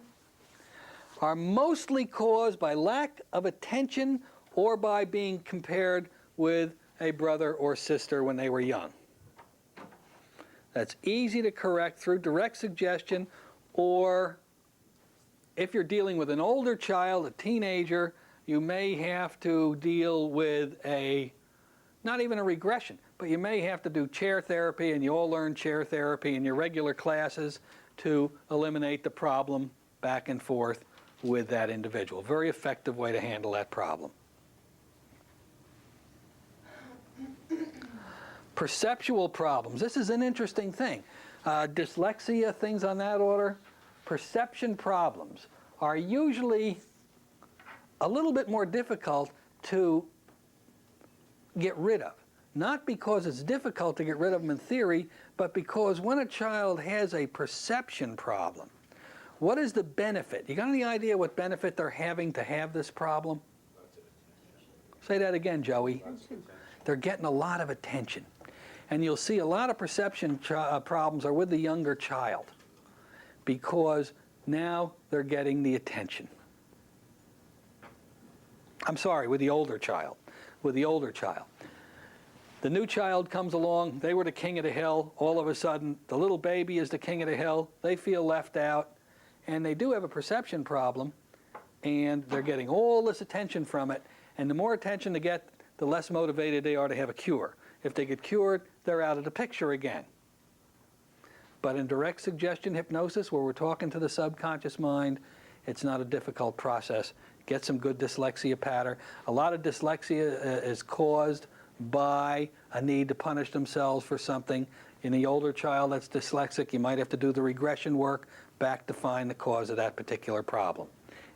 are mostly caused by lack of attention or by being compared with a brother or sister when they were young. That's easy to correct through direct suggestion, or if you're dealing with an older child, a teenager, you may have to deal with not even a regression, but you may have to do chair therapy, and you all learn chair therapy in your regular classes to eliminate the problem back and forth with that individual. Very effective way to handle that problem. Perceptual problems. This is an interesting thing. Dyslexia, things on that order. Perception problems are usually a little bit more difficult to get rid of. Not because it's difficult to get rid of them in theory, but because when a child has a perception problem, what is the benefit? You got any idea what benefit they're having to have this problem? Say that again, Joey. They're getting a lot of attention. And you'll see a lot of perception problems are with the younger child because now they're getting the attention. I'm sorry, with the older child. With the older child. The new child comes along, they were the king of the hill. All of a sudden, the little baby is the king of the hill. They feel left out, and they do have a perception problem, and they're getting all this attention from it. And the more attention they get, the less motivated they are to have a cure. If they get cured, they're out of the picture again. But in direct suggestion hypnosis, where we're talking to the subconscious mind, it's not a difficult process. Get some good dyslexia pattern. A lot of dyslexia is caused by a need to punish themselves for something. In the older child that's dyslexic, you might have to do the regression work back to find the cause of that particular problem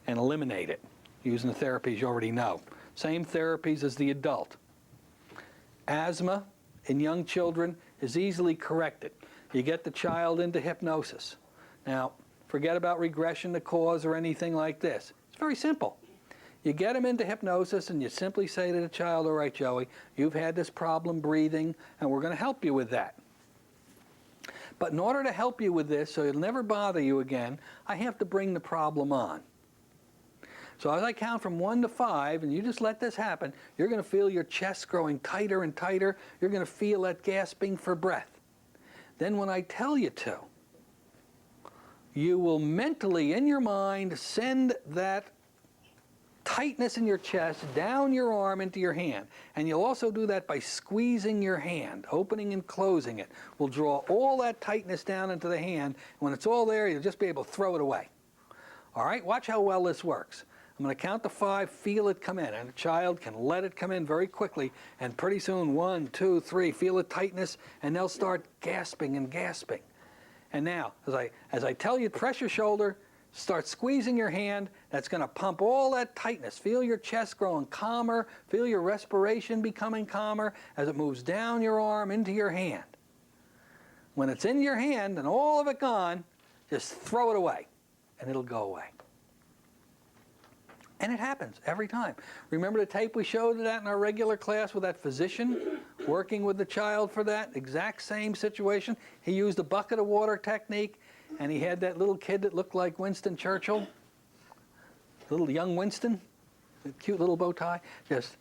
and eliminate it using the therapies you already know. Same therapies as the adult. Asthma in young children is easily corrected. You get the child into hypnosis. Now, forget about regression to cause or anything like this. It's very simple. You get them into hypnosis and you simply say to the child, all right, Joey, you've had this problem breathing and we're going to help you with that. But in order to help you with this, so it'll never bother you again, I have to bring the problem on. So as I count from 1 to 5, and you just let this happen, you're going to feel your chest growing tighter and tighter. You're going to feel that gasping for breath. Then when I tell you to, you will mentally, in your mind, send that tightness in your chest down your arm into your hand. And you'll also do that by squeezing your hand, opening and closing it. We'll draw all that tightness down into the hand. When it's all there, you'll just be able to throw it away. All right, watch how well this works. I'm going to count to 5, feel it come in, and a child can let it come in very quickly, and pretty soon, 1, 2, 3, feel the tightness, and they'll start gasping and gasping. And now, as I tell you, press your shoulder, start squeezing your hand. That's going to pump all that tightness. Feel your chest growing calmer. Feel your respiration becoming calmer as it moves down your arm into your hand. When it's in your hand and all of it gone, just throw it away, and it'll go away. And it happens every time. Remember the tape we showed of that in our regular class with that physician working with the child for that? Exact same situation. He used a bucket of water technique, and he had that little kid that looked like Winston Churchill, little young Winston, the cute little bow tie. Just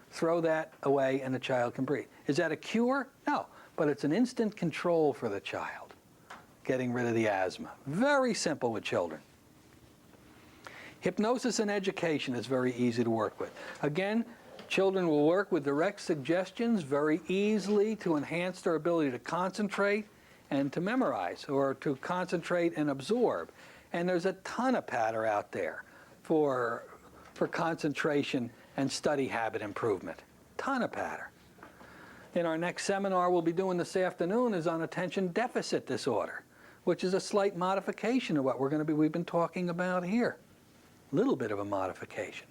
throw that away and the child can breathe. Is that a cure? No, but it's an instant control for the child, getting rid of the asthma. Very simple with children. Hypnosis and education is very easy to work with. Again, children will work with direct suggestions very easily to enhance their ability to concentrate and to memorize, or to concentrate and absorb. And there's a ton of patter out there for concentration and study habit improvement. Ton of patter. in our next seminar we'll be doing this afternoon is on attention deficit disorder, which is a slight modification of what we've been talking about here. A little bit of a modification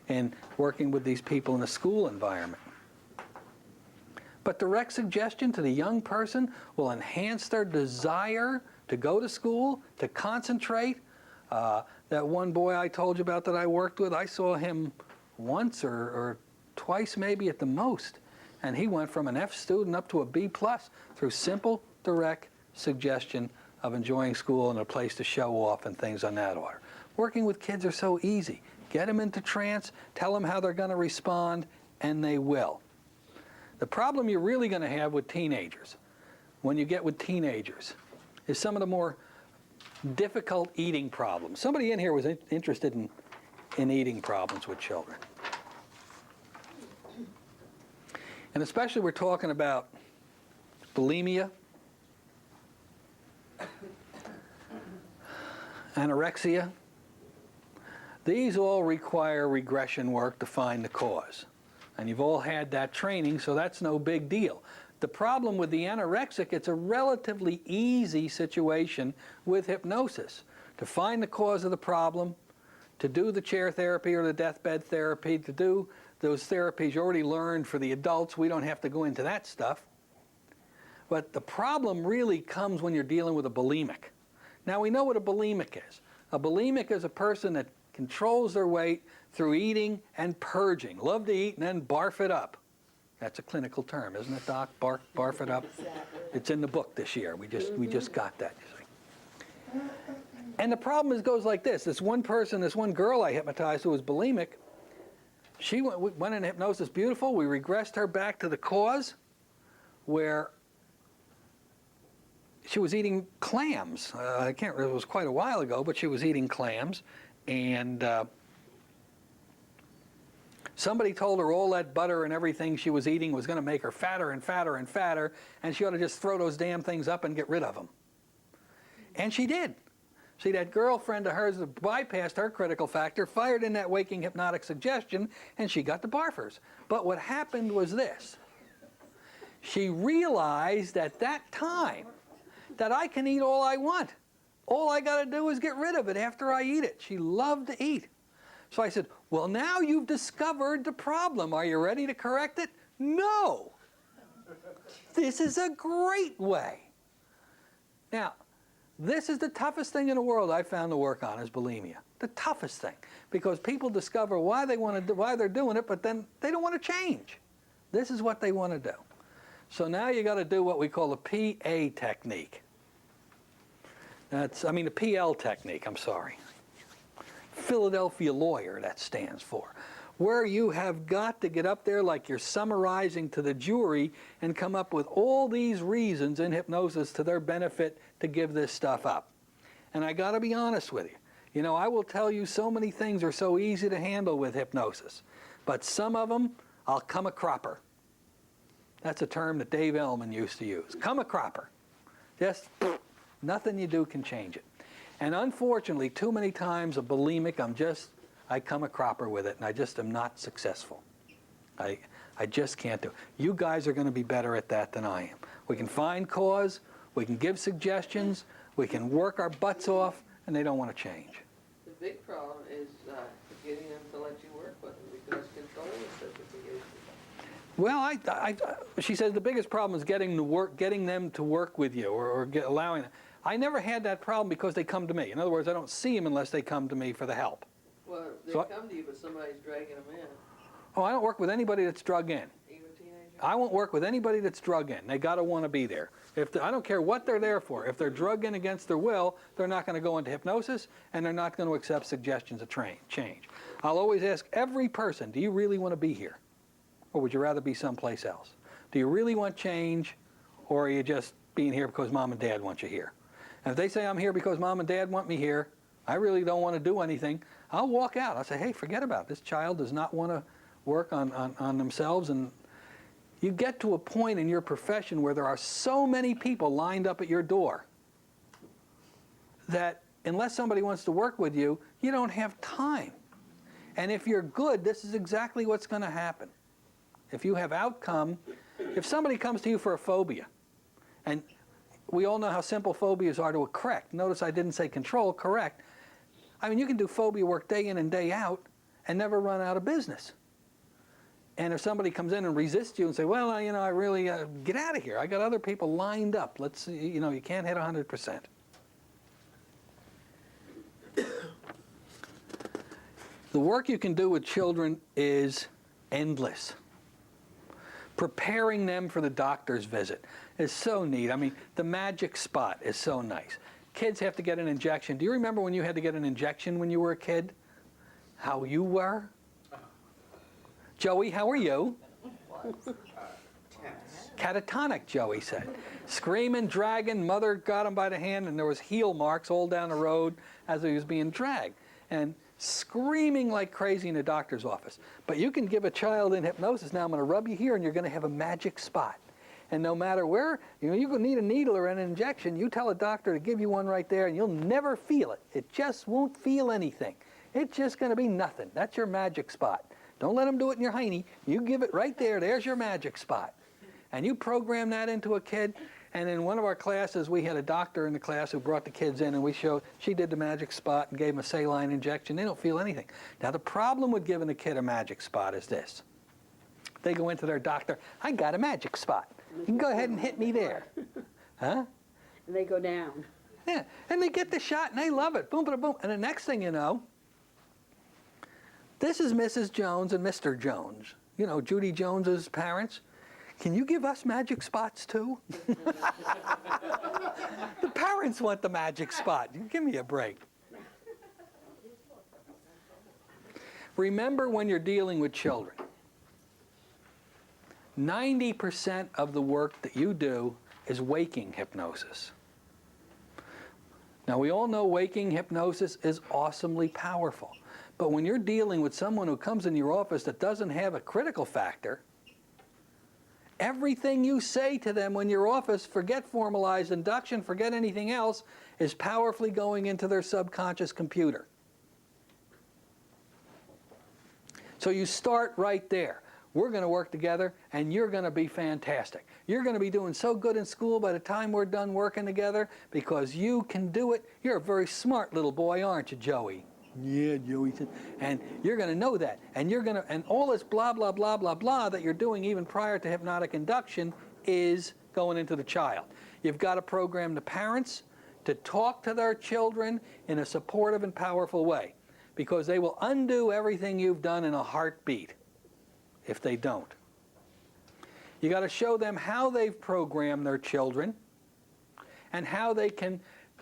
in working with these people in a school environment. But direct suggestion to the young person will enhance their desire to go to school, to concentrate. That one boy I told you about that I worked with, I saw him once or twice maybe at the most. And he went from an F student up to a B+ through simple, direct suggestion of enjoying school and a place to show off and things on that order. Working with kids are so easy. Get them into trance, tell them how they're going to respond, and they will. The problem you're really going to have with teenagers, when you get with teenagers, is some of the more difficult eating problems. Somebody in here was interested in eating problems with children. And especially we're talking about bulimia, anorexia. These all require regression work to find the cause. And you've all had that training, so that's no big deal. The problem with the anorexic, it's a relatively easy situation with hypnosis. To find the cause of the problem, to do the chair therapy or the deathbed therapy, to do those therapies you already learned for the adults. We don't have to go into that stuff. But the problem really comes when you're dealing with a bulimic. Now we know what a bulimic is. A bulimic is a person that controls their weight through eating and purging. Love to eat and then barf it up. That's a clinical term, isn't it, Doc? Barf it up. It's in the book this year. We just got that, you see. And the problem goes like this. This one girl I hypnotized who was bulimic, she went into hypnosis beautiful. We regressed her back to the cause where she was eating clams. It was quite a while ago, but she was eating clams. And somebody told her all that butter and everything she was eating was going to make her fatter and fatter and fatter, and she ought to just throw those damn things up and get rid of them. And she did. See, that girlfriend of hers bypassed her critical factor, fired in that waking hypnotic suggestion, and she got the barfers. But what happened was this. She realized at that time that I can eat all I want. All I got to do is get rid of it after I eat it. She loved to eat. So I said, well, now you've discovered the problem. Are you ready to correct it? No. This is a great way. Now, this is the toughest thing in the world I've found to work on is bulimia. The toughest thing. Because people discover why they're doing it, but then they don't want to change. This is what they want to do. So now you got to do what we call the PA technique. The PL technique, I'm sorry. Philadelphia lawyer, that stands for. Where you have got to get up there like you're summarizing to the jury and come up with all these reasons in hypnosis to their benefit to give this stuff up. And I got to be honest with you. You know, I will tell you so many things are so easy to handle with hypnosis. But some of them, I'll come a cropper. That's a term that Dave Ellman used to use. Come a cropper. Just nothing you do can change it. And unfortunately, too many times a bulimic, I come a cropper with it, and I just am not successful. I just can't do it. You guys are going to be better at that than I am. We can find cause, we can give suggestions, we can work our butts off, and they don't want to change. The big problem is getting them to let you work with them because control is such a big issue. Well, she says the biggest problem is getting them to work with you or allowing them. I never had that problem because they come to me. In other words, I don't see them unless they come to me for the help. Well, they So come to you, but somebody's dragging them in. Oh, I don't work with anybody that's drug in. Even teenagers? I won't work with anybody that's drug in. They got to want to be there. I don't care what they're there for. If they're drug in against their will, they're not going to go into hypnosis, and they're not going to accept suggestions of change. I'll always ask every person, do you really want to be here? Or would you rather be someplace else? Do you really want change, or are you just being here because mom and dad want you here? And if they say I'm here because mom and dad want me here, I really don't want to do anything, I'll walk out. I'll say, hey, forget about it. This child does not want to work on themselves. And you get to a point in your profession where there are so many people lined up at your door that unless somebody wants to work with you, you don't have time. And if you're good, this is exactly what's going to happen. If you have outcome, If somebody comes to you for a phobia, and we all know how simple phobias are to correct. Notice I didn't say control, correct. I mean, you can do phobia work day in and day out and never run out of business. And if somebody comes in and resists you and say, well, I really, get out of here. I got other people lined up. Let's, you can't hit 100%. The work you can do with children is endless. Preparing them for the doctor's visit is so neat. I mean, the magic spot is so nice. Kids have to get an injection. Do you remember when you had to get an injection when you were a kid? How you were? Joey, how are you? Catatonic, Joey said. Screaming, dragging, mother got him by the hand, and there was heel marks all down the road as he was being dragged. And screaming like crazy in the doctor's office. But you can give a child in hypnosis, now I'm going to rub you here, and you're going to have a magic spot. And no matter where, you're going to need a needle or an injection, you tell a doctor to give you one right there, and you'll never feel it. It just won't feel anything. It's just going to be nothing. That's your magic spot. Don't let them do it in your hiney. You give it right there. There's your magic spot. And you program that into a kid. And in one of our classes, we had a doctor in the class who brought the kids in, and we showed, she did the magic spot and gave them a saline injection. They don't feel anything. Now, the problem with giving a kid a magic spot is this. They go into their doctor, I got a magic spot. You can go ahead and hit me there. Huh? And they go down. Yeah, and they get the shot, and they love it. Boom, boom, boom. And the next thing you know, this is Mrs. Jones and Mr. Jones. You know, Judy Jones's parents. Can you give us magic spots too? The parents want the magic spot. Give me a break. Remember, when you're dealing with children, 90% of the work that you do is waking hypnosis. Now, we all know waking hypnosis is awesomely powerful. But when you're dealing with someone who comes in your office that doesn't have a critical factor, everything you say to them when your office, forget formalized induction, forget anything else, is powerfully going into their subconscious computer. So you start right there. We're going to work together, and you're going to be fantastic. You're going to be doing so good in school by the time we're done working together because you can do it. You're a very smart little boy, aren't you, Joey? Yeah, Joey said. And you're going to know that. And you're going to, and all this blah, blah, blah, blah, blah that you're doing even prior to hypnotic induction is going into the child. You've got to program the parents to talk to their children in a supportive and powerful way, because they will undo everything you've done in a heartbeat if they don't. You got to show them how they've programmed their children and how they can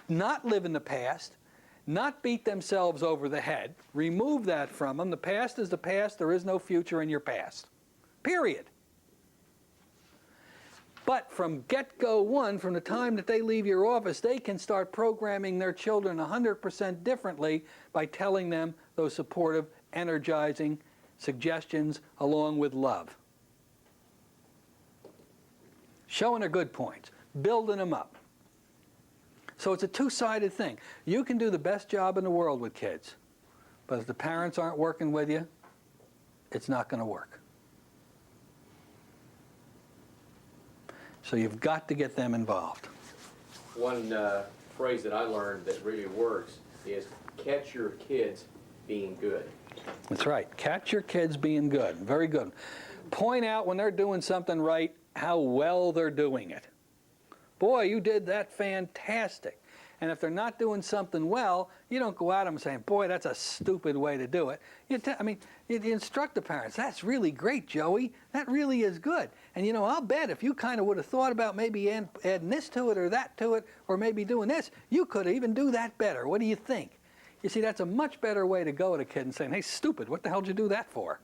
not live in the past, not beat themselves over the head, remove that from them. The past is the past. There is no future in your past. Period. But from get-go one, from the time that they leave your office, they can start programming their children 100% differently by telling them those supportive, energizing suggestions along with love. Showing their good points, building them up. So it's a two-sided thing. You can do the best job in the world with kids, but if the parents aren't working with you, it's not going to work. So you've got to get them involved. One phrase that I learned that really works is catch your kids being good. That's right. Catch your kids being good. Very good. Point out when they're doing something right, how well they're doing it. Boy, you did that fantastic. And if they're not doing something well, you don't go at them saying, boy, that's a stupid way to do it. You instruct the parents, that's really great, Joey. That really is good. And you know, I'll bet if you kind of would have thought about maybe adding this to it or that to it, or maybe doing this, you could even do that better. What do you think? You see, that's a much better way to go at a kid and saying, hey, stupid, what the hell did you do that for?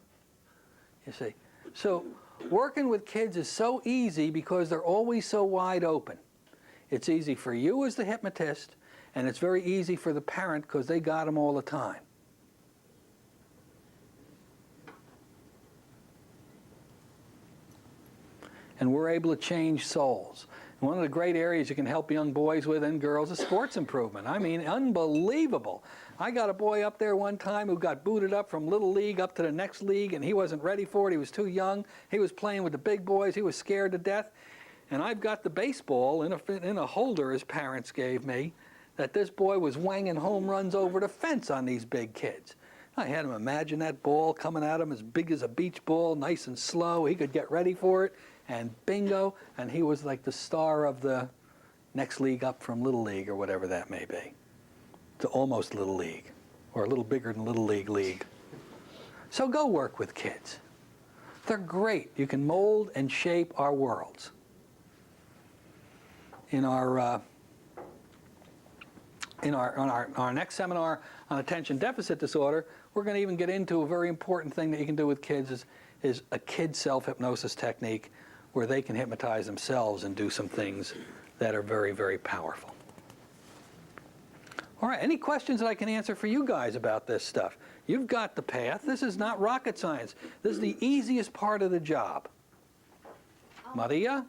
You see. So working with kids is so easy because they're always so wide open. It's easy for you as the hypnotist, and it's very easy for the parent because they got them all the time. And we're able to change souls. One of the great areas you can help young boys with and girls is sports improvement. I mean, unbelievable. I got a boy up there one time who got booted up from Little League up to the next league, and he wasn't ready for it. He was too young. He was playing with the big boys. He was scared to death. And I've got the baseball in a holder his parents gave me that this boy was wanging home runs over the fence on these big kids. I had him imagine that ball coming at him as big as a beach ball, nice and slow. He could get ready for it, and bingo, and he was like the star of the next league up from Little League or whatever that may be, to almost Little League, or a little bigger than Little League. So go work with kids. They're great. You can mold and shape our worlds. In our next seminar on attention deficit disorder, we're going to even get into a very important thing that you can do with kids is a kid self-hypnosis technique where they can hypnotize themselves and do some things that are very, very powerful. All right, any questions that I can answer for you guys about this stuff? You've got the path. This is not rocket science. This is the easiest part of the job. Maria?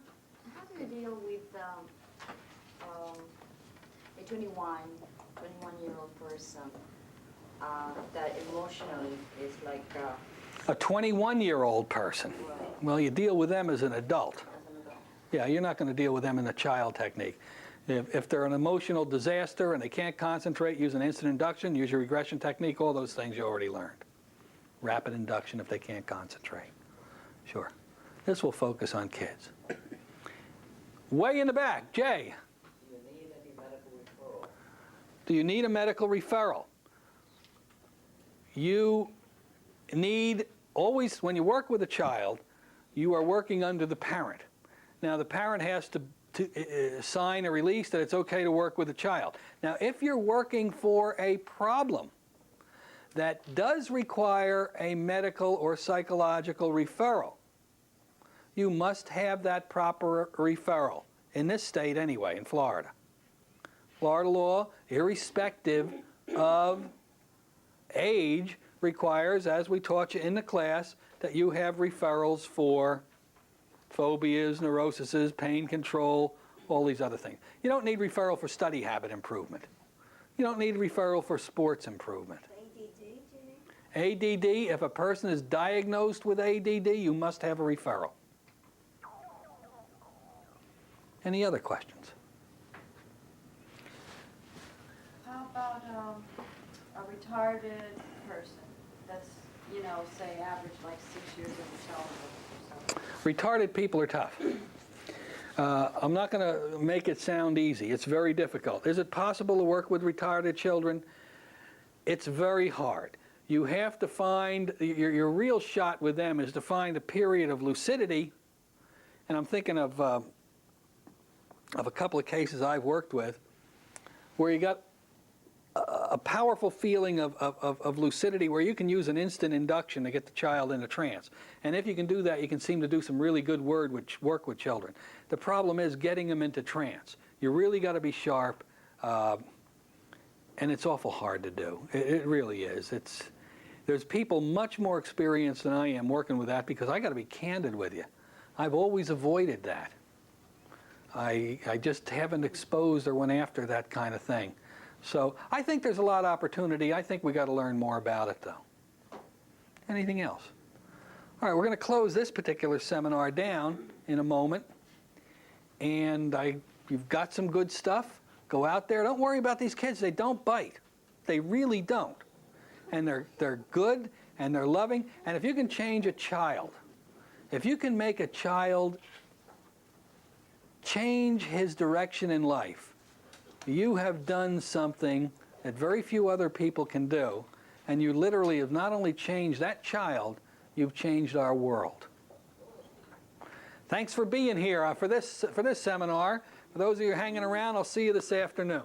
How do you deal with a 21-year-old person that emotionally is like A 21-year-old person. right, Well, you deal with them as an adult. as an adult? Yeah, you're not going to deal with them in the child technique. If they're an emotional disaster and they can't concentrate, use an instant induction, use your regression technique, all those things you already learned. Rapid induction if they can't concentrate. Sure. This will focus on kids. Way in the back, Jay. Do you need any medical referral? Do you need a medical referral? You need, always, when you work with a child, you are working under the parent. Now, the parent has to sign a release that it's okay to work with a child. Now, if you're working for a problem that does require a medical or psychological referral, you must have that proper referral, in this state anyway, in Florida. Florida law, irrespective of age, requires, as we taught you in the class, that you have referrals for phobias, neuroses, pain control, all these other things. You don't need referral for study habit improvement. You don't need referral for sports improvement. ADD, do you need? ADD, if a person is diagnosed with ADD, you must have a referral. Any other questions? How about a retarded person that's, you know, say average like 6 years of intelligence or something? Retarded people are tough. I'm not going to make it sound easy. It's very difficult. Is it possible to work with retarded children? It's very hard. You have to find, your real shot with them is to find a period of lucidity, and I'm thinking of a couple of cases I've worked with where you got a powerful feeling of lucidity where you can use an instant induction to get the child in a trance. And if you can do that, you can seem to do some really good work with children. The problem is getting them into trance. You really got to be sharp, and it's awful hard to do. It really is. There's people much more experienced than I am working with that because I got to be candid with you. I've always avoided that. I just haven't exposed or went after that kind of thing. So I think there's a lot of opportunity. I think we got to learn more about it, though. Anything else? All right, we're going to close this particular seminar down in a moment. And you've got some good stuff. Go out there. Don't worry about these kids. They don't bite. They really don't. And they're good and they're loving. And if you can change a child, if you can make a child change his direction in life, you have done something that very few other people can do, and you literally have not only changed that child, you've changed our world. Thanks for being here for this seminar. For those of you hanging around, I'll see you this afternoon.